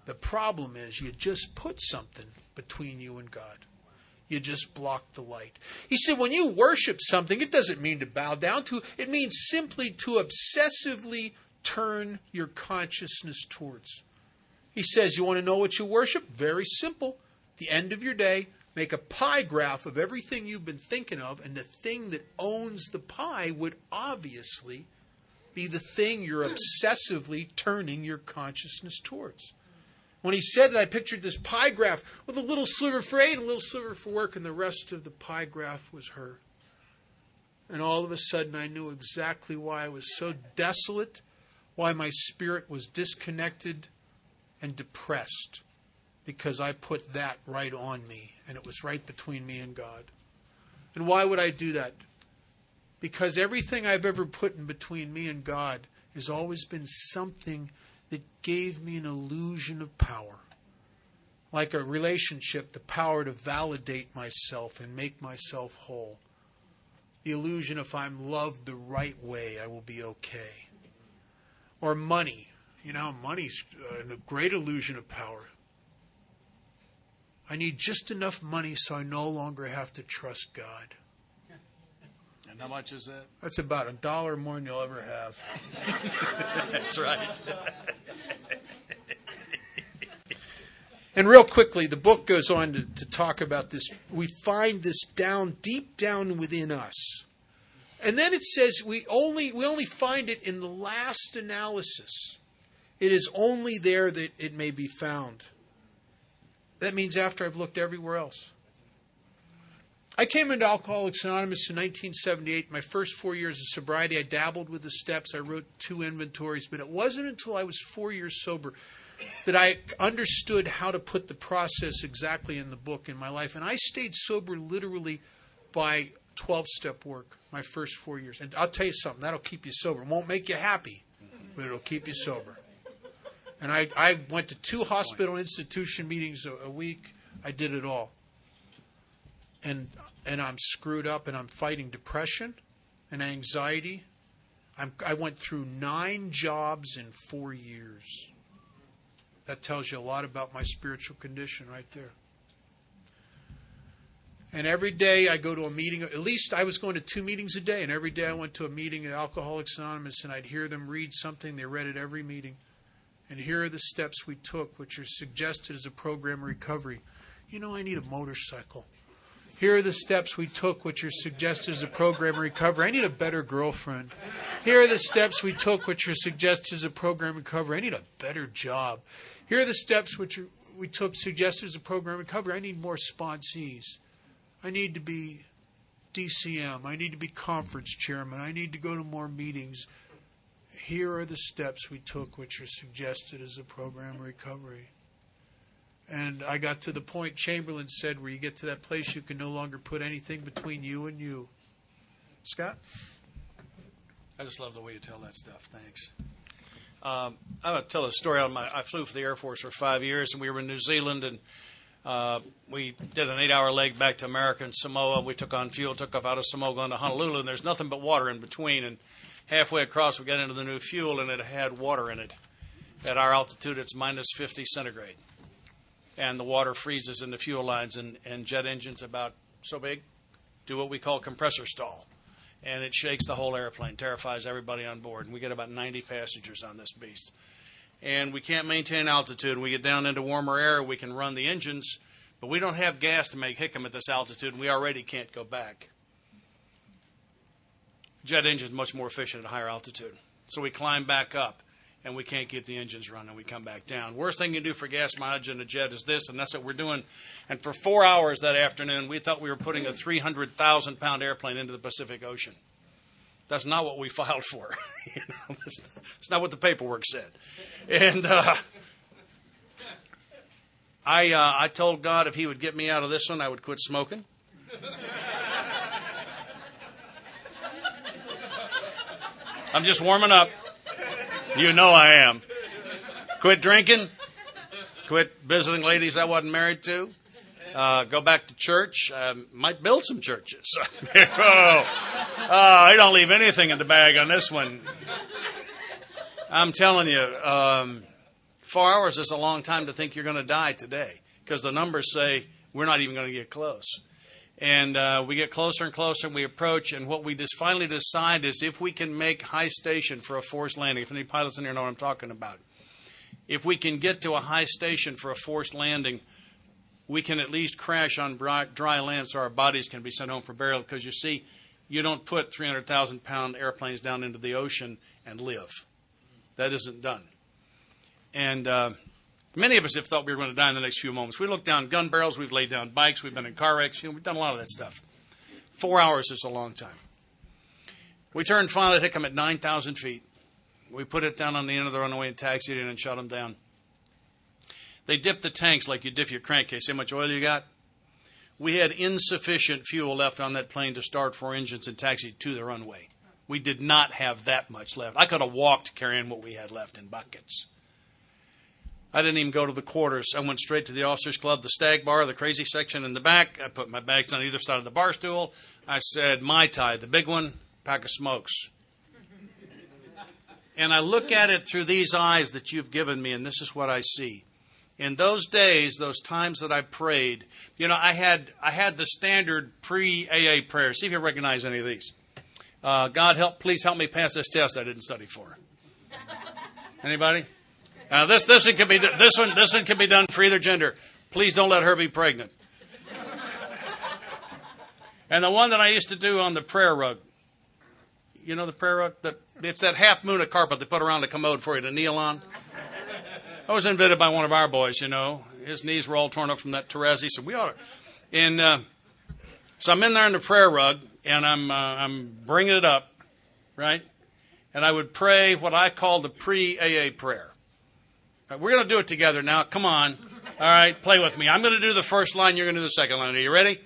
The problem is you just put something between you and God. You just block the light. He said, when you worship something, it doesn't mean to bow down to. It means simply to obsessively turn your consciousness towards. He says, you want to know what you worship? Very simple. The end of your day, make a pie graph of everything you've been thinking of, and the thing that owns the pie would obviously be the thing you're obsessively turning your consciousness towards. When he said that, I pictured this pie graph with a little sliver for aid and a little sliver for work, and the rest of the pie graph was her. And all of a sudden, I knew exactly why I was so desolate, why my spirit was disconnected, and depressed because I put that right on me, and it was right between me and God. And why would I do that? Because everything I've ever put in between me and God has always been something that gave me an illusion of power. Like a relationship, the power to validate myself and make myself whole. The illusion if I'm loved the right way, I will be okay. Or money. You know, money's a great illusion of power. I need just enough money so I no longer have to trust God. And how much is that? That's about $1 more than you'll ever have. That's right. And real quickly, the book goes on to talk about this. We find this deep down within us. And then it says we only find it in the last analysis. It is only there that it may be found. That means after I've looked everywhere else. I came into Alcoholics Anonymous in 1978. My first 4 years of sobriety, I dabbled with the steps. I wrote 2 inventories. But it wasn't until I was 4 years sober that I understood how to put the process exactly in the book in my life. And I stayed sober literally by 12-step work my first 4 years. And I'll tell you something, that'll keep you sober. It won't make you happy, but it'll keep you sober. And I went to 2 hospital institution meetings a week. I did it all. And I'm screwed up, and I'm fighting depression and anxiety. I went through 9 jobs in 4 years. That tells you a lot about my spiritual condition right there. And every day I go to a meeting. At least I was going to 2 meetings a day. And every day I went to a meeting at Alcoholics Anonymous, and I'd hear them read something. They read it every meeting. And here are the steps we took, which are suggested as a program of recovery. You know, I need a motorcycle. Here are the steps we took, which are suggested as a program of recovery. I need a better girlfriend. Here are the steps we took, which are suggested as a program of recovery. I need a better job. Here are the steps we took, suggested as a program of recovery. I need more sponsees. I need to be DCM. I need to be conference chairman. I need to go to more meetings. Here are the steps we took, which are suggested as a program of recovery. And I got to the point Chamberlain said where you get to that place you can no longer put anything between you and you. Scott? I just love the way you tell that stuff. Thanks. I'm going to tell a story. I flew for the Air Force for 5 years, and we were in New Zealand, and we did an 8-hour leg back to America and Samoa. We took on fuel, took off out of Samoa, going to Honolulu, and there's nothing but water in between. And halfway across, we got into the new fuel, and it had water in it. At our altitude, it's minus 50 centigrade. And the water freezes in the fuel lines, and jet engines about so big do what we call compressor stall. And it shakes the whole airplane, terrifies everybody on board. And we get about 90 passengers on this beast. And we can't maintain altitude. And we get down into warmer air, we can run the engines, but we don't have gas to make Hickam at this altitude, and we already can't go back. Jet engine is much more efficient at higher altitude. So we climb back up, and we can't get the engines running. We come back down. Worst thing you can do for gas mileage in a jet is this, and that's what we're doing. And for 4 hours that afternoon, we thought we were putting a 300,000-pound airplane into the Pacific Ocean. That's not what we filed for. It's not what the paperwork said. And I told God if he would get me out of this one, I would quit smoking. I'm just warming up. You know I am. Quit drinking. Quit visiting ladies I wasn't married to. Go back to church. Might build some churches. I don't leave anything in the bag on this one. I'm telling you, 4 hours is a long time to think you're going to die today, because the numbers say we're not even going to get close. And we get closer and closer, and we approach, and what we just finally decide is if we can make high station for a forced landing. If any pilots in here know what I'm talking about. If we can get to a high station for a forced landing, we can at least crash on dry land so our bodies can be sent home for burial. Because you see, you don't put 300,000-pound airplanes down into the ocean and live. That isn't done. And many of us have thought we were going to die in the next few moments. We looked down gun barrels. We've laid down bikes. We've been in car wrecks. We've done a lot of that stuff. 4 hours is a long time. We turned finally to Hickam at 9,000 feet. We put it down on the end of the runway and taxied in and shut them down. They dip the tanks like you dip your crankcase. See how much oil you got? We had insufficient fuel left on that plane to start 4 engines and taxi to the runway. We did not have that much left. I could have walked carrying what we had left in buckets. I didn't even go to the quarters. I went straight to the officers' club, the stag bar, the crazy section in the back. I put my bags on either side of the bar stool. I said, Mai Tai, the big one, pack of smokes. And I look at it through these eyes that you've given me, and this is what I see. In those days, those times that I prayed, I had the standard pre-AA prayer. See if you recognize any of these. God, please help me pass this test I didn't study for. Anybody? This one can be done for either gender. Please don't let her be pregnant. And the one that I used to do on the prayer rug. You know the prayer rug? It's that half moon of carpet they put around the commode for you to kneel on. I was invited by one of our boys, His knees were all torn up from that Therese. He said, we ought to. And so I'm in there in the prayer rug, and I'm bringing it up, right? And I would pray what I call the pre-AA prayer. Right, we're going to do it together now. Come on. All right, play with me. I'm going to do the first line. You're going to do the second line. Are you ready?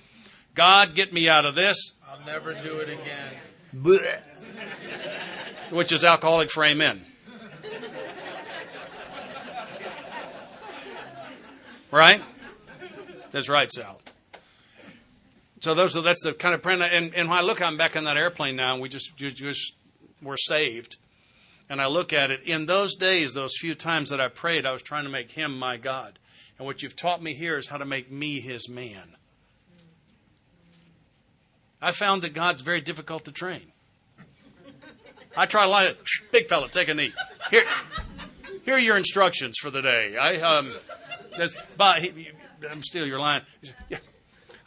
God, get me out of this. I'll never do it again. Blech. Which is alcoholic for amen. Right? That's right, Sal. So that's the kind of prayer. And when I look, I'm back on that airplane now, and we just were saved. And I look at it. In those days, those few times that I prayed, I was trying to make Him my God. And what you've taught me here is how to make me His man. I found that God's very difficult to train. I try to lie. Big fella, take a knee. Here are your instructions for the day. I'm still your line. Yeah.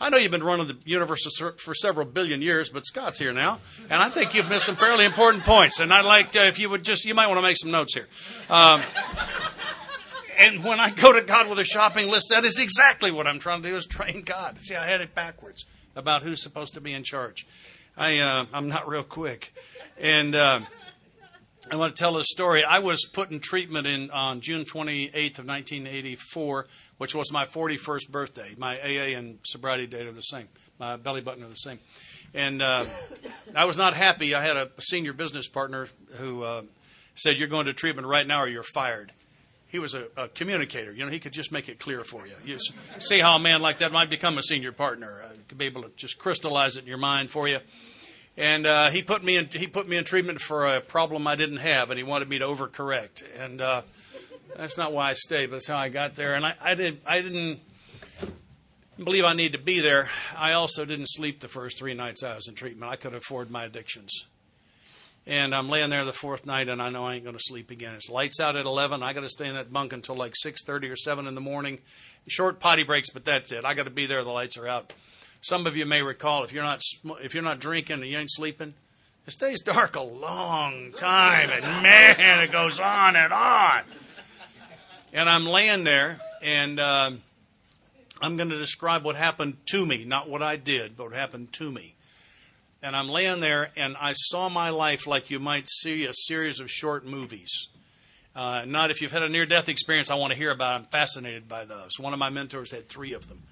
I know you've been running the universe for several billion years, but Scott's here now, and I think you've missed some fairly important points. And I'd like if you would you might want to make some notes here. And when I go to God with a shopping list, that is exactly what I'm trying to do: is train God. See, I had it backwards about who's supposed to be in charge. I'm not real quick, and I want to tell a story. I was put in treatment on June 28th of 1984, which was my 41st birthday. My AA and sobriety date are the same. My belly button are the same. And I was not happy. I had a senior business partner who said, you're going to treatment right now or you're fired. He was a communicator. He could just make it clear for you. You see how a man like that might become a senior partner. Could be able to just crystallize it in your mind for you. And he put me in treatment for a problem I didn't have, and he wanted me to overcorrect. And that's not why I stayed, but that's how I got there. And I didn't believe I needed to be there. I also didn't sleep the first 3 nights I was in treatment. I could afford my addictions. And I'm laying there the 4th night, and I know I ain't going to sleep again. It's lights out at 11. I got to stay in that bunk until like 6:30 or 7 in the morning. Short potty breaks, but that's it. I got to be there. The lights are out. Some of you may recall, if you're not drinking and you ain't sleeping, it stays dark a long time, and man, it goes on and on. And I'm laying there, and I'm going to describe what happened to me, not what I did, but what happened to me. And I'm laying there, and I saw my life like you might see a series of short movies. Not if you've had a near-death experience, I want to hear about it. I'm fascinated by those. One of my mentors had 3 of them.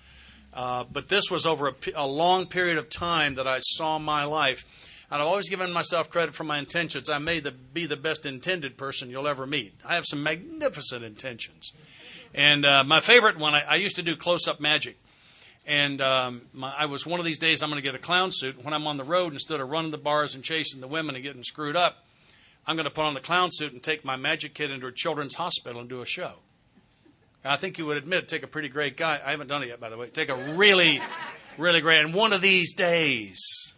But this was over a long period of time that I saw my life. And I've always given myself credit for my intentions. I may be the best intended person you'll ever meet. I have some magnificent intentions. And my favorite one, I used to do close-up magic. And I was one of these days, I'm going to get a clown suit. When I'm on the road, instead of running the bars and chasing the women and getting screwed up, I'm going to put on the clown suit and take my magic kit into a children's hospital and do a show. I think you would admit, take a pretty great guy. I haven't done it yet, by the way. Take a really, really great. And one of these days,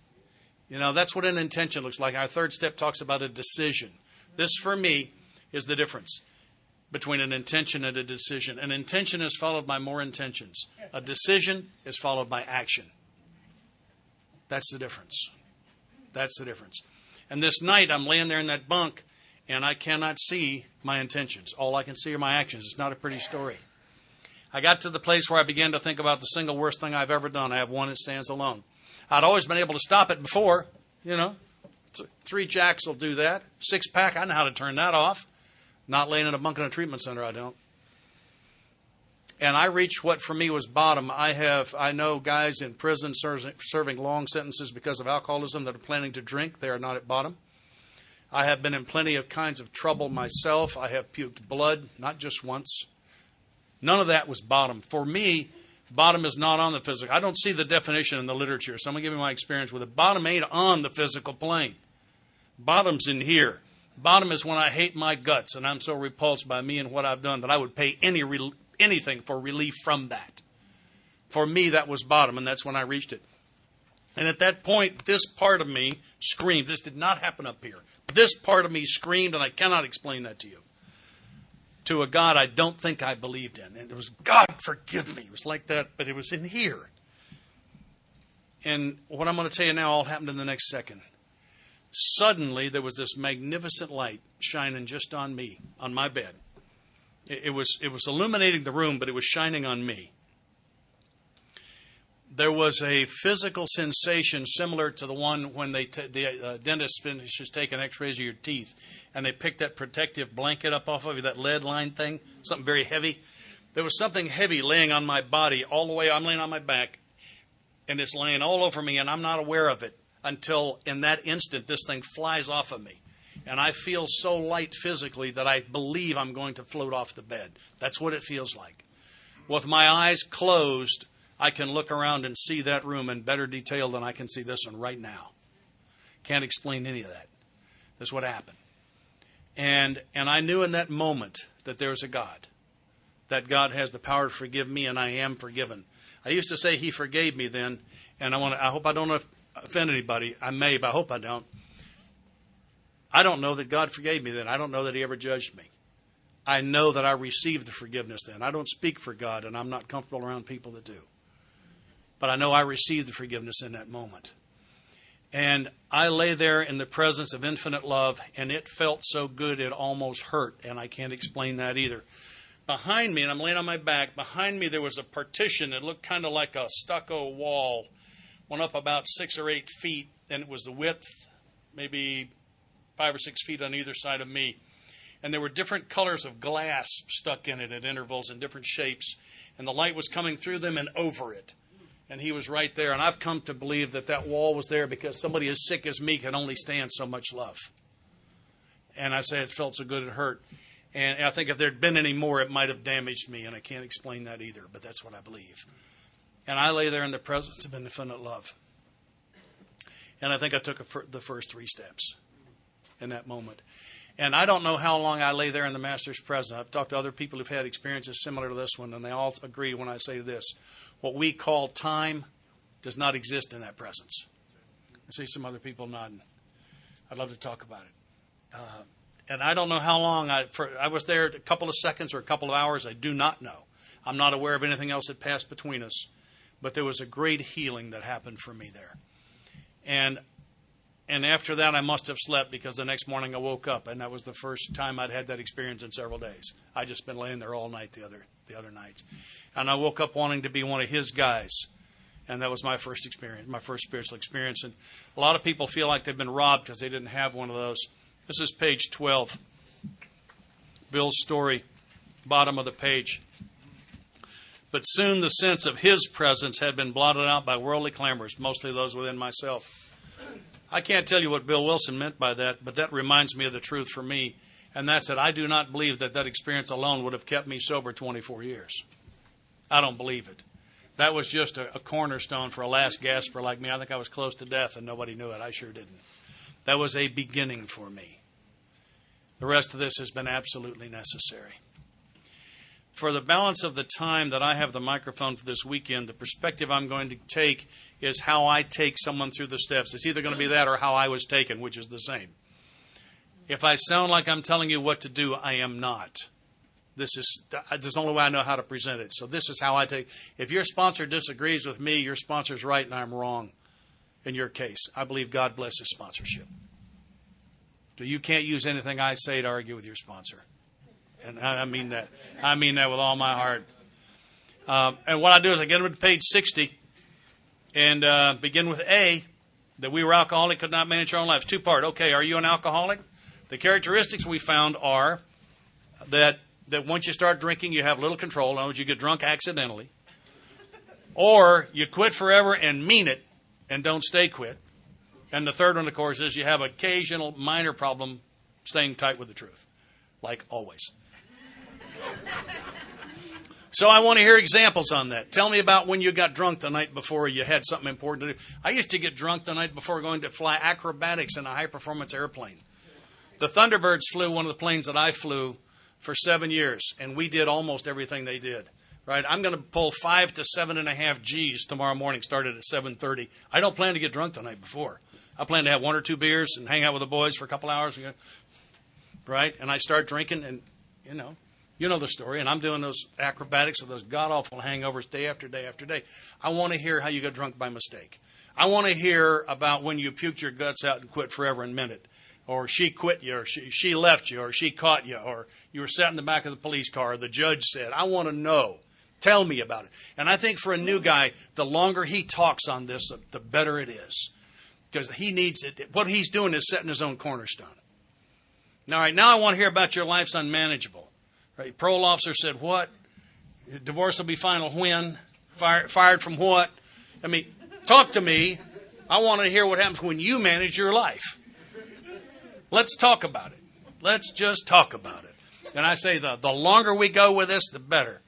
that's what an intention looks like. Our 3rd step talks about a decision. This, for me, is the difference between an intention and a decision. An intention is followed by more intentions. A decision is followed by action. That's the difference. That's the difference. And this night, I'm laying there in that bunk, and I cannot see my intentions. All I can see are my actions. It's not a pretty story. I got to the place where I began to think about the single worst thing I've ever done. I have one that stands alone. I'd always been able to stop it before, 3 jacks will do that. 6-pack, I know how to turn that off. Not laying in a bunk in a treatment center, I don't. And I reached what for me was bottom. I know guys in prison serving long sentences because of alcoholism that are planning to drink. They are not at bottom. I have been in plenty of kinds of trouble myself. I have puked blood, not just once. None of that was bottom. For me, bottom is not on the physical. I don't see the definition in the literature, so I'm going to give you my experience with it. Bottom ain't on the physical plane. Bottom's in here. Bottom is when I hate my guts and I'm so repulsed by me and what I've done that I would pay anything for relief from that. For me, that was bottom, and that's when I reached it. And at that point, this part of me screamed. This did not happen up here. This part of me screamed, and I cannot explain that to you, to a God I don't think I believed in. And it was, God, forgive me. It was like that, but it was in here. And what I'm going to tell you now all happened in the next second. Suddenly, there was this magnificent light shining just on me, on my bed. It was illuminating the room, but it was shining on me. There was a physical sensation similar to the one when the dentist finishes taking x-rays of your teeth, and they pick that protective blanket up off of you, that lead line thing, something very heavy. There was something heavy laying on my body all the way. I'm laying on my back, and it's laying all over me, and I'm not aware of it until in that instant this thing flies off of me. And I feel so light physically that I believe I'm going to float off the bed. That's what it feels like. With my eyes closed, I can look around and see that room in better detail than I can see this one right now. Can't explain any of that. That's what happened. And I knew in that moment that there's a God. That God has the power to forgive me, and I am forgiven. I used to say He forgave me then, and I hope I don't offend anybody. I may, but I hope I don't. I don't know that God forgave me then. I don't know that He ever judged me. I know that I received the forgiveness then. I don't speak for God, and I'm not comfortable around people that do. But I know I received the forgiveness in that moment. And I lay there in the presence of infinite love, and it felt so good it almost hurt, and I can't explain that either. Behind me, and I'm laying on my back, behind me there was a partition that looked kind of like a stucco wall, went up about 6 or 8 feet, and it was the width, maybe 5 or 6 feet on either side of me. And there were different colors of glass stuck in it at intervals in different shapes. And the light was coming through them and over it. And He was right there. And I've come to believe that that wall was there because somebody as sick as me can only stand so much love. And I say it felt so good it hurt. And I think if there had been any more, it might have damaged me. And I can't explain that either. But that's what I believe. And I lay there in the presence of infinite love. And I think I took the first 3 steps in that moment. And I don't know how long I lay there in the Master's presence. I've talked to other people who've had experiences similar to this one, and they all agree when I say this. What we call time does not exist in that presence. I see some other people nodding. I'd love to talk about it. And I don't know how long. I was there a couple of seconds or a couple of hours. I do not know. I'm not aware of anything else that passed between us. But there was a great healing that happened for me there. And after that, I must have slept because the next morning I woke up, and that was the first time I'd had that experience in several days. I'd just been laying there all night the other nights. And I woke up wanting to be one of His guys. And that was my first experience, my first spiritual experience. And a lot of people feel like they've been robbed because they didn't have one of those. This is page 12. Bill's story, bottom of the page. But soon the sense of His presence had been blotted out by worldly clamors, mostly those within myself. I can't tell you what Bill Wilson meant by that, but that reminds me of the truth for me. And that's that I do not believe that experience alone would have kept me sober 24 years. I don't believe it. That was just a cornerstone for a last gasper like me. I think I was close to death and nobody knew it. I sure didn't. That was a beginning for me. The rest of this has been absolutely necessary. For the balance of the time that I have the microphone for this weekend, the perspective I'm going to take is how I take someone through the steps. It's either going to be that or how I was taken, which is the same. If I sound like I'm telling you what to do, I am not. This is the only way I know how to present it. So this is how I take. If your sponsor disagrees with me, your sponsor's right and I'm wrong in your case. I believe God blesses sponsorship. So you can't use anything I say to argue with your sponsor. And I mean that. I mean that with all my heart. And what I do is I get them to page 60 and begin with A, that we were alcoholic, could not manage our own lives. 2-part. Okay, are you an alcoholic? The characteristics we found are that that once you start drinking, you have little control. In other words, you get drunk accidentally. Or you quit forever and mean it and don't stay quit. And the third one, of course, is you have occasional minor problem staying tight with the truth, like always. So I want to hear examples on that. Tell me about when you got drunk the night before you had something important to do. I used to get drunk the night before going to fly acrobatics in a high-performance airplane. The Thunderbirds flew one of the planes that I flew for 7 years, and we did almost everything they did. Right? I'm going to pull 5 to 7.5 G's tomorrow morning, started at 7:30. I don't plan to get drunk the night before. I plan to have 1 or 2 beers and hang out with the boys for a couple hours. Right? And I start drinking, and you know the story. And I'm doing those acrobatics with those god-awful hangovers day after day after day. I want to hear how you got drunk by mistake. I want to hear about when you puked your guts out and quit forever and meant it. Or she quit you, or she left you, or she caught you, or you were sat in the back of the police car, or the judge said. I want to know. Tell me about it. And I think for a new guy, the longer he talks on this, the better it is. Because he needs it. What he's doing is setting his own cornerstone. All right, now I want to hear about your life's unmanageable. Right? Parole officer said, what? Divorce will be final when? Fired from what? I mean, talk to me. I want to hear what happens when you manage your life. Let's talk about it. Let's just talk about it. And I say the longer we go with this, the better.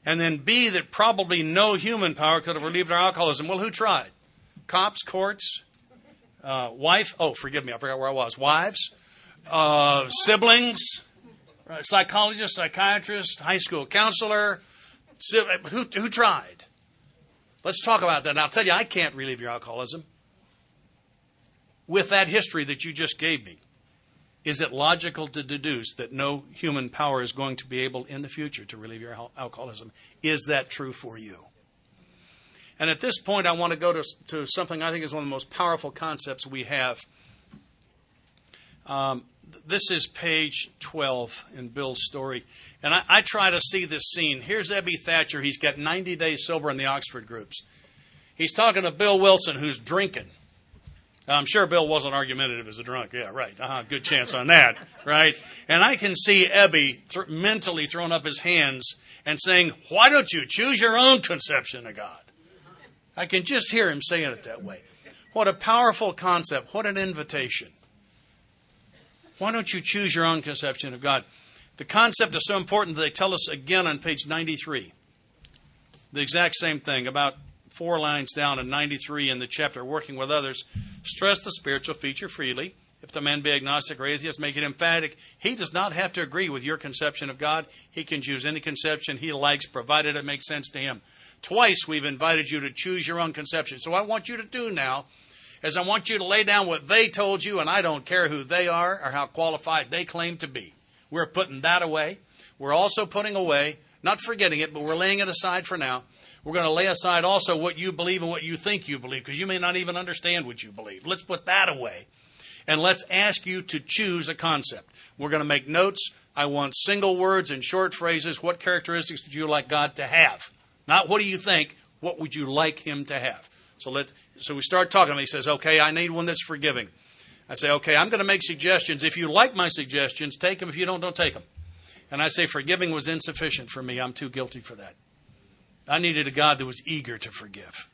And then B, that probably no human power could have relieved our alcoholism. Well, who tried? Cops, courts, wife. Oh, forgive me, I forgot where I was. Wives, siblings, psychologist, psychiatrist, high school counselor. Who tried? Let's talk about that. And I'll tell you, I can't relieve your alcoholism. With that history that you just gave me, is it logical to deduce that no human power is going to be able in the future to relieve your alcoholism? Is that true for you? And at this point, I want to go to something I think is one of the most powerful concepts we have. This is page 12 in Bill's story. And I try to see this scene. Here's Ebby Thatcher. He's got 90 days sober in the Oxford groups. He's talking to Bill Wilson, who's drinking. I'm sure Bill wasn't argumentative as a drunk. Yeah, right. Good chance on that, right? And I can see Ebby mentally throwing up his hands and saying, why don't you choose your own conception of God? I can just hear him saying it that way. What a powerful concept. What an invitation. Why don't you choose your own conception of God? The concept is so important that they tell us again on page 93. The exact same thing, about 4 lines down in 93 in the chapter, Working with Others. Stress the spiritual feature freely. If the man be agnostic or atheist, make it emphatic. He does not have to agree with your conception of God. He can choose any conception he likes, provided it makes sense to him. Twice we've invited you to choose your own conception. So what I want you to do now is I want you to lay down what they told you, and I don't care who they are or how qualified they claim to be. We're putting that away. We're also putting away, not forgetting it, but we're laying it aside for now. We're going to lay aside also what you believe and what you think you believe, because you may not even understand what you believe. Let's put that away, and let's ask you to choose a concept. We're going to make notes. I want single words and short phrases. What characteristics would you like God to have? Not what do you think, what would you like him to have? So we start talking to him. He says, okay, I need one that's forgiving. I say, okay, I'm going to make suggestions. If you like my suggestions, take them. If you don't take them. And I say, forgiving was insufficient for me. I'm too guilty for that. I needed a God that was eager to forgive.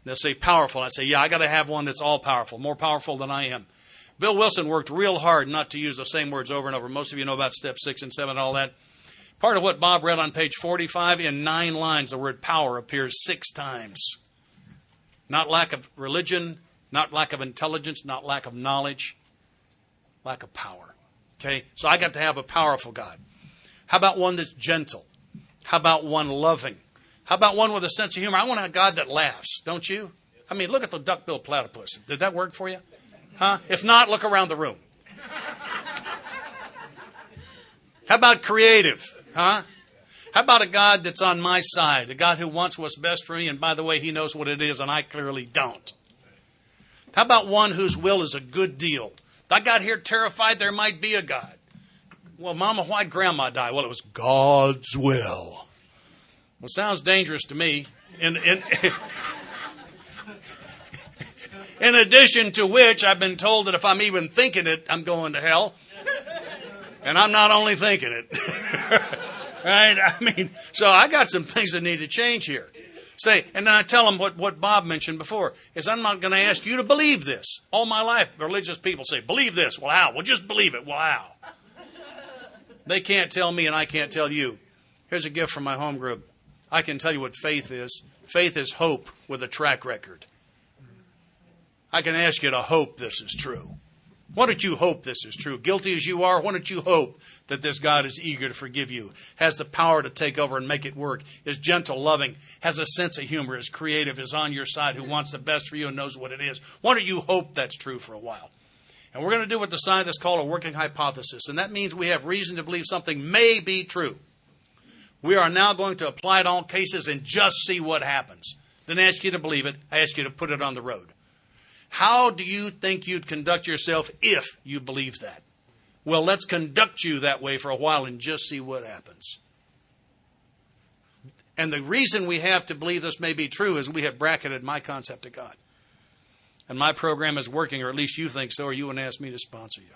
They'll say powerful. I say, yeah, I got to have one that's all powerful, more powerful than I am. Bill Wilson worked real hard not to use the same words over and over. Most of you know about step 6 and 7 and all that. Part of what Bob read on page 45, in 9 lines, the word power appears 6 times. Not lack of religion, not lack of intelligence, not lack of knowledge, lack of power. Okay, so I got to have a powerful God. How about one that's gentle? How about one loving? How about one with a sense of humor? I want a God that laughs, don't you? I mean, look at the duck-billed platypus. Did that work for you? Huh? If not, look around the room. How about creative? Huh? How about a God that's on my side? A God who wants what's best for me, and by the way, he knows what it is, and I clearly don't. How about one whose will is a good deal? I got here terrified there might be a God. Well, Mama, why'd Grandma die? Well, it was God's will. Well, sounds dangerous to me. In addition to which, I've been told that if I'm even thinking it, I'm going to hell. And I'm not only thinking it. Right? I mean, so I got some things that need to change here. Say, and then I tell them what Bob mentioned before, is I'm not going to ask you to believe this. All my life, religious people say, believe this. Well, how? Well, just believe it. Well, how? They can't tell me and I can't tell you. Here's a gift from my home group. I can tell you what faith is. Faith is hope with a track record. I can ask you to hope this is true. Why don't you hope this is true? Guilty as you are, why don't you hope that this God is eager to forgive you, has the power to take over and make it work, is gentle, loving, has a sense of humor, is creative, is on your side, who wants the best for you and knows what it is. Why don't you hope that's true for a while? And we're going to do what the scientists call a working hypothesis, and that means we have reason to believe something may be true. We are now going to apply it to all cases and just see what happens. Then ask you to believe it. I ask you to put it on the road. How do you think you'd conduct yourself if you believe that? Well, let's conduct you that way for a while and just see what happens. And the reason we have to believe this may be true is we have bracketed my concept of God. And my program is working, or at least you think so, or you wouldn't ask me to sponsor you.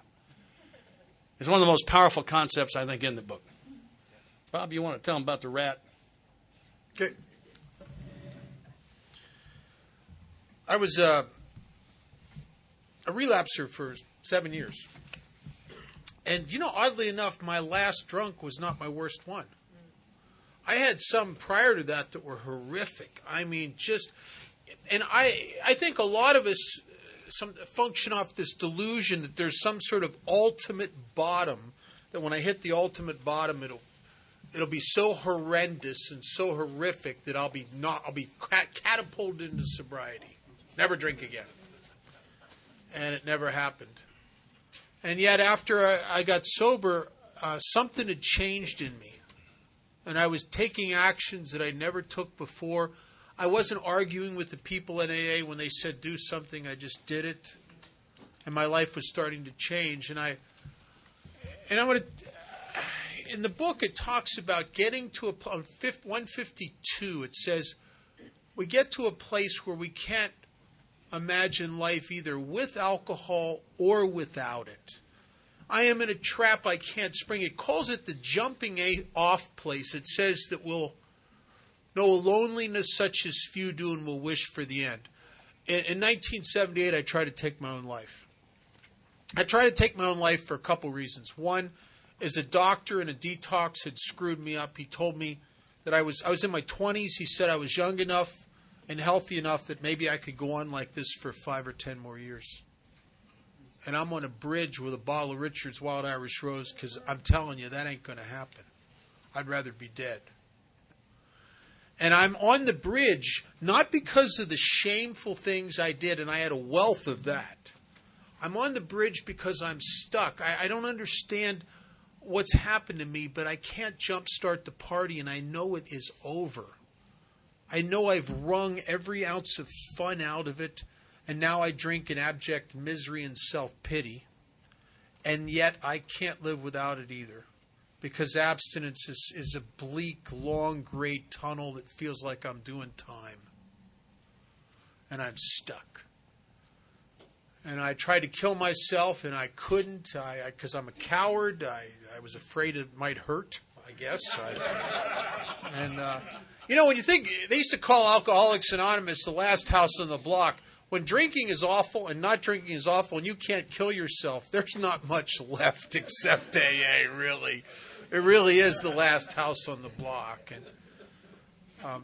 It's one of the most powerful concepts, I think, in the book. Bob, you want to tell them about the rat? Okay. I was a relapser for 7 years. And, oddly enough, my last drunk was not my worst one. I had some prior to that were horrific. I mean, and I think a lot of us function off this delusion that there's some sort of ultimate bottom, that when I hit the ultimate bottom, it'll be so horrendous and so horrific that I'll be catapulted into sobriety. Never drink again. And it never happened. And yet after I got sober, something had changed in me. And I was taking actions that I never took before. I wasn't arguing with the people in AA when they said do something. I just did it. And my life was starting to change. And I'm going to... In the book, it talks about getting to on 152, it says, we get to a place where we can't imagine life either with alcohol or without it. I am in a trap I can't spring. It calls it the jumping off place. It says that we'll know a loneliness such as few do and will wish for the end. In 1978, I tried to take my own life. I tried to take my own life for a couple reasons. One, as a doctor in a detox had screwed me up. He told me that I was in my 20s. He said I was young enough and healthy enough that maybe I could go on like this for 5 or 10 more years. And I'm on a bridge with a bottle of Richard's Wild Irish Rose because I'm telling you, that ain't going to happen. I'd rather be dead. And I'm on the bridge not because of the shameful things I did, and I had a wealth of that. I'm on the bridge because I'm stuck. I don't understand what's happened to me, but I can't jumpstart the party, and I know it is over. I know I've wrung every ounce of fun out of it, and now I drink in abject misery and self-pity, and yet I can't live without it either, because abstinence is a bleak, long, gray tunnel that feels like I'm doing time, and I'm stuck. And I tried to kill myself, and I couldn't, because I'm a coward. I was afraid it might hurt, I guess. When you think, they used to call Alcoholics Anonymous the last house on the block. When drinking is awful and not drinking is awful and you can't kill yourself, there's not much left except AA, really. It really is the last house on the block. And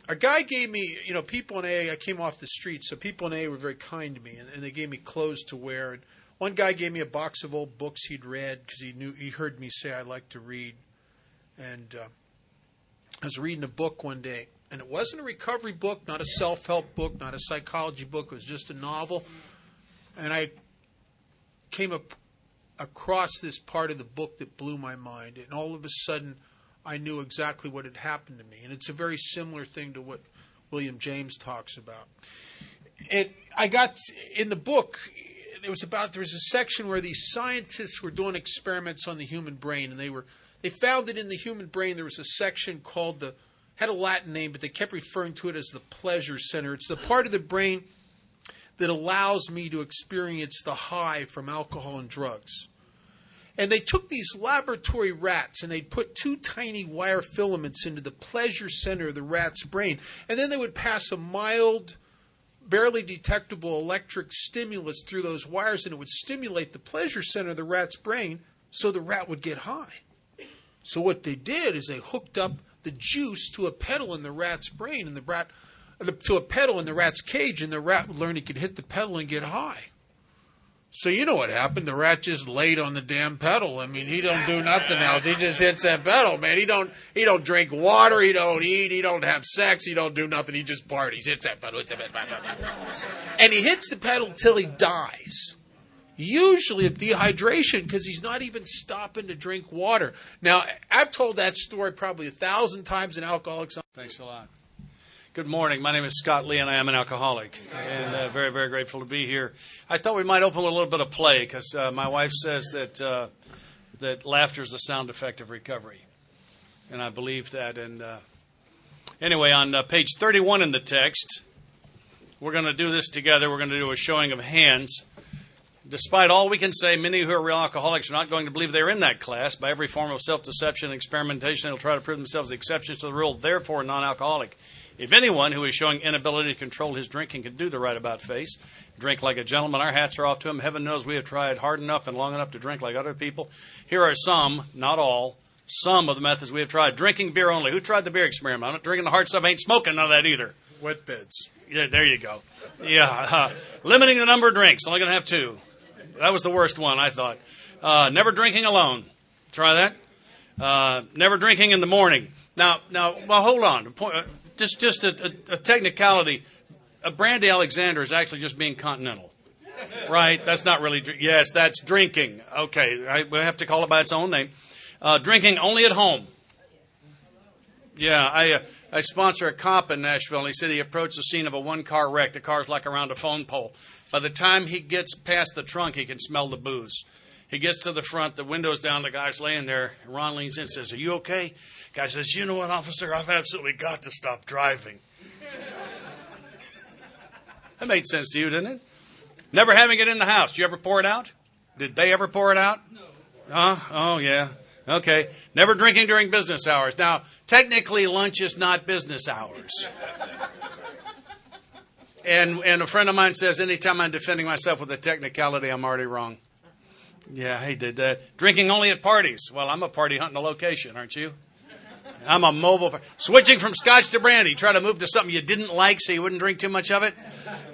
a guy gave me, people in AA, I came off the street, so people in AA were very kind to me, and they gave me clothes to wear. And one guy gave me a box of old books he'd read because he heard me say I like to read. And I was reading a book one day, and it wasn't a recovery book, not a self-help book, not a psychology book. It was just a novel. And I came across this part of the book that blew my mind. And all of a sudden, I knew exactly what had happened to me. And it's a very similar thing to what William James talks about. And I got, in the book, there was a section where these scientists were doing experiments on the human brain, and they found that in the human brain there was a section called had a Latin name, but they kept referring to it as the pleasure center. It's the part of the brain that allows me to experience the high from alcohol and drugs. And they took these laboratory rats and they'd put 2 tiny wire filaments into the pleasure center of the rat's brain. And then they would pass a mild, barely detectable electric stimulus through those wires, and it would stimulate the pleasure center of the rat's brain so the rat would get high. So what they did is they hooked up the juice to a pedal in the rat's brain, and to a pedal in the rat's cage, and the rat would learn he could hit the pedal and get high. So you know what happened? The rat just laid on the damn pedal. I mean, he don't do nothing else. He just hits that pedal, man. He don't drink water. He don't eat. He don't have sex. He don't do nothing. He just parties. Hits that pedal. And he hits the pedal till he dies. Usually of dehydration, because he's not even stopping to drink water. Now, I've told that story probably 1,000 times in Alcoholics. Thanks a lot. Good morning. My name is Scott Lee, and I am an alcoholic. And very, very grateful to be here. I thought we might open with a little bit of play, because my wife says that laughter is a sound effect of recovery. And I believe that. And anyway, on page 31 in the text, we're going to do this together. We're going to do a showing of hands. Despite all we can say, many who are real alcoholics are not going to believe they're in that class. By every form of self-deception and experimentation, they'll try to prove themselves exceptions to the rule, therefore non-alcoholic. If anyone who is showing inability to control his drinking can do the right about face, drink like a gentleman, our hats are off to him. Heaven knows we have tried hard enough and long enough to drink like other people. Here are some, not all, some of the methods we have tried. Drinking beer only. Who tried the beer experiment? I'm not drinking the hard stuff. I ain't smoking none of that either. Wet beds. Yeah, there you go. Yeah. Limiting the number of drinks. Only going to have 2. That was the worst one, I thought. Never drinking alone. Try that. Never drinking in the morning. Now, well, hold on. Just a technicality. Brandy Alexander is actually just being continental, right? That's not really. Yes, that's drinking. Okay, we have to call it by its own name. Drinking only at home. Yeah, I sponsor a cop in Nashville, and he said he approached the scene of a 1-car wreck. The car's like around a phone pole. By the time he gets past the trunk, he can smell the booze. He gets to the front, the window's down, the guy's laying there. Ron leans in and says, "Are you okay?" Guy says, "You know what, officer? I've absolutely got to stop driving." That made sense to you, didn't it? Never having it in the house. Did you ever pour it out? Did they ever pour it out? No. Oh, yeah. Okay. Never drinking during business hours. Now, technically, lunch is not business hours. And a friend of mine says, anytime I'm defending myself with a technicality, I'm already wrong. Yeah, he did that. Drinking only at parties. Well, I'm a party hunting a location, aren't you? I'm a mobile. Switching from scotch to brandy. Try to move to something you didn't like so you wouldn't drink too much of it.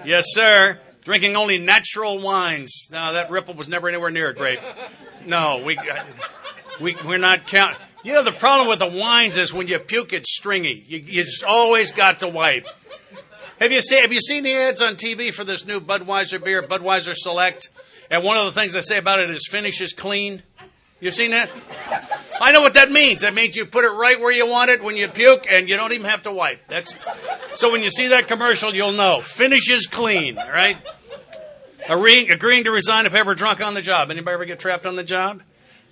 Yes, sir. Drinking only natural wines. No, that Ripple was never anywhere near a grape. No, we're not counting. You know, the problem with the wines is when you puke, it's stringy. You just always got to wipe. Have you seen the ads on TV for this new Budweiser beer, Budweiser Select? And one of the things they say about it is finish is clean. You've seen that? I know what that means. That means you put it right where you want it when you puke, and you don't even have to wipe. So when you see that commercial, you'll know. Finish is clean, all right? Agreeing to resign if ever drunk on the job. Anybody ever get trapped on the job?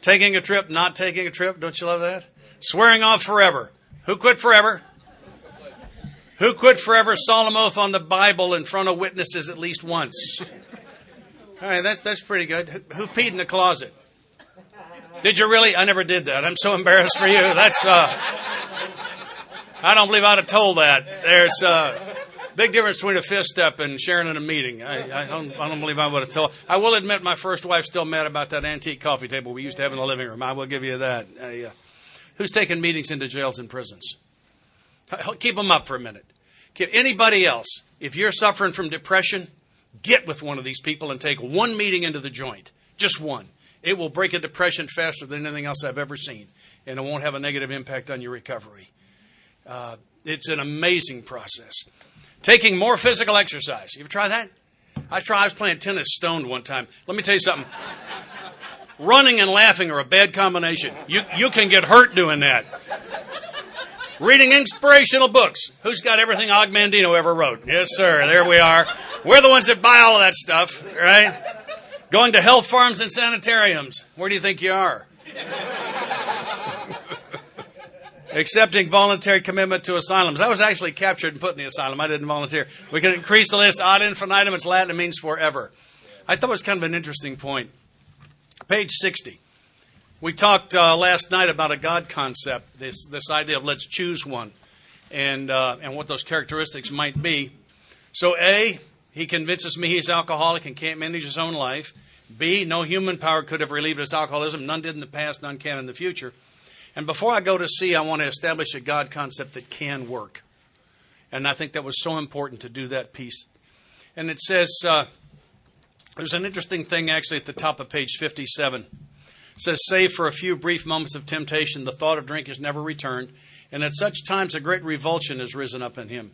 Taking a trip, not taking a trip. Don't you love that? Swearing off forever. Who quit forever? Who quit forever? Solemn oath on the Bible in front of witnesses at least once. All right, that's pretty good. Who peed in the closet? Did you really? I never did that. I'm so embarrassed for you. I don't believe I'd have told that. There's a big difference between a fist step and sharing in a meeting. I don't believe I would have told. I will admit my first wife's still mad about that antique coffee table we used to have in the living room. I will give you that. Who's taking meetings into jails and prisons? Keep them up for a minute. Anybody else, if you're suffering from depression, get with one of these people and take one meeting into the joint. Just one. It will break a depression faster than anything else I've ever seen, and it won't have a negative impact on your recovery. It's an amazing process. Taking more physical exercise. You ever try that? I was playing tennis stoned one time. Let me tell you something. Running and laughing are a bad combination. You can get hurt doing that. Reading inspirational books. Who's got everything Og Mandino ever wrote? Yes, sir. There we are. We're the ones that buy all of that stuff, right? Going to health farms and sanitariums. Where do you think you are? Accepting voluntary commitment to asylums. I was actually captured and put in the asylum. I didn't volunteer. We could increase the list ad infinitum. It's Latin. It means forever. I thought it was kind of an interesting point. Page 60. We talked last night about a God concept, this idea of let's choose one, and what those characteristics might be. So A, he convinces me he's alcoholic and can't manage his own life. B, no human power could have relieved his alcoholism. None did in the past, none can in the future. And before I go to C, I want to establish a God concept that can work. And I think that was so important to do that piece. And it says, there's an interesting thing actually at the top of page 57. It says, save for a few brief moments of temptation, the thought of drink is never returned, and at such times a great revulsion has risen up in him.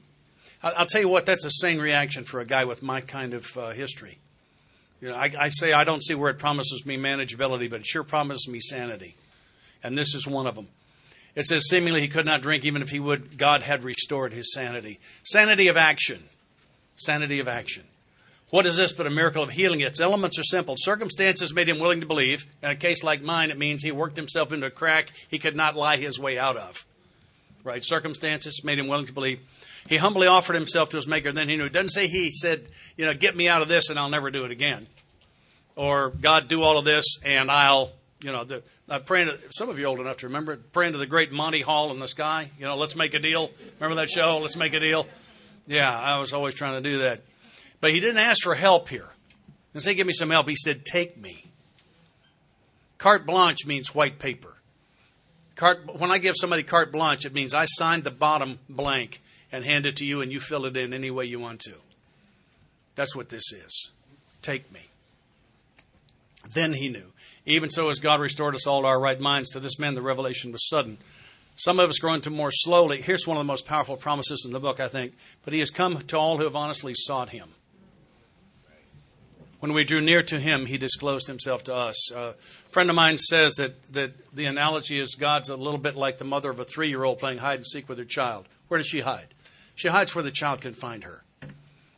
I'll tell you what, that's a sane reaction for a guy with my kind of history. You know, I say I don't see where it promises me manageability, but it sure promises me sanity. And this is one of them. It says, seemingly he could not drink even if he would. God had restored his sanity. Sanity of action. Sanity of action. What is this but a miracle of healing? Its elements are simple. Circumstances made him willing to believe. In a case like mine, it means he worked himself into a crack he could not lie his way out of. Right? Circumstances made him willing to believe. He humbly offered himself to his Maker. Then he knew. It doesn't say he said, get me out of this and I'll never do it again. Or, God, do all of this and I'll, I'm praying to, some of you are old enough to remember it, praying to the great Monty Hall in the sky. Let's make a deal. Remember that show? Let's make a deal. Yeah, I was always trying to do that. But he didn't ask for help here. He didn't say, give me some help. He said, take me. Carte blanche means white paper. When I give somebody carte blanche, it means I signed the bottom blank and hand it to you and you fill it in any way you want to. That's what this is. Take me. Then he knew. Even so, as God restored us all to our right minds, to this man the revelation was sudden. Some of us grow into more slowly. Here's one of the most powerful promises in the book, I think. But he has come to all who have honestly sought him. When we drew near to him, he disclosed himself to us. A friend of mine says that the analogy is God's a little bit like the mother of a 3-year-old playing hide and seek with her child. Where does she hide? She hides where the child can find her.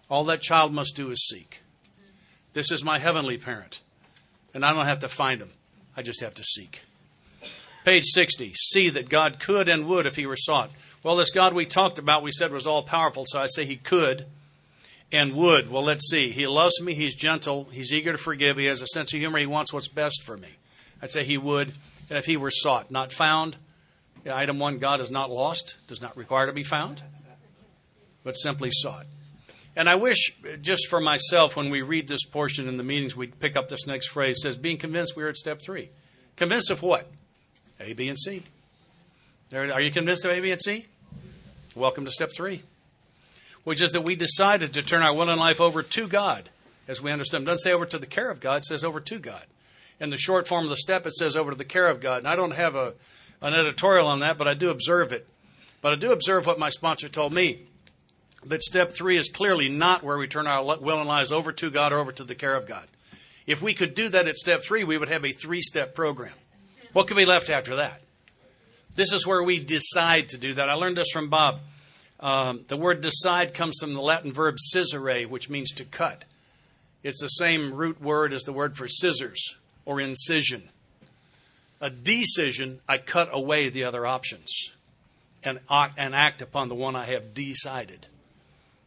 All that child must do is seek. This is my heavenly parent. And I don't have to find him. I just have to seek. Page 60. See that God could and would if he were sought. Well, this God we talked about, we said was all powerful. So I say he could and would. Well, let's see. He loves me. He's gentle. He's eager to forgive. He has a sense of humor. He wants what's best for me. I'd say he would. And if he were sought, not found. Item 1, God is not lost. Does not require to be found. But simply sought. And I wish, just for myself, when we read this portion in the meetings, we'd pick up this next phrase. It says, being convinced we're at step 3. Convinced of what? A, B, and C. Are you convinced of A, B, and C? Welcome to step 3. Which is that we decided to turn our will and life over to God, as we understand. It doesn't say over to the care of God. It says over to God. In the short form of the step, it says over to the care of God. And I don't have an editorial on that, but I do observe it. But I do observe what my sponsor told me. That step 3 is clearly not where we turn our will and lives over to God or over to the care of God. If we could do that at step 3, we would have a 3-step program. What could be left after that? This is where we decide to do that. I learned this from Bob. The word decide comes from the Latin verb scisere, which means to cut. It's the same root word as the word for scissors or incision. A decision, I cut away the other options and act upon the one I have decided.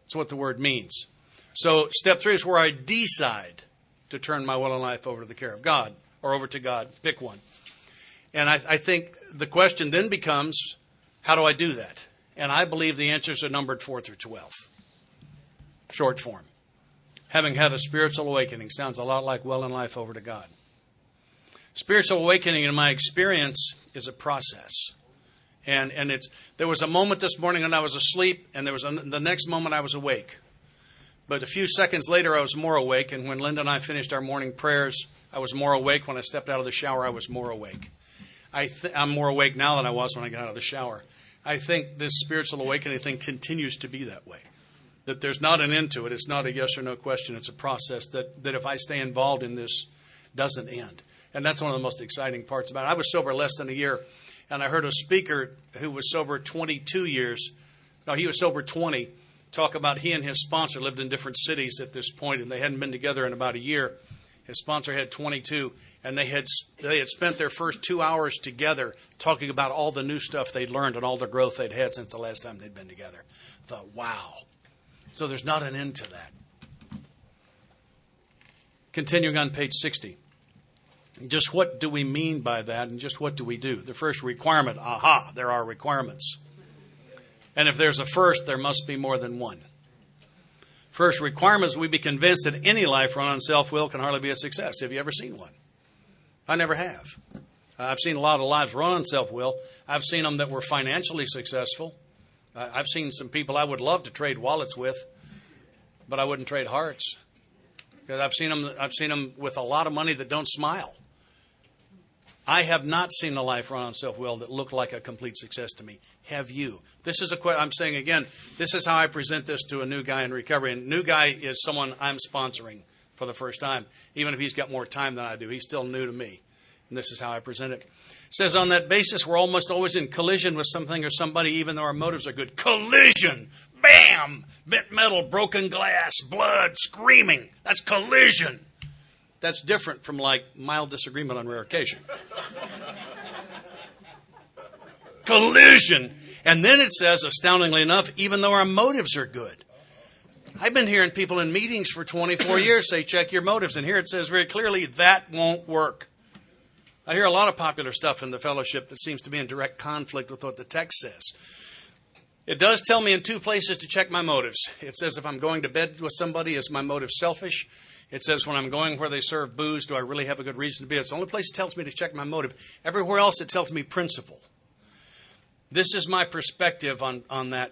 That's what the word means. So step 3 is where I decide to turn my will and life over to the care of God or over to God. Pick one. And I think the question then becomes, how do I do that? And I believe the answers are numbered 4 through 12. Short form. Having had a spiritual awakening sounds a lot like will and life over to God. Spiritual awakening, in my experience, is a process. And there was a moment this morning when I was asleep, and there was the next moment I was awake. But a few seconds later, I was more awake. And when Linda and I finished our morning prayers, I was more awake. When I stepped out of the shower, I was more awake. I'm more awake now than I was when I got out of the shower. I think this spiritual awakening thing continues to be that way. That there's not an end to it. It's not a yes or no question. It's a process that if I stay involved in this, doesn't end. And that's one of the most exciting parts about it. I was sober less than a year, and I heard a speaker who was sober 22 years. No, he was sober 20. Talk about he and his sponsor lived in different cities at this point, and they hadn't been together in about a year. His sponsor had 22, and they had spent their first 2 hours together talking about all the new stuff they'd learned and all the growth they'd had since the last time they'd been together. I thought, wow. So there's not an end to that. Continuing on page 60. Just what do we mean by that, and just what do we do? The first requirement, there are requirements. And if there's a first, there must be more than one. First requirement is we be convinced that any life run on self-will can hardly be a success. Have you ever seen one? I never have. I've seen a lot of lives run on self-will. I've seen them that were financially successful. I've seen some people I would love to trade wallets with, but I wouldn't trade hearts. Because I've seen them with a lot of money that don't smile. I have not seen a life run on self-will that looked like a complete success to me. Have you? This is I'm saying again, this is how I present this to a new guy in recovery. And new guy is someone I'm sponsoring for the first time. Even if he's got more time than I do, he's still new to me. And this is how I present it. It says, on that basis, we're almost always in collision with something or somebody, even though our motives are good. Collision! Bam! Bent metal, broken glass, blood, screaming. That's collision. That's different from like mild disagreement on rare occasion. Collision. And then it says, astoundingly enough, even though our motives are good. I've been hearing people in meetings for 24 years say, check your motives. And here it says very clearly, that won't work. I hear a lot of popular stuff in the fellowship that seems to be in direct conflict with what the text says. It does tell me in two places to check my motives. It says if I'm going to bed with somebody, is my motive selfish? It says when I'm going where they serve booze, do I really have a good reason to be? It's the only place it tells me to check my motive. Everywhere else it tells me principle. This is my perspective on that,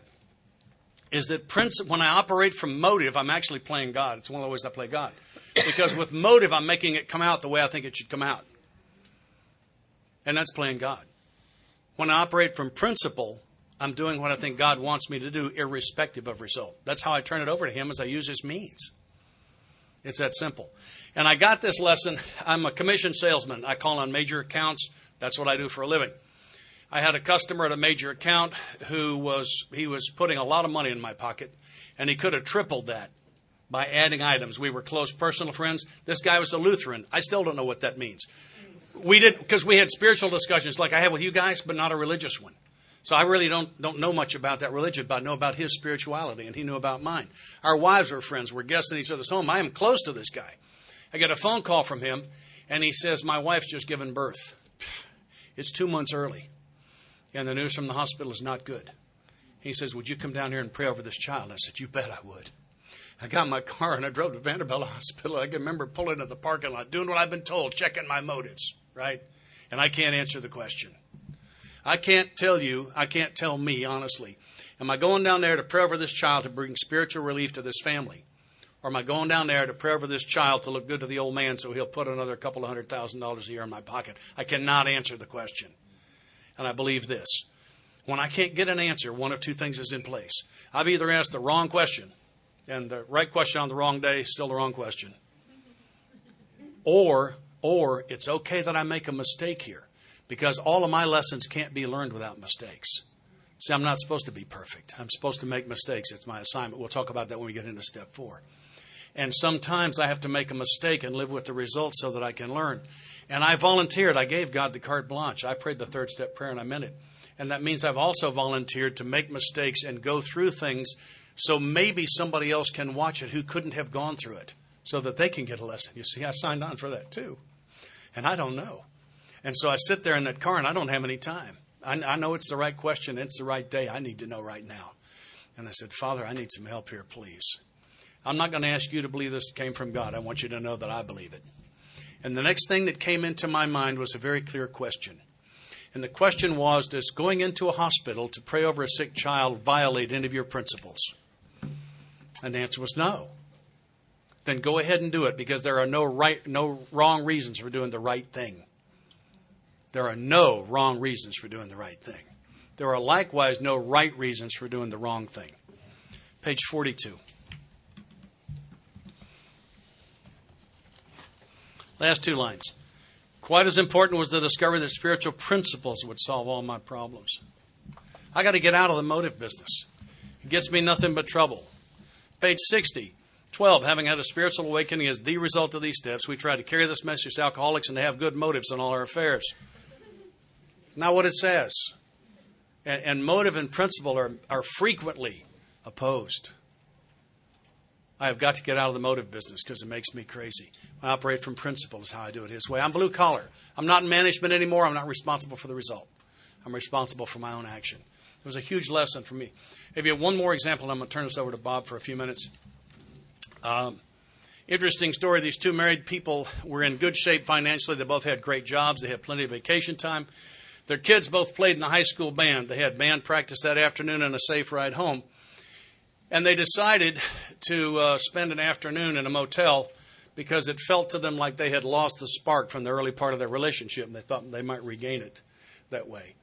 is that when I operate from motive, I'm actually playing God. It's one of the ways I play God. Because with motive, I'm making it come out the way I think it should come out. And that's playing God. When I operate from principle, I'm doing what I think God wants me to do, irrespective of result. That's how I turn it over to Him, as I use His means. It's that simple. And I got this lesson. I'm a commission salesman. I call on major accounts. That's what I do for a living. I had a customer at a major account who was putting a lot of money in my pocket, and he could have tripled that by adding items. We were close personal friends. This guy was a Lutheran. I still don't know what that means. We did, because we had spiritual discussions like I have with you guys, but not a religious one. So I really don't know much about that religion, but I know about his spirituality, and he knew about mine. Our wives were friends. We're guests in each other's home. I am close to this guy. I get a phone call from him, and he says, my wife's just given birth. It's 2 months early, and the news from the hospital is not good. He says, would you come down here and pray over this child? I said, you bet I would. I got in my car, and I drove to Vanderbilt Hospital. I can remember pulling into the parking lot, doing what I've been told, checking my motives, right? And I can't answer the question. I can't tell me, honestly, am I going down there to pray over this child to bring spiritual relief to this family? Or am I going down there to pray over this child to look good to the old man so he'll put another couple of $100,000 a year in my pocket? I cannot answer the question. And I believe this. When I can't get an answer, one of two things is in place. I've either asked the wrong question, and the right question on the wrong day is still the wrong question. Or it's okay that I make a mistake here. Because all of my lessons can't be learned without mistakes. See, I'm not supposed to be perfect. I'm supposed to make mistakes. It's my assignment. We'll talk about that when we get into step 4. And sometimes I have to make a mistake and live with the results so that I can learn. And I volunteered. I gave God the carte blanche. I prayed the 3rd step prayer and I meant it. And that means I've also volunteered to make mistakes and go through things so maybe somebody else can watch it who couldn't have gone through it so that they can get a lesson. You see, I signed on for that too. And I don't know. And so I sit there in that car and I don't have any time. I know it's the right question. It's the right day. I need to know right now. And I said, Father, I need some help here, please. I'm not going to ask you to believe this came from God. I want you to know that I believe it. And the next thing that came into my mind was a very clear question. And the question was, does going into a hospital to pray over a sick child violate any of your principles? And the answer was no. Then go ahead and do it, because there are no wrong reasons for doing the right thing. There are no wrong reasons for doing the right thing. There are likewise no right reasons for doing the wrong thing. Page 42. Last 2 lines. Quite as important was the discovery that spiritual principles would solve all my problems. I got to get out of the motive business. It gets me nothing but trouble. Page 60. 12. Having had a spiritual awakening as the result of these steps, we try to carry this message to alcoholics and to have good motives in all our affairs. Not what it says. And motive and principle are frequently opposed. I have got to get out of the motive business because it makes me crazy. I operate from principle is how I do it his way. I'm blue collar. I'm not in management anymore. I'm not responsible for the result. I'm responsible for my own action. It was a huge lesson for me. If you have one more example, and I'm going to turn this over to Bob for a few minutes. Interesting story. These two married people were in good shape financially. They both had great jobs. They had plenty of vacation time. Their kids both played in the high school band. They had band practice that afternoon and a safe ride home. And they decided to spend an afternoon in a motel because it felt to them like they had lost the spark from the early part of their relationship, and they thought they might regain it that way.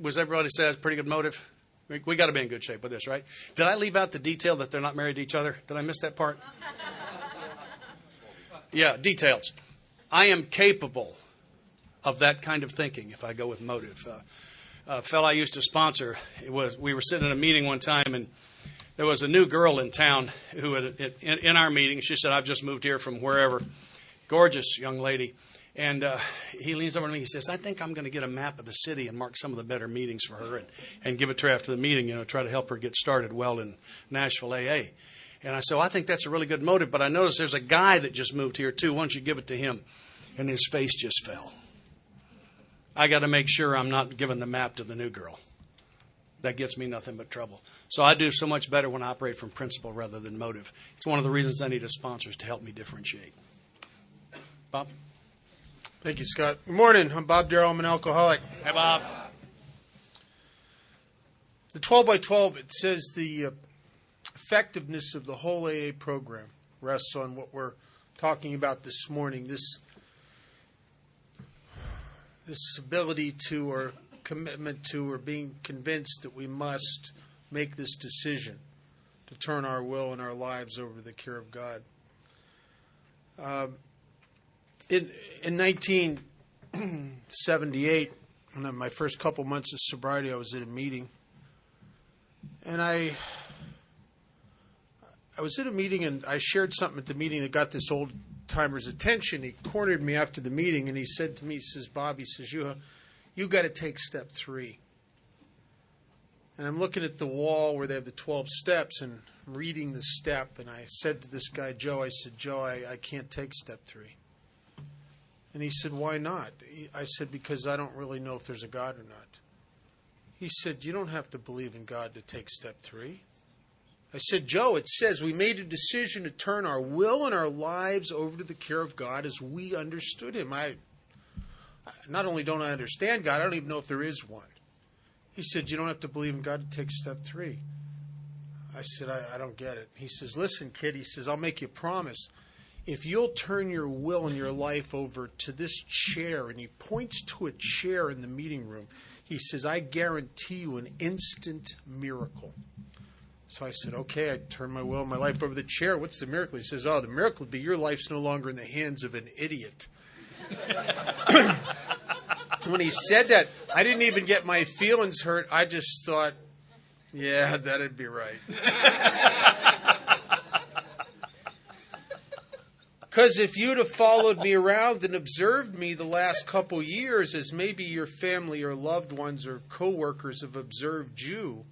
Was everybody say that's a pretty good motive? We got to be in good shape with this, right? Did I leave out the detail that they're not married to each other? Did I miss that part? Yeah, details. I am capable of that kind of thinking if I go with motive. A fellow I used to sponsor, we were sitting in a meeting one time, and there was a new girl in town who, in our meeting, she said, I've just moved here from wherever. Gorgeous young lady. And he leans over to me, he says, I think I'm going to get a map of the city and mark some of the better meetings for her and give it to her after the meeting, try to help her get started well in Nashville AA. And I said, well, I think that's a really good motive, but I noticed there's a guy that just moved here too. Why don't you give it to him? And his face just fell. I got to make sure I'm not giving the map to the new girl. That gets me nothing but trouble. So I do so much better when I operate from principle rather than motive. It's one of the reasons I need a sponsor is to help me differentiate. Bob? Thank you, Scott. Good morning. I'm Bob Darrell. I'm an alcoholic. Hey, Bob. The 12 by 12, it says the effectiveness of the whole AA program rests on what we're talking about this morning, this ability to, or commitment to, or being convinced that we must make this decision to turn our will and our lives over to the care of God. In 1978, in my first couple months of sobriety, I was at a meeting, and I was at a meeting, and I shared something at the meeting that got this old timer's attention. He cornered me after the meeting, and he said to me, he says, Bob, he says, you got to take step 3. And I'm looking at the wall where they have the 12 steps, and I'm reading the step, and I said to this guy, Joe, I said, Joe, I can't take step 3. And he said, why not? I said, because I don't really know if there's a God or not. He said, you don't have to believe in God to take step 3. I said, Joe, it says we made a decision to turn our will and our lives over to the care of God as we understood him. I not only don't I understand God, I don't even know if there is one. He said, you don't have to believe in God to take step 3. I said, I don't get it. He says, listen, kid, he says, I'll make you a promise. If you'll turn your will and your life over to this chair, and he points to a chair in the meeting room, he says, I guarantee you an instant miracle. So I said, okay, I turned my will and my life over to the chair. What's the miracle? He says, the miracle would be your life's no longer in the hands of an idiot. When he said that, I didn't even get my feelings hurt. I just thought, yeah, that'd be right. Because if you'd have followed me around and observed me the last couple years, as maybe your family or loved ones or coworkers have observed you,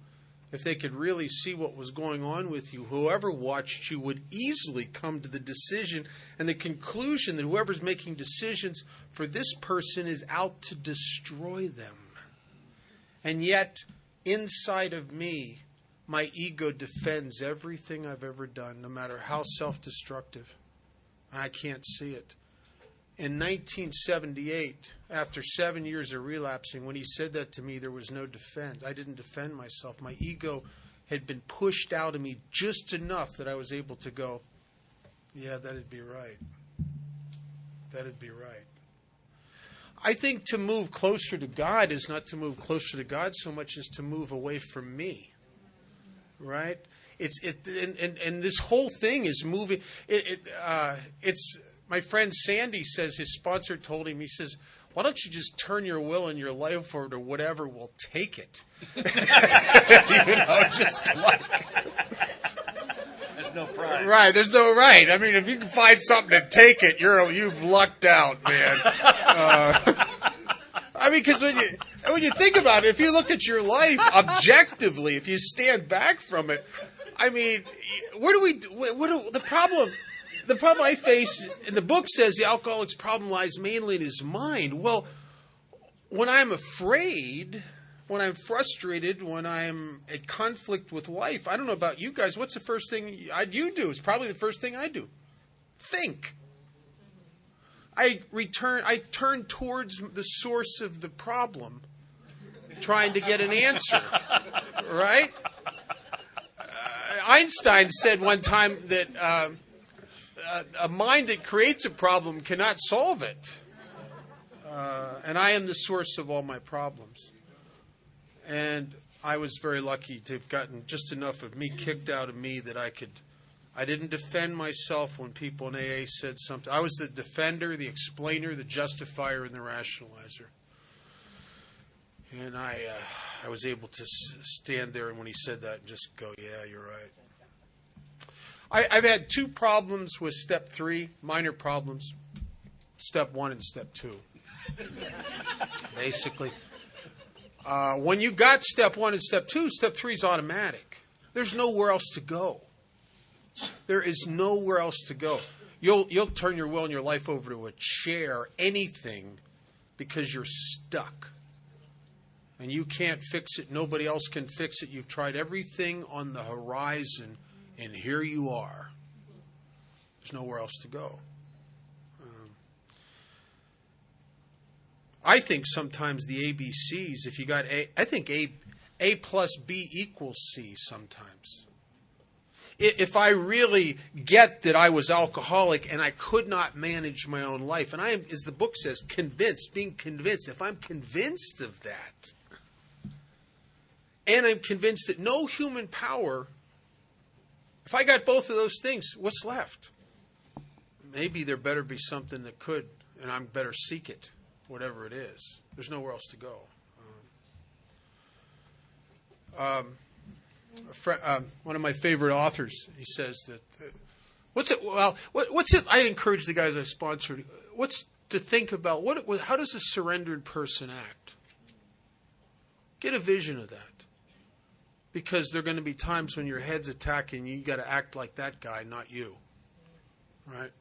if they could really see what was going on with you, whoever watched you would easily come to the decision and the conclusion that whoever's making decisions for this person is out to destroy them. And yet, inside of me, my ego defends everything I've ever done, no matter how self-destructive. I can't see it. In 1978, after 7 years of relapsing, when he said that to me, there was no defense. I didn't defend myself. My ego had been pushed out of me just enough that I was able to go, yeah, that'd be right. That'd be right. I think to move closer to God is not to move closer to God so much as to move away from me. Right? And this whole thing is moving. It's my friend Sandy says his sponsor told him, he says, why don't you just turn your will and your life over to whatever will take it? Just like... There's no pride. Right, there's no right. I mean, if you can find something to take it, you've lucked out, man. I mean, because when you think about it, if you look at your life objectively, if you stand back from it, I mean, where do we? The problem I face, and the book says the alcoholic's problem lies mainly in his mind. Well, when I'm afraid, when I'm frustrated, when I'm at conflict with life, I don't know about you guys. What's the first thing you do? It's probably the first thing I do. Think. I turn towards the source of the problem, trying to get an answer. Right? Einstein said one time that a mind that creates a problem cannot solve it. And I am the source of all my problems. And I was very lucky to have gotten just enough of me kicked out of me that I didn't defend myself when people in AA said something. I was the defender, the explainer, the justifier, and the rationalizer. And I was able to stand there and when he said that and just go, yeah, you're right. I've had 2 problems with step 3, minor problems, step 1 and step 2. Basically. When you got step 1 and step 2, step 3 is automatic. There's nowhere else to go. There is nowhere else to go. You'll turn your will and your life over to a chair, anything, because you're stuck. And you can't fix it. Nobody else can fix it. You've tried everything on the horizon, and here you are. There's nowhere else to go. I think sometimes the ABCs, if you got I think A plus B equals C sometimes. If I really get that I was alcoholic and I could not manage my own life, and I am, as the book says, being convinced, if I'm convinced of that, and I'm convinced that no human power, if I got both of those things, what's left? Maybe there better be something that could, and I'm better seek it, whatever it is. There's nowhere else to go. One of my favorite authors, he says that, what's it, I encourage the guys I sponsored, what's to think about, how does a surrendered person act? Get a vision of that. Because there are going to be times when your head's attacking you, you got to act like that guy, not you. Right?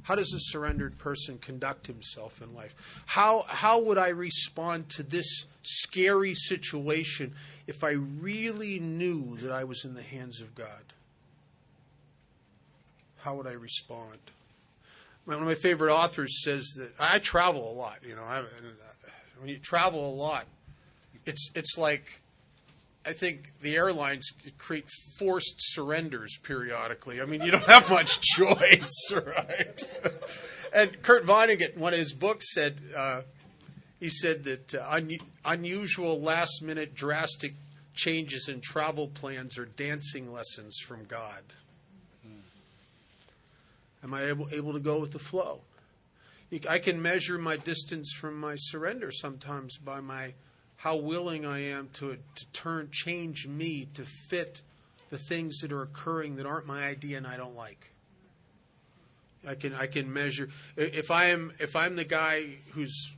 How does a surrendered person conduct himself in life? How would I respond to this scary situation if I really knew that I was in the hands of God? How would I respond? One of my favorite authors says that I travel a lot. You know, when you travel a lot, it's like, I think the airlines create forced surrenders periodically. I mean, you don't have much choice, right? And Kurt Vonnegut, in one of his books, said he said that unusual, last-minute, drastic changes in travel plans are dancing lessons from God. Am I able to go with the flow? I can measure my distance from my surrender sometimes by how willing I am to change me to fit the things that are occurring that aren't my idea and I don't like. I can measure if I'm the guy who's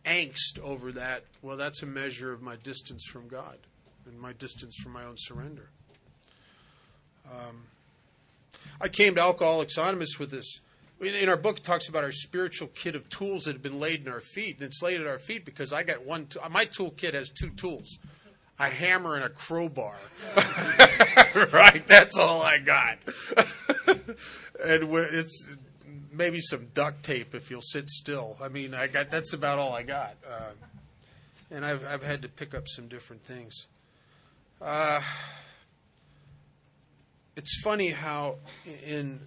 angst over that. Well, that's a measure of my distance from God and my distance from my own surrender. I came to Alcoholics Anonymous with this. In our book, it talks about our spiritual kit of tools that have been laid in our feet. And it's laid at our feet because I got one. My toolkit has 2 tools, a hammer and a crowbar. Right? That's all I got. And it's maybe some duct tape if you'll sit still. I mean, that's about all I got. And I've had to pick up some different things. It's funny how in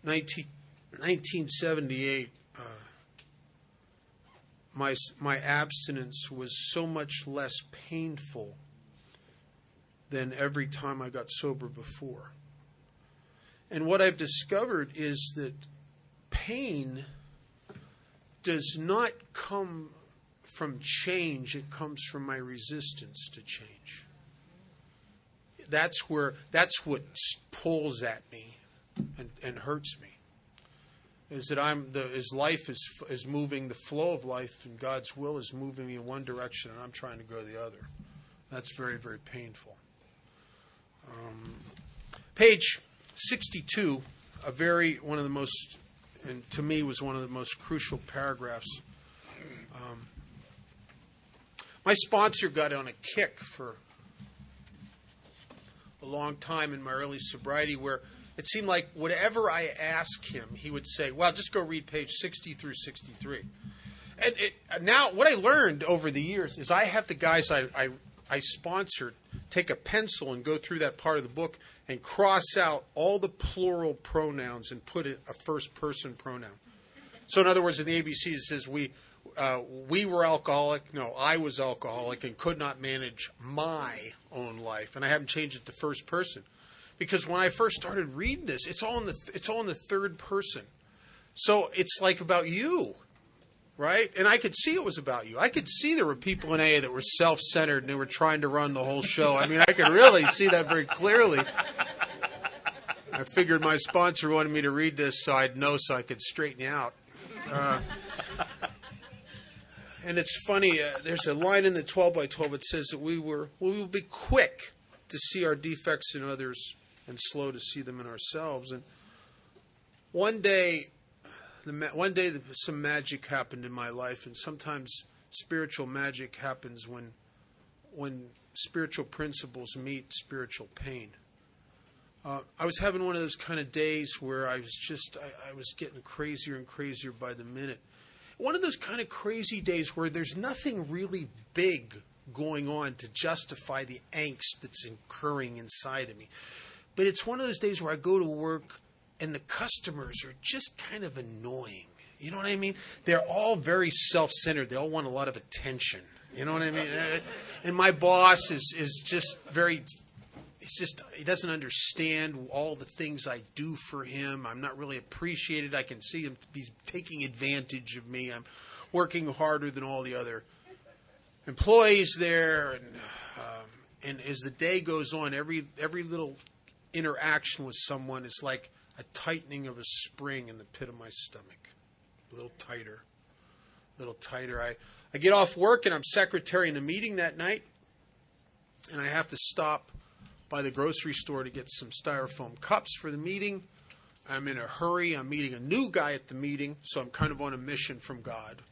1978, my abstinence was so much less painful than every time I got sober before. And what I've discovered is that pain does not come from change, it comes from my resistance to change. That's what pulls at me and hurts me. Is that as life is moving, the flow of life and God's will is moving me in one direction and I'm trying to go the other. That's very, very painful. Page 62, one of the most, and to me was one of the most crucial paragraphs. My sponsor got on a kick for a long time in my early sobriety where it seemed like whatever I asked him, he would say, well, just go read page 60 through 63. And now what I learned over the years is I have the guys I sponsored take a pencil and go through that part of the book and cross out all the plural pronouns and put a first-person pronoun. So in other words, in the ABC it says we were alcoholic. No, I was alcoholic and could not manage my own life. And I haven't changed it to first person. Because when I first started reading this, it's all in the third person. So it's like about you. Right? And I could see it was about you. I could see there were people in AA that were self-centered and they were trying to run the whole show. I mean, I could really see that very clearly. I figured my sponsor wanted me to read this so I'd know so I could straighten you out. And it's funny, there's a line in the 12 by 12 that says that we will be quick to see our defects in others and slow to see them in ourselves. And one day some magic happened in my life, and sometimes spiritual magic happens when spiritual principles meet spiritual pain. I was having one of those kind of days where I was getting crazier and crazier by the minute. One of those kind of crazy days where there's nothing really big going on to justify the angst that's occurring inside of me. But it's one of those days where I go to work and the customers are just kind of annoying. You know what I mean? They're all very self-centered. They all want a lot of attention. You know what I mean? And my boss is just very... he doesn't understand all the things I do for him. I'm not really appreciated. I can see him. He's taking advantage of me. I'm working harder than all the other employees there. And as the day goes on, every little interaction with someone is like a tightening of a spring in the pit of my stomach. A little tighter. I get off work and I'm secretary in a meeting that night. And I have to stop by the grocery store to get some styrofoam cups for the meeting. I'm in a hurry. I'm meeting a new guy at the meeting, so I'm kind of on a mission from God.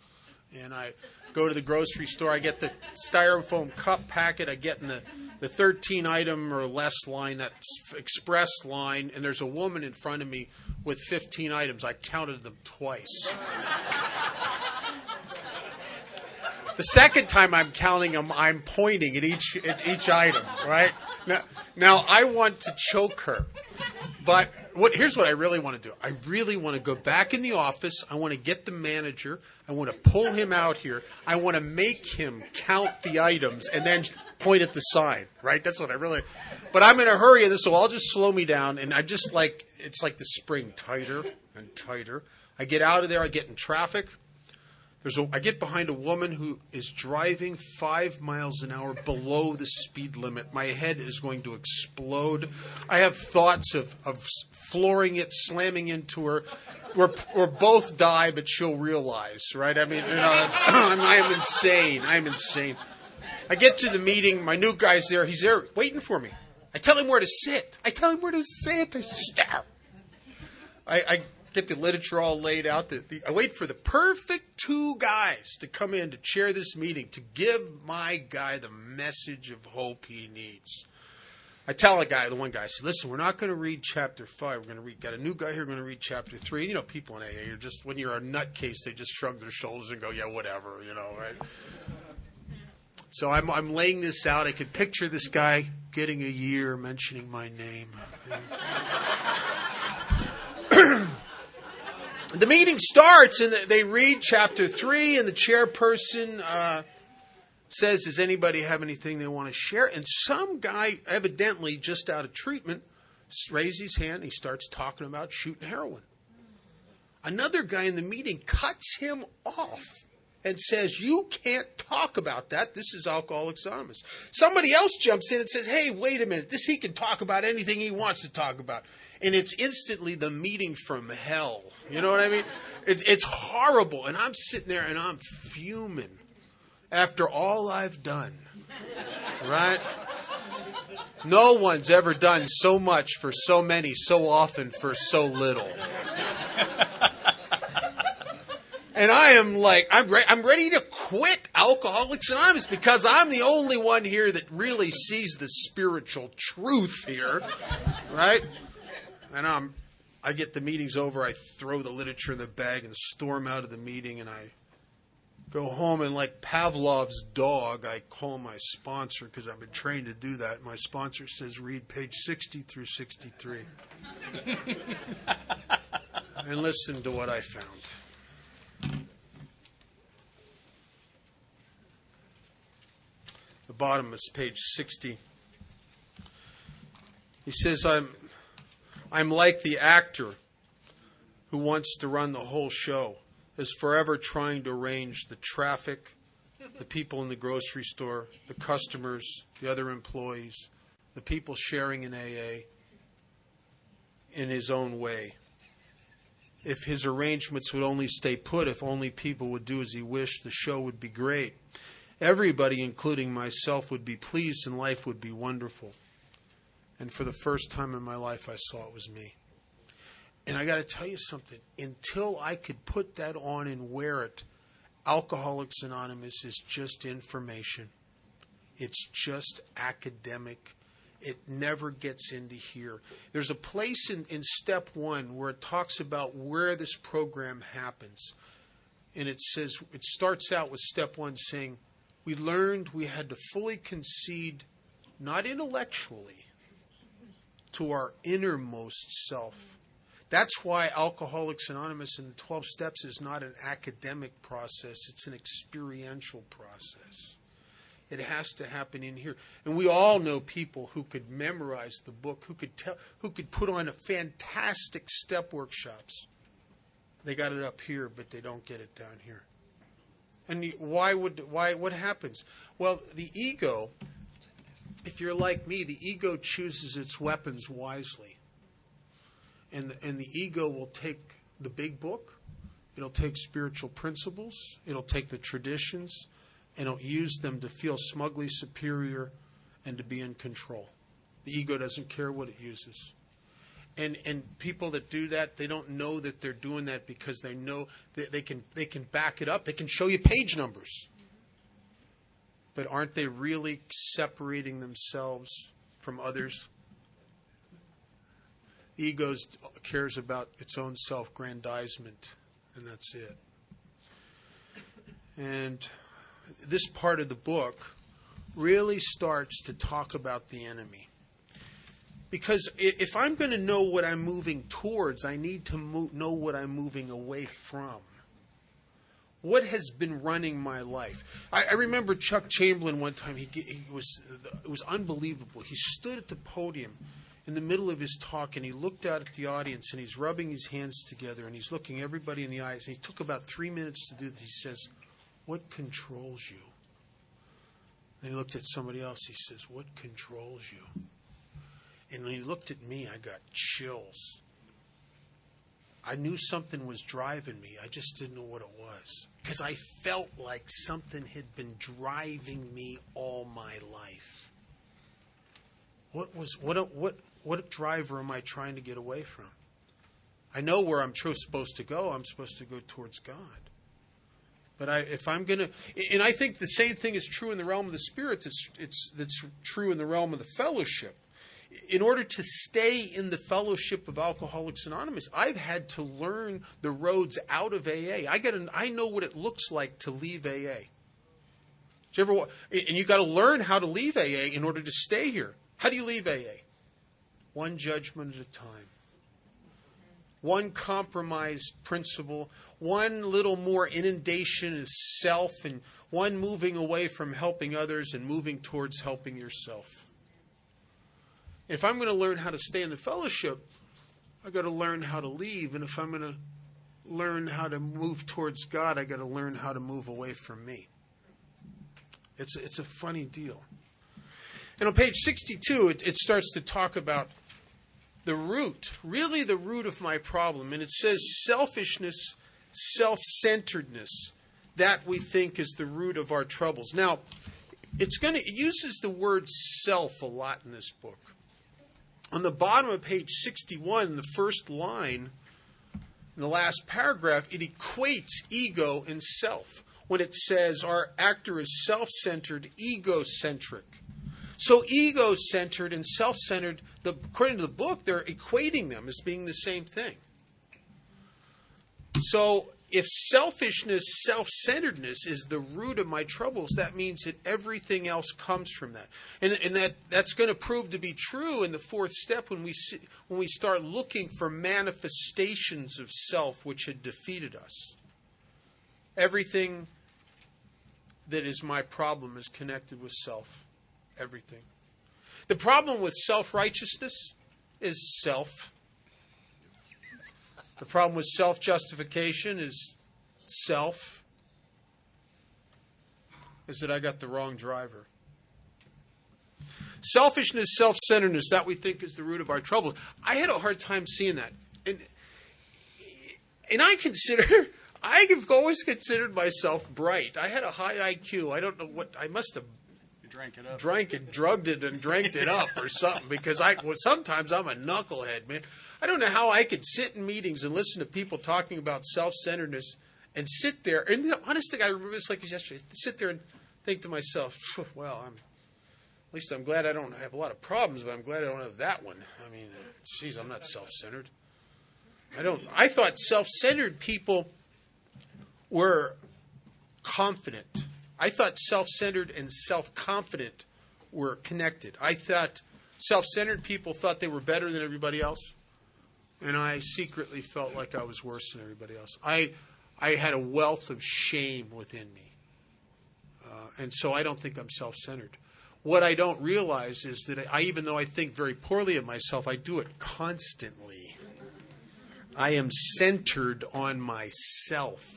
And I go to the grocery store. I get the styrofoam cup packet. I get in the 13-item or less line, that express line, and there's a woman in front of me with 15 items. I counted them twice. The second time I'm counting them, I'm pointing at each item, right? Now I want to choke her, but here's what I really want to do. I really want to go back in the office. I want to get the manager. I want to pull him out here. I want to make him count the items and then point at the sign, right? That's what I really... But I'm in a hurry, and this will all just slow me down, and I just like... It's like the spring, tighter and tighter. I get out of there. I get in traffic. I get behind a woman who is driving 5 miles an hour below the speed limit. My head is going to explode. I have thoughts of flooring it, slamming into her. We'll both die, but she'll realize, right? I mean, I am insane. I'm insane. I get to the meeting. My new guy's there. He's there waiting for me. I tell him where to sit. I stare. I get the literature all laid out. I wait for the perfect two guys to come in to chair this meeting, to give my guy the message of hope he needs. I tell the one guy, I say, listen, we're not going to read chapter 5. We're going to got a new guy here, we're going to read chapter 3. And, people in AA, when you're a nutcase, they just shrug their shoulders and go, yeah, whatever, right? So I'm laying this out. I could picture this guy getting a year mentioning my name. The meeting starts, and they read chapter 3, and the chairperson says, does anybody have anything they want to share? And some guy, evidently just out of treatment, raises his hand, and he starts talking about shooting heroin. Another guy in the meeting cuts him off and says, you can't talk about that. This is Alcoholics Anonymous. Somebody else jumps in and says, hey, wait a minute. He can talk about anything he wants to talk about. And it's instantly the meeting from hell. You know what I mean? It's horrible. And I'm sitting there and I'm fuming after all I've done. Right? No one's ever done so much for so many, so often, for so little. And I am like, I'm ready to quit Alcoholics Anonymous because I'm the only one here that really sees the spiritual truth here, right? And I get the meetings over, I throw the literature in the bag and storm out of the meeting, and I go home, and like Pavlov's dog, I call my sponsor because I've been trained to do that. My sponsor says, read page 60 through 63. And listen to what I found. The bottom is page 60. He says, I'm like the actor who wants to run the whole show, is forever trying to arrange the traffic, the people in the grocery store, the customers, the other employees, the people sharing in AA in his own way. If his arrangements would only stay put, if only people would do as he wished, the show would be great. Everybody, including myself, would be pleased and life would be wonderful. And for the first time in my life, I saw it was me. And I got to tell you something. Until I could put that on and wear it, Alcoholics Anonymous is just information. It's just academic. It never gets into here. There's a place in step 1 where it talks about where this program happens. And it says, it starts out with step 1 saying, we learned we had to fully concede, not intellectually, to our innermost self. That's why Alcoholics Anonymous and the 12 Steps is not an academic process. It's an experiential process. It has to happen in here. And we all know people who could memorize the book, who could put on a fantastic step workshops. They got it up here, but they don't get it down here. And what happens? Well, the ego, if you're like me, the ego chooses its weapons wisely. And the ego will take the big book, it'll take spiritual principles, it'll take the traditions, and it'll use them to feel smugly superior and to be in control. The ego doesn't care what it uses. And people that do that, they don't know that they're doing that because they know that they can back it up. They can show you page numbers. But aren't they really separating themselves from others? The ego cares about its own self-grandizement, and that's it. And this part of the book really starts to talk about the enemy. Because if I'm going to know what I'm moving towards, I need to know what I'm moving away from. What has been running my life? I remember Chuck Chamberlain one time. It was unbelievable. He stood at the podium in the middle of his talk, and he looked out at the audience, and he's rubbing his hands together, and he's looking everybody in the eyes. And he took about 3 minutes to do this. He says, "What controls you?" And he looked at somebody else. He says, "What controls you?" And when he looked at me, I got chills. I knew something was driving me. I just didn't know what it was. Because I felt like something had been driving me all my life. What driver am I trying to get away from? I know where I'm supposed to go. I'm supposed to go towards God. But if I'm going to, and I think the same thing is true in the realm of the spirit. That's true in the realm of the fellowship. In order to stay in the fellowship of Alcoholics Anonymous, I've had to learn the roads out of AA. I know what it looks like to leave AA. And you got to learn how to leave AA in order to stay here. How do you leave AA? One judgment at a time. One compromised principle. One little more inundation of self, and one moving away from helping others and moving towards helping yourself. If I'm going to learn how to stay in the fellowship, I've got to learn how to leave. And if I'm going to learn how to move towards God, I've got to learn how to move away from me. It's a funny deal. And on page 62, it starts to talk about the root, really the root of my problem. And it says selfishness, self-centeredness, that we think is the root of our troubles. Now, it uses the word self a lot in this book. On the bottom of page 61, the first line, in the last paragraph, it equates ego and self when it says our actor is self-centered, egocentric. So ego-centered and self-centered, according to the book, they're equating them as being the same thing. So if selfishness, self-centeredness is the root of my troubles, that means that everything else comes from that. And that's going to prove to be true in the fourth step when we start looking for manifestations of self which had defeated us. Everything that is my problem is connected with self. Everything. The problem with self-righteousness is self. The problem with self-justification is self. Is that I got the wrong driver. Selfishness, self-centeredness, that we think is the root of our trouble. I had a hard time seeing that. And I've always considered myself bright. I had a high IQ. I don't know what, I must have drank it, drugged it, and drank it up or something, because sometimes I'm a knucklehead, man. I don't know how I could sit in meetings and listen to people talking about self-centeredness and sit there, and honestly, I remember this like it was yesterday, sit there and think to myself, well, at least I'm glad I don't have a lot of problems, but I'm glad I don't have that one. I mean, geez, I'm not self-centered. I thought self-centered people were confident. I thought self-centered and self-confident were connected. I thought self-centered people thought they were better than everybody else. And I secretly felt like I was worse than everybody else. I had a wealth of shame within me. And so I don't think I'm self-centered. What I don't realize is that even though I think very poorly of myself, I do it constantly. I am centered on myself.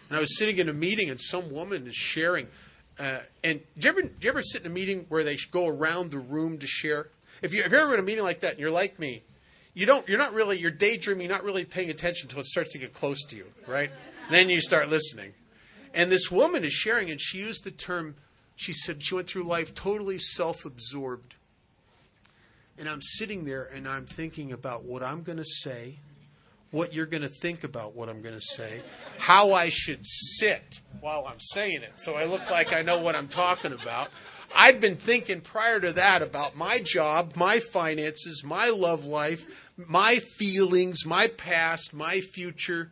And I was sitting in a meeting, and some woman is sharing. And do you ever sit in a meeting where they go around the room to share? If you're ever in a meeting like that, and you're like me, you're daydreaming, you're not really paying attention until it starts to get close to you, right? Then you start listening. And this woman is sharing, and she used the term, she said she went through life totally self-absorbed. And I'm sitting there, and I'm thinking about what I'm going to say, what you're going to think about what I'm going to say, how I should sit while I'm saying it so I look like I know what I'm talking about. I'd been thinking prior to that about my job, my finances, my love life, my feelings, my past, my future.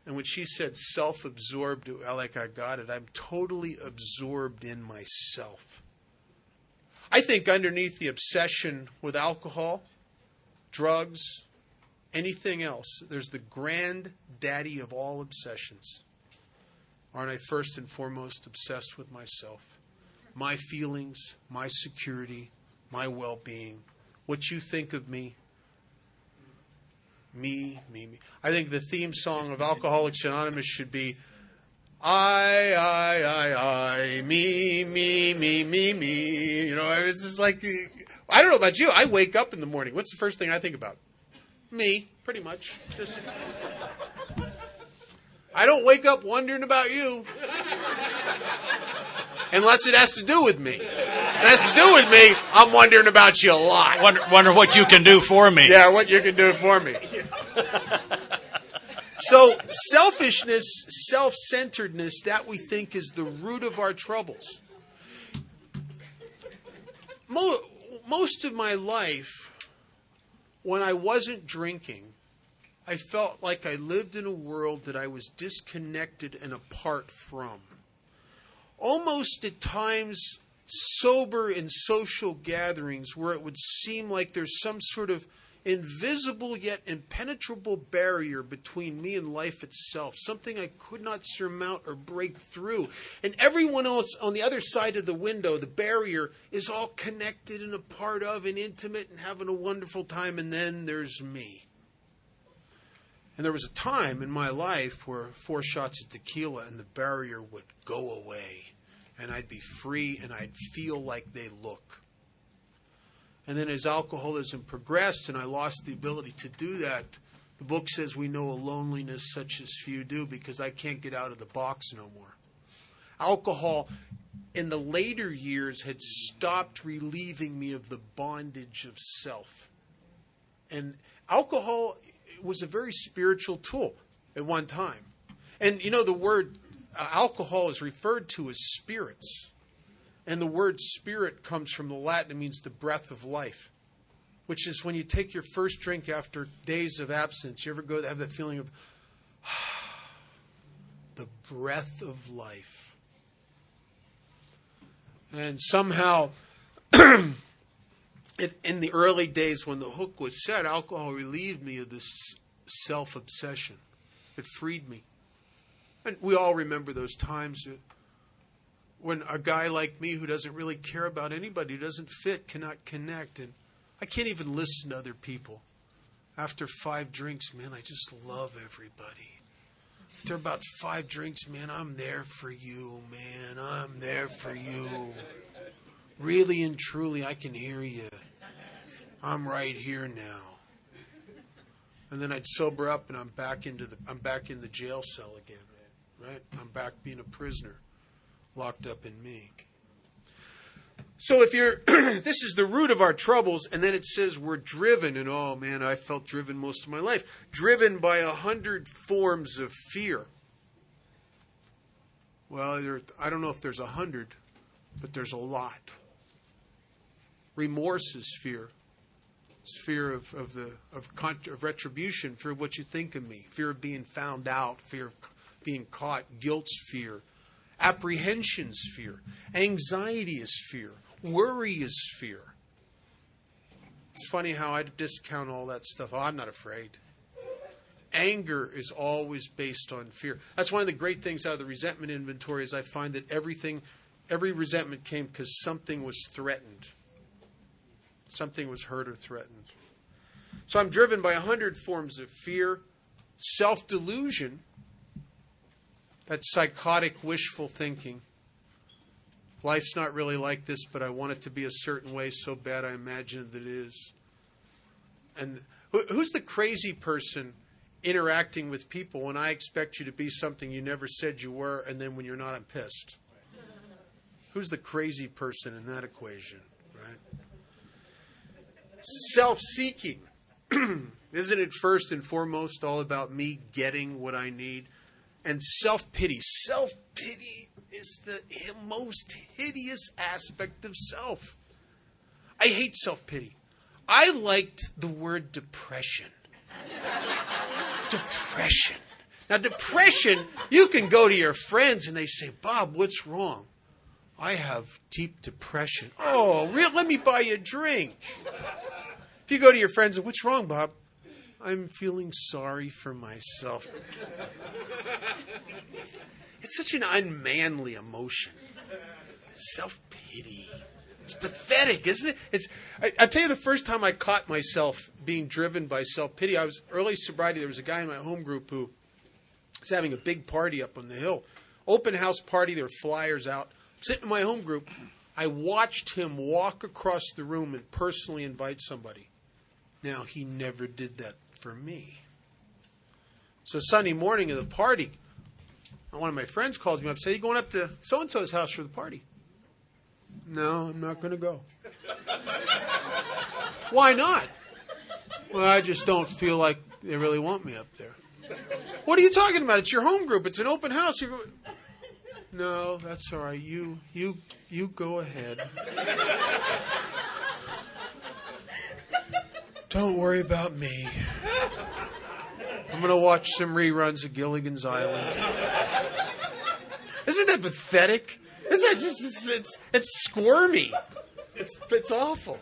And when she said self-absorbed, like I got it, I'm totally absorbed in myself. I think underneath the obsession with alcohol, drugs, anything else, there's the granddaddy of all obsessions. Aren't I first and foremost obsessed with myself? My feelings, my security, my well-being, what you think of me. Me. I think the theme song of Alcoholics Anonymous should be I, me. You know, it's just like, I don't know about you. I wake up in the morning. What's the first thing I think about? Me, pretty much. Just, I don't wake up wondering about you. Unless it has to do with me. If it has to do with me, I'm wondering about you a lot. Wonder what you can do for me. Yeah, what you can do for me. So selfishness, self-centeredness, that we think is the root of our troubles. Most of my life, when I wasn't drinking, I felt like I lived in a world that I was disconnected and apart from. Almost at times sober in social gatherings where it would seem like there's some sort of invisible yet impenetrable barrier between me and life itself, something I could not surmount or break through. And everyone else on the other side of the window, the barrier, is all connected and a part of and intimate and having a wonderful time, and then there's me. And there was a time in my life where 4 shots of tequila and the barrier would go away, and I'd be free and I'd feel like they look. And then as alcoholism progressed and I lost the ability to do that, the book says we know a loneliness such as few do because I can't get out of the box no more. Alcohol in the later years had stopped relieving me of the bondage of self. And alcohol was a very spiritual tool at one time. And the word alcohol is referred to as spirits. And the word spirit comes from the Latin. It means the breath of life, which is when you take your first drink after days of absence. You ever go have that feeling of the breath of life? And somehow, in the early days when the hook was set, alcohol relieved me of this self-obsession. It freed me. And we all remember those times when a guy like me who doesn't really care about anybody, who doesn't fit, cannot connect. And I can't even listen to other people. After 5 drinks, man, I just love everybody. After about 5 drinks, man, I'm there for you, man. I'm there for you. Really and truly, I can hear you. I'm right here now. And then I'd sober up, and I'm back in the jail cell again, right? I'm back being a prisoner, locked up in me. So if you're, this is the root of our troubles, and then it says we're driven, and oh man, I felt driven most of my life, driven by 100 forms of fear. Well, I don't know if there's 100, but there's a lot. Remorse is fear. It's fear of retribution, fear of what you think of me, fear of being found out, fear of being caught, guilt's fear. Apprehension's fear. Anxiety is fear. Worry is fear. It's funny how I discount all that stuff. Oh, I'm not afraid. Anger is always based on fear. That's one of the great things out of the resentment inventory is I find that every resentment came because something was threatened. Something was hurt or threatened. So I'm driven by 100 forms of fear. Self-delusion. That's psychotic, wishful thinking. Life's not really like this, but I want it to be a certain way so bad I imagine that it is. And who's the crazy person interacting with people when I expect you to be something you never said you were, and then when you're not, I'm pissed? Who's the crazy person in that equation, right? Self-seeking. Isn't it first and foremost all about me getting what I need? And self-pity. Self-pity is the most hideous aspect of self. I hate self-pity. I liked the word depression. Depression. Now, depression, you can go to your friends and they say, Bob, what's wrong? I have deep depression. Oh, let me buy you a drink. If you go to your friends and, what's wrong, Bob? I'm feeling sorry for myself. It's such an unmanly emotion. Self-pity. It's pathetic, isn't it? I tell you, the first time I caught myself being driven by self-pity, I was early sobriety. There was a guy in my home group who was having a big party up on the hill. Open house party. There were flyers out. Sitting in my home group, I watched him walk across the room and personally invite somebody. Now, he never did that for me. So Sunday morning of the party, one of my friends calls me up and says, "You going up to so-and-so's house for the party?" "No, I'm not going to go." "Why not?" "Well, I just don't feel like they really want me up there." "What are you talking about? It's your home group. It's an open house." "No, that's all right. You go ahead. Don't worry about me. I'm going to watch some reruns of Gilligan's Island." Isn't that pathetic? Isn't that just, it's squirmy. It's awful.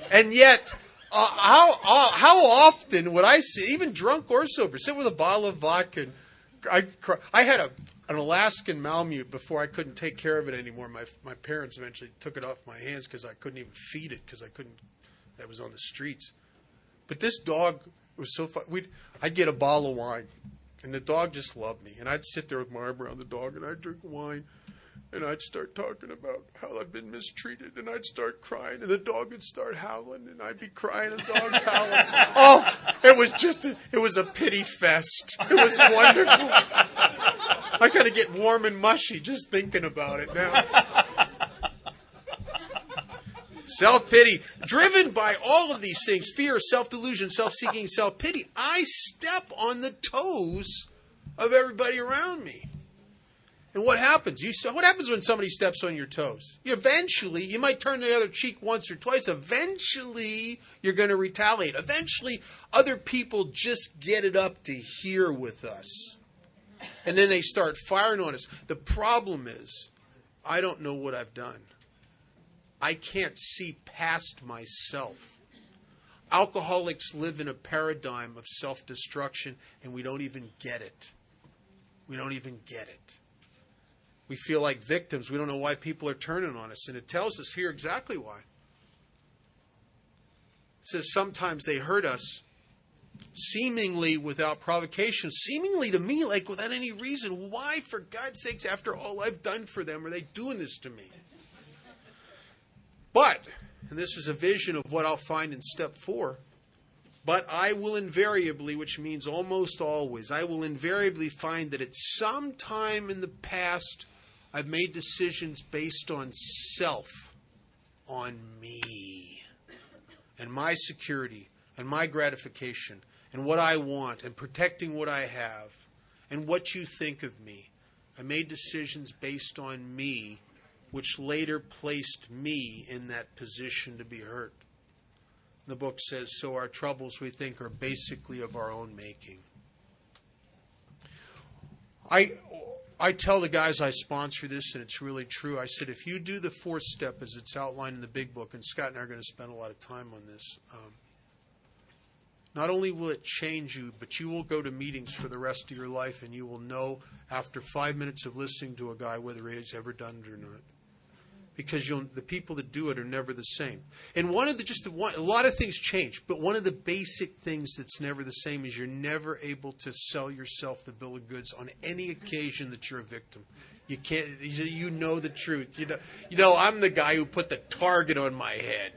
And yet, how often would I see, even drunk or sober, sit with a bottle of vodka and I had an Alaskan Malamute before I couldn't take care of it anymore. My parents eventually took it off my hands because I couldn't even feed it because I was on the streets. But this dog was so fun. I'd get a bottle of wine, and the dog just loved me. And I'd sit there with my arm around the dog, and I'd drink wine, and I'd start talking about how I've been mistreated, and I'd start crying, and the dog would start howling, and I'd be crying, and the dog's howling. Oh, it was a pity fest. It was wonderful. I kind of get warm and mushy just thinking about it now. Self-pity, driven by all of these things, fear, self-delusion, self-seeking, self-pity. I step on the toes of everybody around me. And what happens? What happens when somebody steps on your toes? Eventually, you might turn the other cheek once or twice. Eventually, you're going to retaliate. Eventually, other people just get it up to here with us. And then they start firing on us. The problem is, I don't know what I've done. I can't see past myself. Alcoholics live in a paradigm of self-destruction, and we don't even get it. We don't even get it. We feel like victims. We don't know why people are turning on us. And it tells us here exactly why. It says sometimes they hurt us seemingly without provocation, seemingly to me like without any reason. Why, for God's sakes, after all I've done for them, are they doing this to me? But, and this is a vision of what I'll find in step 4, but I will invariably, which means almost always, I will invariably find that at some time in the past, I've made decisions based on self, on me, and my security, and my gratification, and what I want, and protecting what I have, and what you think of me. I made decisions based on me, which later placed me in that position to be hurt. The book says, so our troubles, we think, are basically of our own making. I tell the guys I sponsor this, and it's really true. I said, if you do the 4th step as it's outlined in the big book, and Scott and I are going to spend a lot of time on this, not only will it change you, but you will go to meetings for the rest of your life, and you will know after 5 minutes of listening to a guy whether he's ever done it or not. Because the people that do it are never the same. And a lot of things change, but one of the basic things that's never the same is you're never able to sell yourself the bill of goods on any occasion that you're a victim. You can't. You know the truth. You know. I'm the guy who put the target on my head.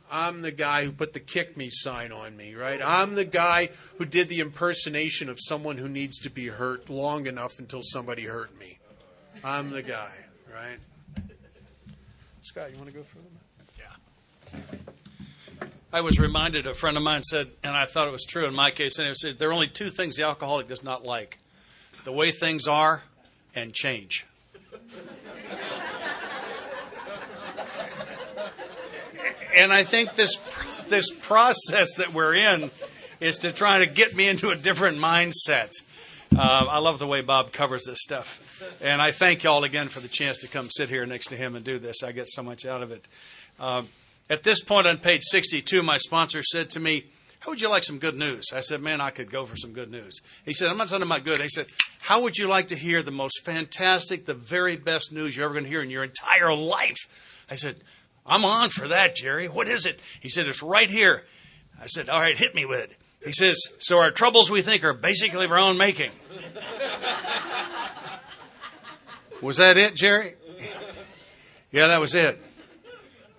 I'm the guy who put the kick me sign on me, right? I'm the guy who did the impersonation of someone who needs to be hurt long enough until somebody hurt me. I'm the guy, right? Scott, you want to go for a minute? Yeah. I was reminded, a friend of mine said, and I thought it was true in my case, and it says there are only 2 things the alcoholic does not like: the way things are and change. And I think this process that we're in is to try to get me into a different mindset. I love the way Bob covers this stuff. And I thank y'all again for the chance to come sit here next to him and do this. I get so much out of it. At this point on page 62, my sponsor said to me, how would you like some good news? I said, man, I could go for some good news. He said, I'm not talking about good. He said, how would you like to hear the most fantastic, the very best news you're ever going to hear in your entire life? I said, I'm on for that, Jerry. What is it? He said, it's right here. I said, all right, hit me with it. He says, so our troubles, we think, are basically of our own making. Was that it, Jerry? Yeah, that was it.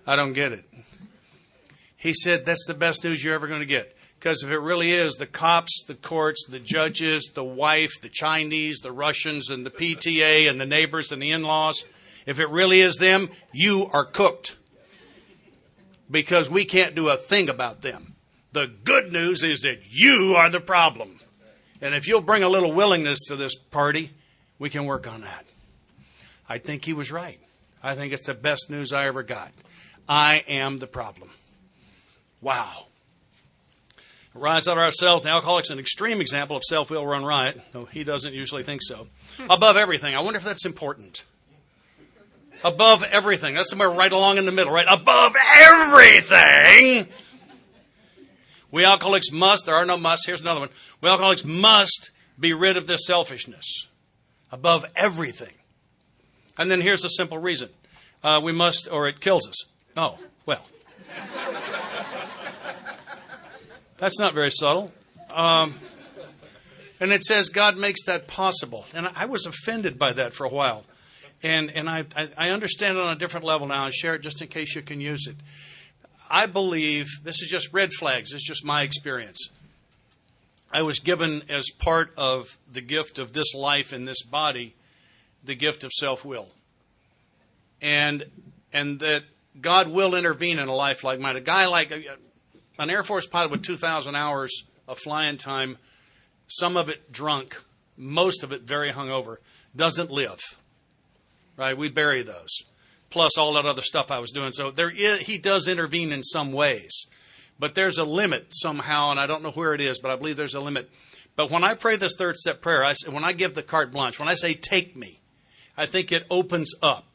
I don't get it. He said, that's the best news you're ever going to get. Because if it really is, the cops, the courts, the judges, the wife, the Chinese, the Russians, and the PTA, and the neighbors, and the in-laws, if it really is them, you are cooked. Because we can't do a thing about them. The good news is that you are the problem. And if you'll bring a little willingness to this party, we can work on that. I think he was right. I think it's the best news I ever got. I am the problem. Wow. Rise out of ourselves. The alcoholic's an extreme example of self-will run riot, though he doesn't usually think so. Above everything. I wonder if that's important. Above everything. That's somewhere right along in the middle, right? Above everything. We alcoholics must, there are no musts, here's another one. We alcoholics must be rid of this selfishness. Above everything. And then here's a simple reason. We must, or it kills us. Oh, well. That's not very subtle. And it says God makes that possible. And I was offended by that for a while. And I understand it on a different level now and share it just in case you can use it. I believe, this is just red flags, it's just my experience. I was given as part of the gift of this life in this body, the gift of self-will. And that God will intervene in a life like mine. A guy like an Air Force pilot with 2,000 hours of flying time, some of it drunk, most of it very hungover, doesn't live. Right? We bury those. Plus all that other stuff I was doing. So he does intervene in some ways. But there's a limit somehow, and I don't know where it is, but I believe there's a limit. But when I pray this third step prayer, when I give the carte blanche, when I say take me, I think it opens up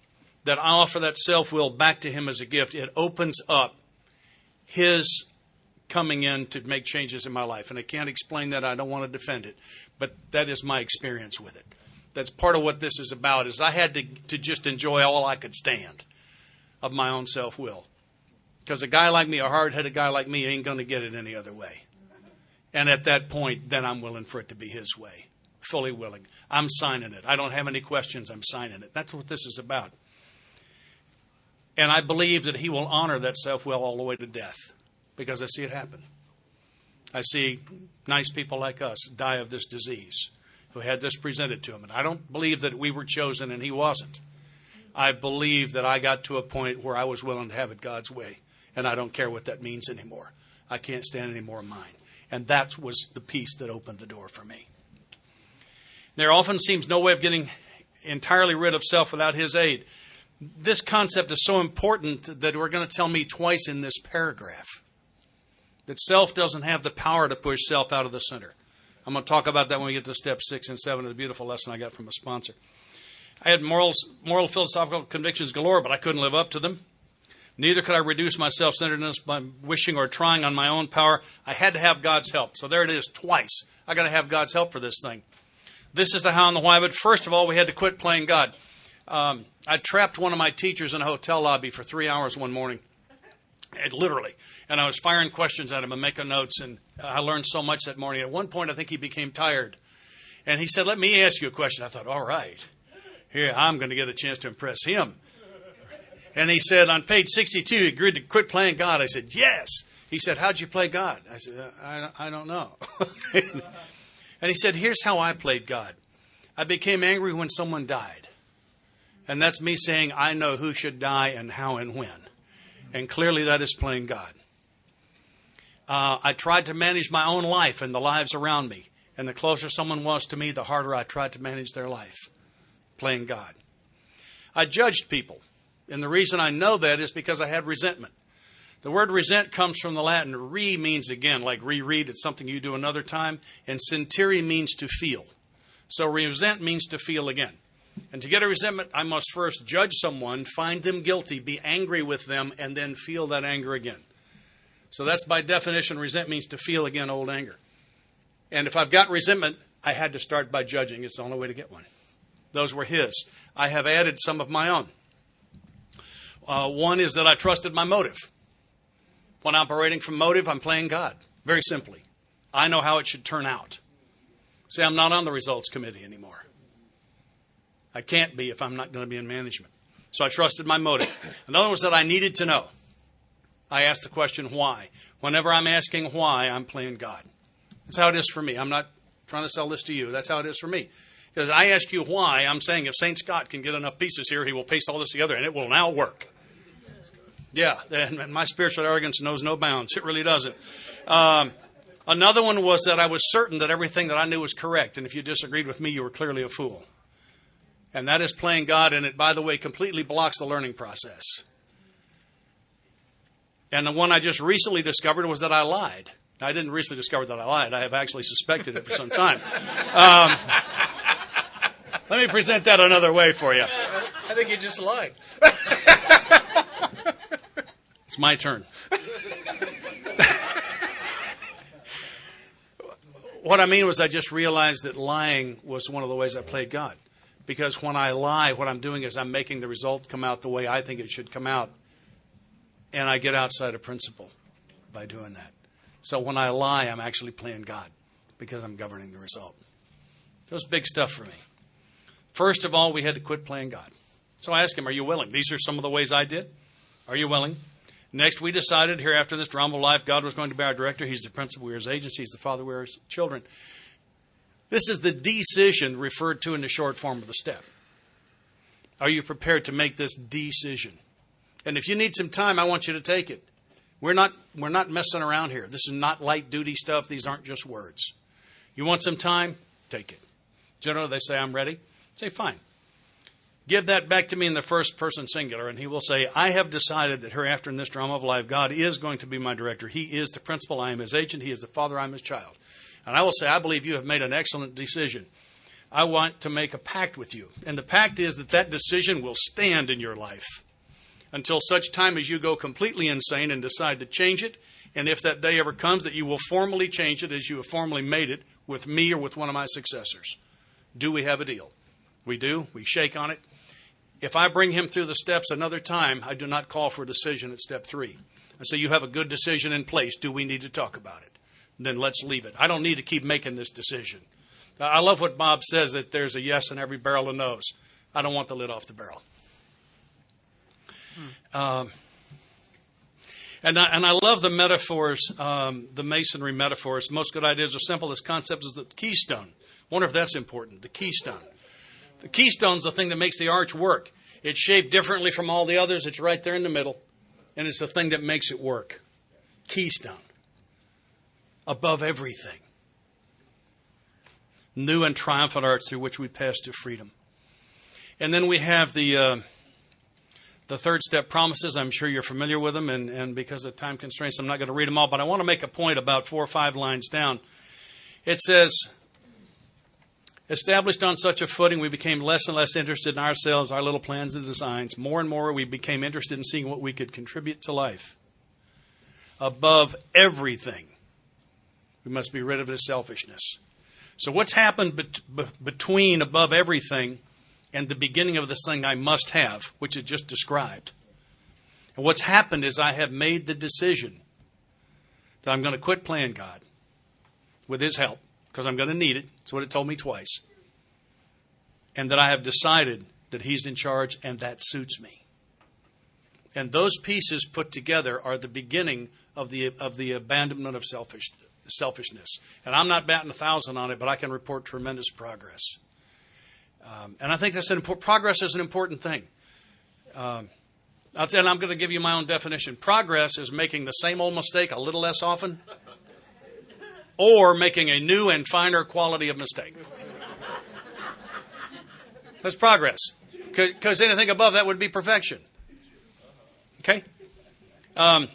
that I offer that self-will back to him as a gift. It opens up his coming in to make changes in my life. And I can't explain that. I don't want to defend it. But that is my experience with it. That's part of what this is about, is I had to just enjoy all I could stand of my own self-will. Because a guy like me, a hard-headed guy like me, ain't going to get it any other way. And at that point, then I'm willing for it to be his way. Fully willing. I'm signing it. I don't have any questions. I'm signing it. That's what this is about. And I believe that he will honor that self-will all the way to death. Because I see it happen. I see nice people like us die of this disease, who had this presented to him. And I don't believe that we were chosen and he wasn't. I believe that I got to a point where I was willing to have it God's way. And I don't care what that means anymore. I can't stand any more of mine. And that was the piece that opened the door for me. There often seems no way of getting entirely rid of self without his aid. This concept is so important that we're going to tell me twice in this paragraph that self doesn't have the power to push self out of the center. I'm going to talk about that when we get to step 6 and 7 of the beautiful lesson I got from a sponsor. I had moral philosophical convictions galore, but I couldn't live up to them. Neither could I reduce my self-centeredness by wishing or trying on my own power. I had to have God's help. So there it is, twice. I got to have God's help for this thing. This is the how and the why. But first of all, we had to quit playing God. I trapped one of my teachers in a hotel lobby for 3 hours one morning. Literally. And I was firing questions at him and making notes. And I learned so much that morning. At one point, I think he became tired. And he said, let me ask you a question. I thought, all right. Here, I'm going to get a chance to impress him. And he said, on page 62, he agreed to quit playing God. I said, yes. He said, how'd you play God? I said, I don't know. And he said, here's how I played God. I became angry when someone died. And that's me saying, I know who should die and how and when. And clearly that is playing God. I tried to manage my own life and the lives around me. And the closer someone was to me, the harder I tried to manage their life. Playing God. I judged people. And the reason I know that is because I had resentment. The word resent comes from the Latin. Re means again, like reread. It's something you do another time. And sentire means to feel. So resent means to feel again. And to get a resentment, I must first judge someone, find them guilty, be angry with them, and then feel that anger again. So that's by definition, resent means to feel again old anger. And if I've got resentment, I had to start by judging. It's the only way to get one. Those were his. I have added some of my own. One is that I trusted my motive. When operating from motive, I'm playing God. Very simply. I know how it should turn out. See, I'm not on the results committee anymore. I can't be if I'm not going to be in management. So I trusted my motive. Another was that I needed to know. I asked the question, why? Whenever I'm asking why, I'm playing God. That's how it is for me. I'm not trying to sell this to you. That's how it is for me. Because I ask you why, I'm saying if St. Scott can get enough pieces here, he will paste all this together, and it will now work. Yeah, and my spiritual arrogance knows no bounds. It really doesn't. Another one was that I was certain that everything that I knew was correct, and if you disagreed with me, you were clearly a fool. And that is playing God, and it, by the way, completely blocks the learning process. And the one I just recently discovered was that I lied. I didn't recently discover that I lied. I have actually suspected it for some time. Let me present that another way for you. I think you just lied. It's my turn. What I mean was I just realized that lying was one of the ways I played God. Because when I lie, what I'm doing is I'm making the result come out the way I think it should come out. And I get outside of principle by doing that. So when I lie, I'm actually playing God because I'm governing the result. It was big stuff for me. First of all, we had to quit playing God. So I asked him, are you willing? These are some of the ways I did. Are you willing? Next, we decided here after this drama of life, God was going to be our director. He's the principal. We're his agency. He's the father. We're his children. This is the decision referred to in the short form of the step. Are you prepared to make this decision? And if you need some time, I want you to take it. We're not messing around here. This is not light duty stuff. These aren't just words. You want some time? Take it. Generally, they say, I'm ready. Say, fine. Give that back to me in the first person singular, and he will say, I have decided that hereafter in this drama of life, God is going to be my director. He is the principal. I am his agent. He is the father. I am his child. And I will say, I believe you have made an excellent decision. I want to make a pact with you. And the pact is that that decision will stand in your life until such time as you go completely insane and decide to change it. And if that day ever comes, that you will formally change it as you have formally made it with me or with one of my successors. Do we have a deal? We do. We shake on it. If I bring him through the steps another time, I do not call for a decision at step 3. I say, you have a good decision in place. Do we need to talk about it? Then let's leave it. I don't need to keep making this decision. I love what Bob says, that there's a yes in every barrel of no's. I don't want the lid off the barrel. And I love the metaphors, the masonry metaphors. Most good ideas are simple. This concept is the keystone. I wonder if that's important, the keystone. The keystone's the thing that makes the arch work. It's shaped differently from all the others. It's right there in the middle. And it's the thing that makes it work. Keystone. Above everything. New and triumphant arch through which we pass to freedom. And then we have the third step promises. I'm sure you're familiar with them. And because of time constraints, I'm not going to read them all. But I want to make a point about 4 or 5 lines down. It says, established on such a footing, we became less and less interested in ourselves, our little plans and designs. More and more, we became interested in seeing what we could contribute to life. Above everything, we must be rid of this selfishness. So what's happened between above everything and the beginning of this thing I must have, which is just described? And what's happened is I have made the decision that I'm going to quit playing God with his help, because I'm going to need it. That's what it told me twice. And that I have decided that he's in charge, and that suits me. And those pieces put together are the beginning of the abandonment of selfishness. And I'm not batting 1,000 on it, but I can report tremendous progress. And I think progress is an important thing. I'm going to give you my own definition. Progress is making the same old mistake a little less often, or making a new and finer quality of mistake. That's progress. Because anything above that would be perfection. Okay? And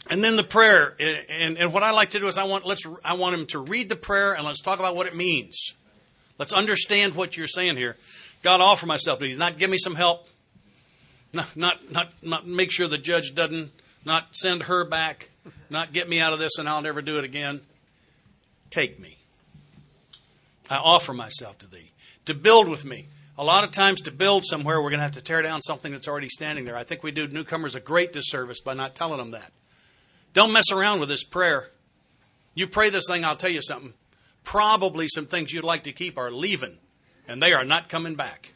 then the prayer. And what I like to do is I want him to read the prayer, and let's talk about what it means. Let's understand what you're saying here. God, offer myself to you. Not give me some help. Not make sure the judge doesn't. Not send her back. Not get me out of this and I'll never do it again. Take me. I offer myself to thee. To build with me. A lot of times to build somewhere, we're going to have to tear down something that's already standing there. I think we do newcomers a great disservice by not telling them that. Don't mess around with this prayer. You pray this thing, I'll tell you something. Probably some things you'd like to keep are leaving, and they are not coming back.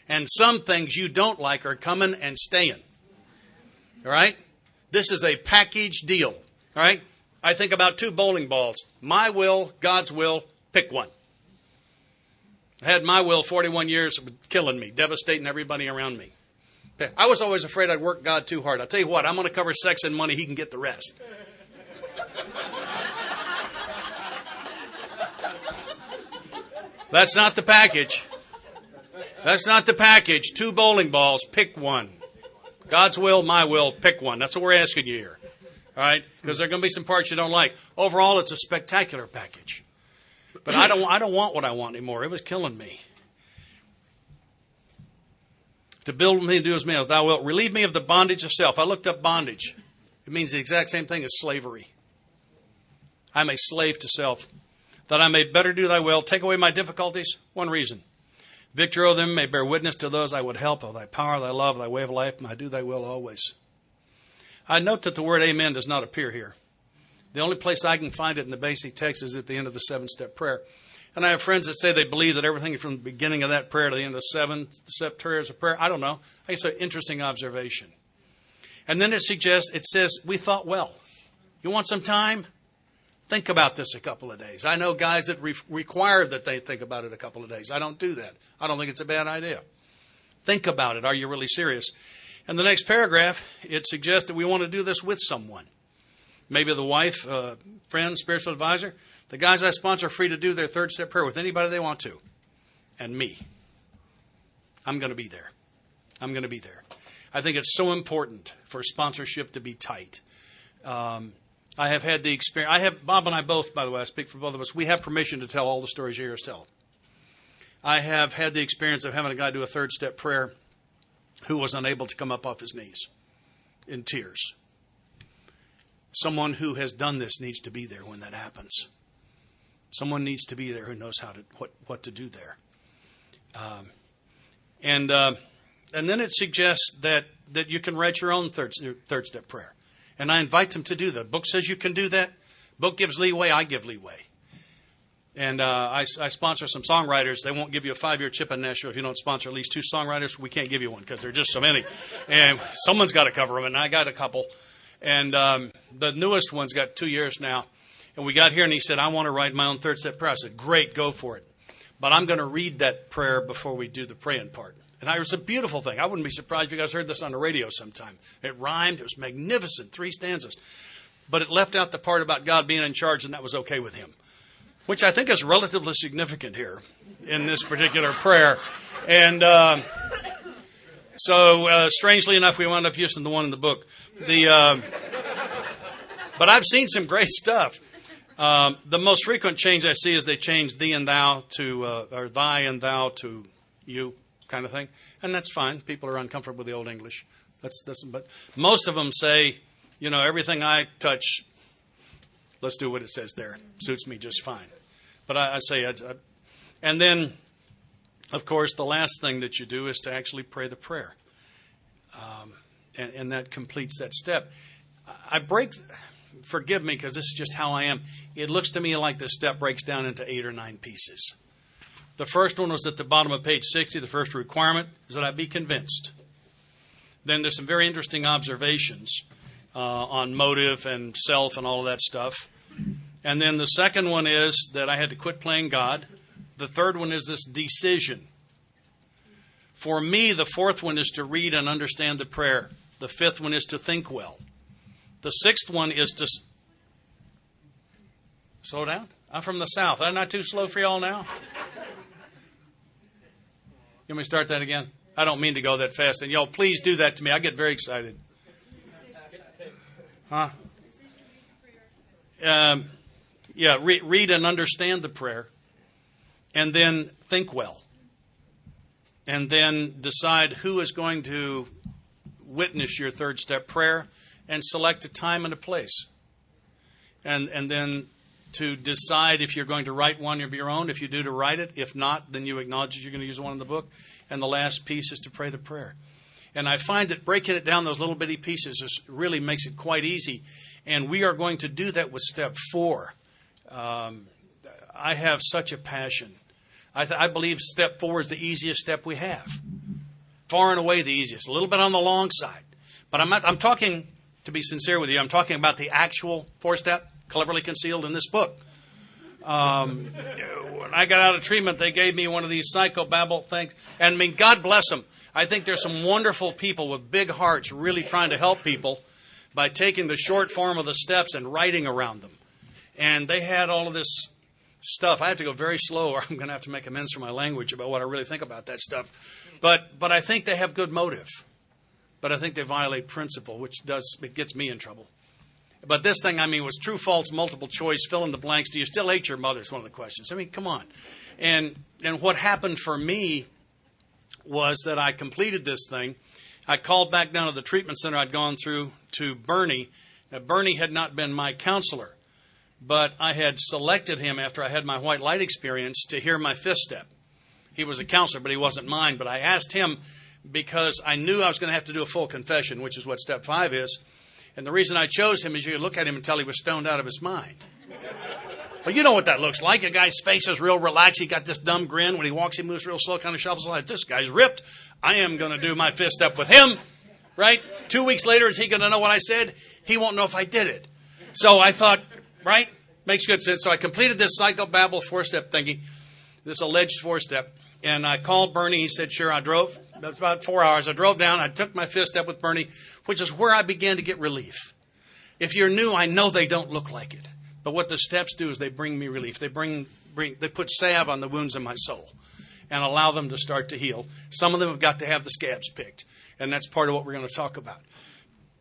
And some things you don't like are coming and staying. All right? This is a package deal. All right? I think about 2 bowling balls. My will, God's will, pick one. I had my will 41 years, killing me, devastating everybody around me. I was always afraid I'd work God too hard. I'll tell you what, I'm going to cover sex and money. He can get the rest. That's not the package. That's not the package. 2 bowling balls, pick one. God's will, my will, pick one. That's what we're asking you here. All right? Because there are going to be some parts you don't like. Overall, it's a spectacular package. But I don't want what I want anymore. It was killing me. To build with me and do as me as thou wilt. Relieve me of the bondage of self. I looked up bondage. It means the exact same thing as slavery. I'm a slave to self. That I may better do thy will. Take away my difficulties. One reason. Victory over them may bear witness to those I would help. Of thy power, thy love, thy way of life. And I do thy will always. I note that the word amen does not appear here. The only place I can find it in the basic text is at the end of the 7-step prayer. And I have friends that say they believe that everything from the beginning of that prayer to the end of the 7-step prayer is a prayer. I don't know. I think it's an interesting observation. And then it says, we thought well. You want some time? Think about this a couple of days. I know guys that require that they think about it a couple of days. I don't do that. I don't think it's a bad idea. Think about it. Are you really serious? And the next paragraph, it suggests that we want to do this with someone. Maybe the wife, friend, spiritual advisor. The guys I sponsor are free to do their third step prayer with anybody they want to. And me. I'm going to be there. I'm going to be there. I think it's so important for sponsorship to be tight. I have had the experience. Bob and I both, by the way, I speak for both of us, we have permission to tell all the stories you hear us tell. I have had the experience of having a guy do a third step prayer who was unable to come up off his knees in tears. Someone who has done this needs to be there when that happens. Someone needs to be there who knows what to do there. And then it suggests that you can write your own third step prayer. And I invite them to do that. The book says you can do that. Book gives leeway. I give leeway. And I sponsor some songwriters. They won't give you a 5-year chip in Nashville if you don't sponsor at least 2 songwriters. We can't give you one because there are just so many. And someone's got to cover them, and I got a couple. And the newest one's got 2 years now. And we got here, and he said, I want to write my own third step prayer. I said, great, go for it. But I'm going to read that prayer before we do the praying part. And it was a beautiful thing. I wouldn't be surprised if you guys heard this on the radio sometime. It rhymed. It was magnificent, 3 stanzas. But it left out the part about God being in charge, and that was okay with him, which I think is relatively significant here in this particular prayer. And so strangely enough, we wound up using the one in the book. But I've seen some great stuff. The most frequent change I see is they change thee and thou to, or thy and thou to you kind of thing. And that's fine. People are uncomfortable with the Old English. But most of them say, everything I touch, let's do what it says there. Suits me just fine. But I say, and then, of course, the last thing that you do is to actually pray the prayer. And that completes that step. Forgive me because this is just how I am. It looks to me like this step breaks down into 8 or 9 pieces. The first one was at the bottom of page 60. The first requirement is that I be convinced. Then there's some very interesting observations on motive and self and all of that stuff. And then the second one is that I had to quit playing God. The third one is this decision. For me, the fourth one is to read and understand the prayer. The fifth one is to think well. The sixth one is to... Slow down? I'm from the South. I'm not too slow for y'all now? You want me to start that again? I don't mean to go that fast. And y'all, please do that to me. I get very excited. Huh? Read and understand the prayer. And then think well. And then decide who is going to witness your third step prayer and select a time and a place. And then to decide if you're going to write one of your own. If you do, to write it. If not, then you acknowledge that you're going to use one in the book. And the last piece is to pray the prayer. And I find that breaking it down, those little bitty pieces, really makes it quite easy. And we are going to do that with step 4. I have such a passion. I believe step 4 is the easiest step we have. Far and away the easiest. A little bit on the long side. But I'm talking, to be sincere with you, I'm talking about the actual 4-step, cleverly concealed in this book. When I got out of treatment, they gave me one of these psychobabble things. And I mean, God bless them. I think there's some wonderful people with big hearts really trying to help people by taking the short form of the steps and writing around them. And they had all of this stuff. I have to go very slow or I'm going to have to make amends for my language about what I really think about that stuff. But I think they have good motive. But I think they violate principle, it gets me in trouble. But this thing, was true, false, multiple choice, fill in the blanks. Do you still hate your mother is one of the questions. Come on. And what happened for me was that I completed this thing. I called back down to the treatment center I'd gone through to Bernie. Now, Bernie had not been my counselor, but I had selected him after I had my white light experience to hear my 5th step. He was a counselor, but he wasn't mine. But I asked him because I knew I was going to have to do a full confession, which is what step 5 is. And the reason I chose him is you could look at him and tell he was stoned out of his mind. Well, you know what that looks like. A guy's face is real relaxed. He got this dumb grin. When he walks, he moves real slow, kind of shuffles like, this guy's ripped. I am going to do my 5th step with him, right? 2 weeks later, is he going to know what I said? He won't know if I did it. So I thought, right? Makes good sense. So I completed this psychobabble 4-step thingy, this alleged 4-step. And I called Bernie. He said, sure. I drove That's about 4 hours. I drove down. I took my fifth step with Bernie, which is where I began to get relief. If you're new, I know they don't look like it. But what the steps do is they bring me relief. They put salve on the wounds in my soul and allow them to start to heal. Some of them have got to have the scabs picked, and that's part of what we're going to talk about.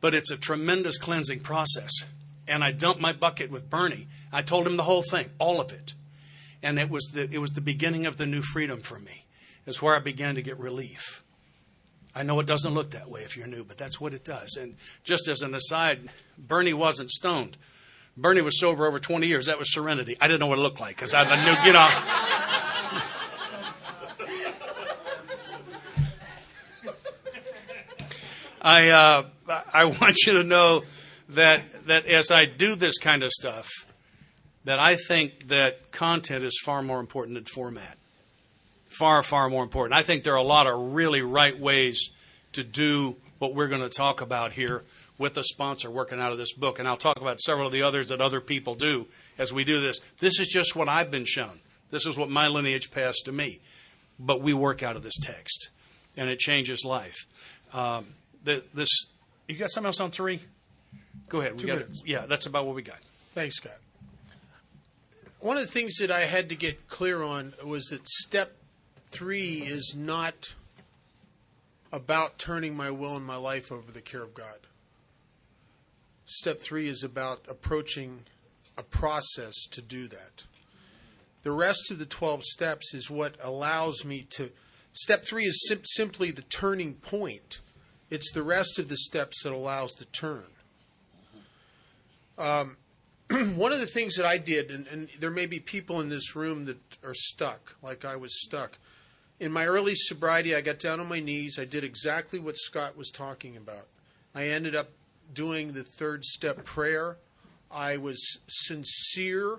But it's a tremendous cleansing process. And I dumped my bucket with Bernie. I told him the whole thing, all of it. And it was the beginning of the new freedom for me. It's where I began to get relief. I know it doesn't look that way if you're new, but that's what it does. And just as an aside, Bernie wasn't stoned. Bernie was sober over 20 years. That was serenity. I didn't know what it looked like because I knew, you know. I want you to know that as I do this kind of stuff, that I think that content is far more important than format. Far, far more important. I think there are a lot of really right ways to do what we're going to talk about here with the sponsor working out of this book. And I'll talk about several of the others that other people do as we do this. This is just what I've been shown. This is what my lineage passed to me. But we work out of this text, and it changes life. You got something else on 3? Go ahead. 2 minutes. Yeah, that's about what we got. Thanks, Scott. One of the things that I had to get clear on was that step 3 is not about turning my will and my life over the care of God. Step 3 is about approaching a process to do that. The rest of the 12 steps is what allows me to... Step 3 is simply the turning point. It's the rest of the steps that allows the turn. One of the things that I did, and there may be people in this room that are stuck, like I was stuck. In my early sobriety, I got down on my knees. I did exactly what Scott was talking about. I ended up doing the 3rd step prayer. I was sincere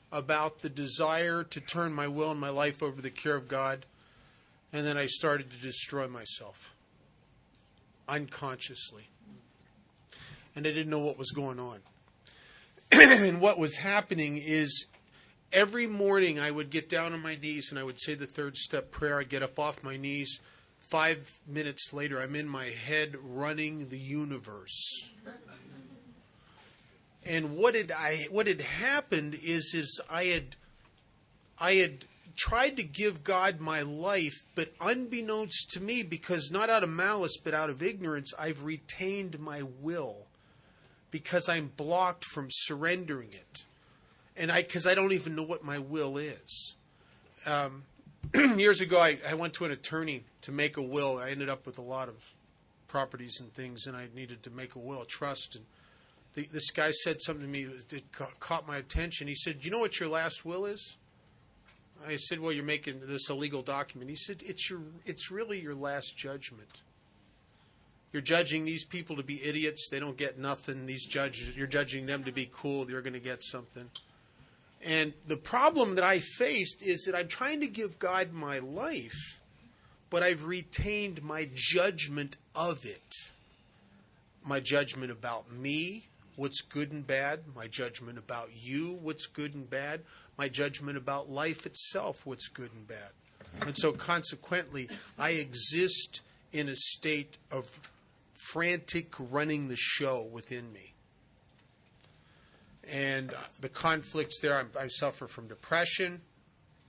about the desire to turn my will and my life over to the care of God. And then I started to destroy myself unconsciously. And I didn't know what was going on. And what was happening is every morning I would get down on my knees and I would say the 3rd step prayer. I'd get up off my knees. 5 minutes later, I'm in my head running the universe. And what had happened is I had tried to give God my life, but unbeknownst to me, because not out of malice but out of ignorance, I've retained my will because I'm blocked from surrendering it. And because I don't even know what my will is. Years ago, I went to an attorney to make a will. I ended up with a lot of properties and things, and I needed to make a will, a trust. And this guy said something to me that caught my attention. He said, "You know what your last will is?" I said, "Well, you're making this a legal document." He said, "It's really your last judgment. You're judging these people to be idiots. They don't get nothing. You're judging them to be cool. They're going to get something." And the problem that I faced is that I'm trying to give God my life, but I've retained my judgment of it. My judgment about me, what's good and bad. My judgment about you, what's good and bad. My judgment about life itself, what's good and bad. And so consequently, I exist in a state of frantic running the show within me. And the conflicts there, I suffer from depression,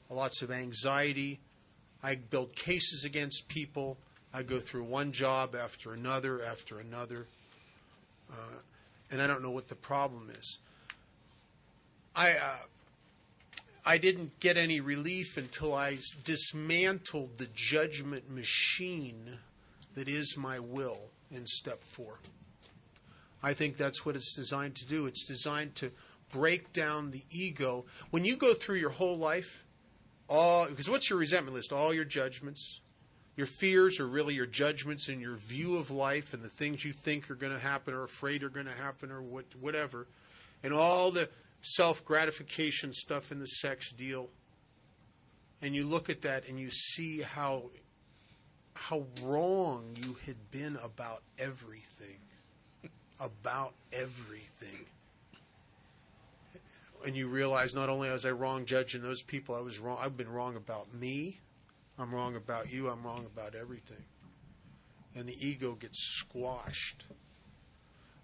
lots of anxiety. I build cases against people. I go through one job after another, and I don't know what the problem is. I didn't get any relief until I dismantled the judgment machine that is my will in step 4. I think that's what it's designed to do. It's designed to break down the ego. When you go through your whole life, because what's your resentment list? All your judgments. Your fears are really your judgments and your view of life and the things you think are going to happen or afraid are going to happen or whatever. And all the self-gratification stuff in the sex deal. And you look at that and you see how wrong you had been about everything. About everything. And you realize not only was I wrong judging those people, I was wrong. I've been wrong about me. I'm wrong about you. I'm wrong about everything. And the ego gets squashed.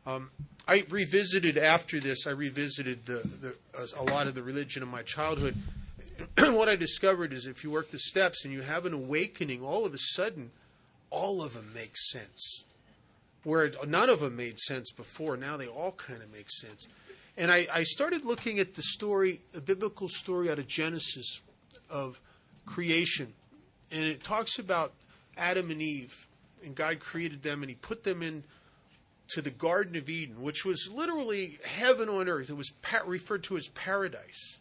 I revisited after this. I revisited a lot of the religion of my childhood. What I discovered is if you work the steps and you have an awakening, all of a sudden, all of them make sense. Where none of them made sense before, now they all kind of make sense. And I started looking at the story, a biblical story out of Genesis of creation. And it talks about Adam and Eve. And God created them and he put them into the Garden of Eden, which was literally heaven on earth. It was referred to as paradise.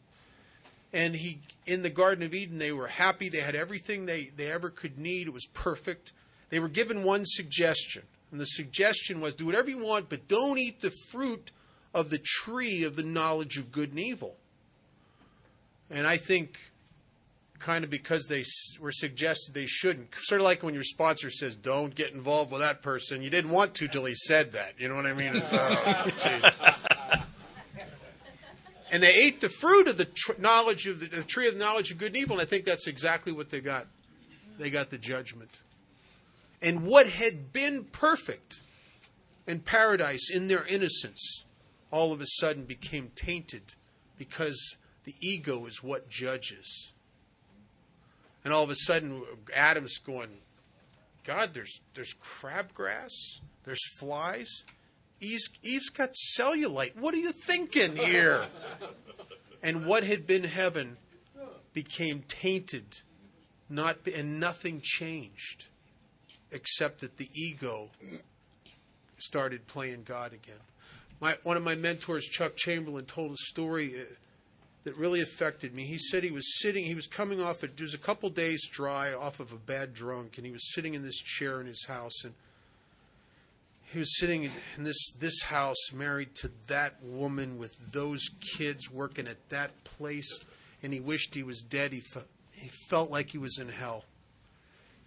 And in the Garden of Eden, they were happy. They had everything they ever could need. It was perfect. They were given one suggestion. And the suggestion was, do whatever you want, but don't eat the fruit of the tree of the knowledge of good and evil. And I think kind of because they were suggested they shouldn't. Sort of like when your sponsor says, don't get involved with that person. You didn't want to till he said that. You know what I mean? And they ate the fruit of the knowledge of the tree of the knowledge of good and evil. And I think that's exactly what they got. They got the judgment. And what had been perfect in paradise in their innocence all of a sudden became tainted because the ego is what judges. And all of a sudden, Adam's going, God, there's crabgrass, there's flies. Eve's got cellulite. What are you thinking here? And what had been heaven became tainted, and nothing changed, except that the ego started playing God again. One of my mentors, Chuck Chamberlain, told a story that really affected me. He said he was coming off, it was a couple days dry off of a bad drunk, and he was sitting in this chair in his house, and he was sitting in this house married to that woman with those kids working at that place, and he wished he was dead. He felt like he was in hell.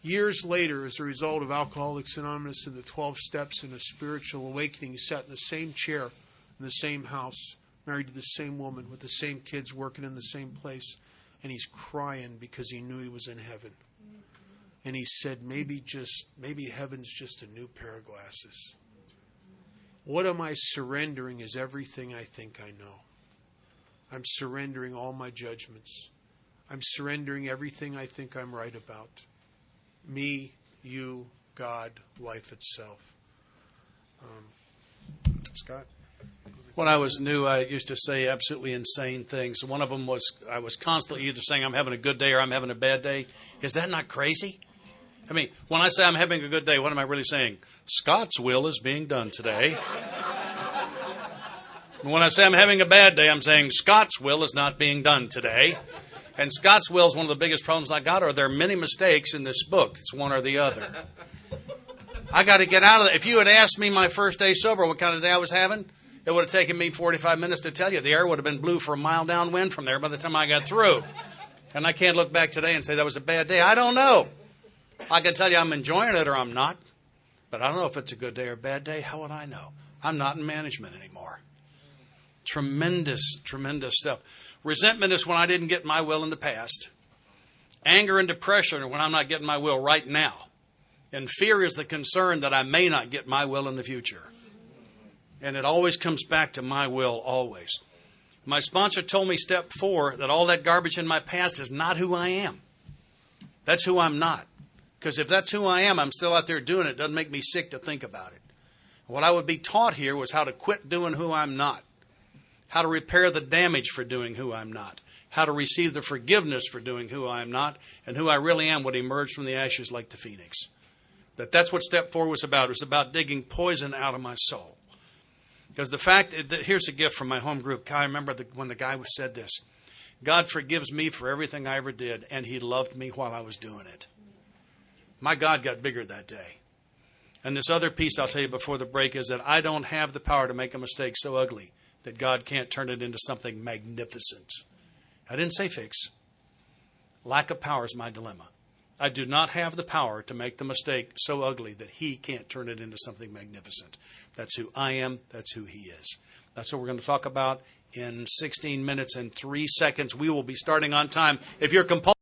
Years later, as a result of Alcoholics Anonymous and the 12 steps and a spiritual awakening, he sat in the same chair in the same house, married to the same woman with the same kids working in the same place, and he's crying because he knew he was in heaven. And he said, maybe heaven's just a new pair of glasses. What am I surrendering is everything I think I know. I'm surrendering all my judgments. I'm surrendering everything I think I'm right about. Me, you, God, life itself. Scott? When I was new, I used to say absolutely insane things. One of them was I was constantly either saying I'm having a good day or I'm having a bad day. Is that not crazy? I mean, when I say I'm having a good day, what am I really saying? Scott's will is being done today. And when I say I'm having a bad day, I'm saying Scott's will is not being done today. And Scott's will is one of the biggest problems I got. There are many mistakes in this book. It's one or the other. I got to get out of it. If you had asked me my first day sober what kind of day I was having, it would have taken me 45 minutes to tell you. The air would have been blue for a mile downwind from there by the time I got through. And I can't look back today and say that was a bad day. I don't know. I can tell you I'm enjoying it or I'm not. But I don't know if it's a good day or a bad day. How would I know? I'm not in management anymore. Tremendous, tremendous stuff. Resentment is when I didn't get my will in the past. Anger and depression are when I'm not getting my will right now. And fear is the concern that I may not get my will in the future. And it always comes back to my will, always. My sponsor told me step 4 that all that garbage in my past is not who I am. That's who I'm not. Because if that's who I am, I'm still out there doing it. It doesn't make me sick to think about it. What I would be taught here was how to quit doing who I'm not. How to repair the damage for doing who I'm not. How to receive the forgiveness for doing who I am not. And who I really am would emerge from the ashes like the phoenix. That's what step 4 was about. It was about digging poison out of my soul. Because the fact, here's a gift from my home group. I remember when the guy said this. God forgives me for everything I ever did, and he loved me while I was doing it. My God got bigger that day. And this other piece I'll tell you before the break is that I don't have the power to make a mistake so ugly that God can't turn it into something magnificent. I didn't say fix. Lack of power is my dilemma. I do not have the power to make the mistake so ugly that he can't turn it into something magnificent. That's who I am. That's who he is. That's what we're going to talk about in 16 minutes and 3 seconds. We will be starting on time. If you're compulsive,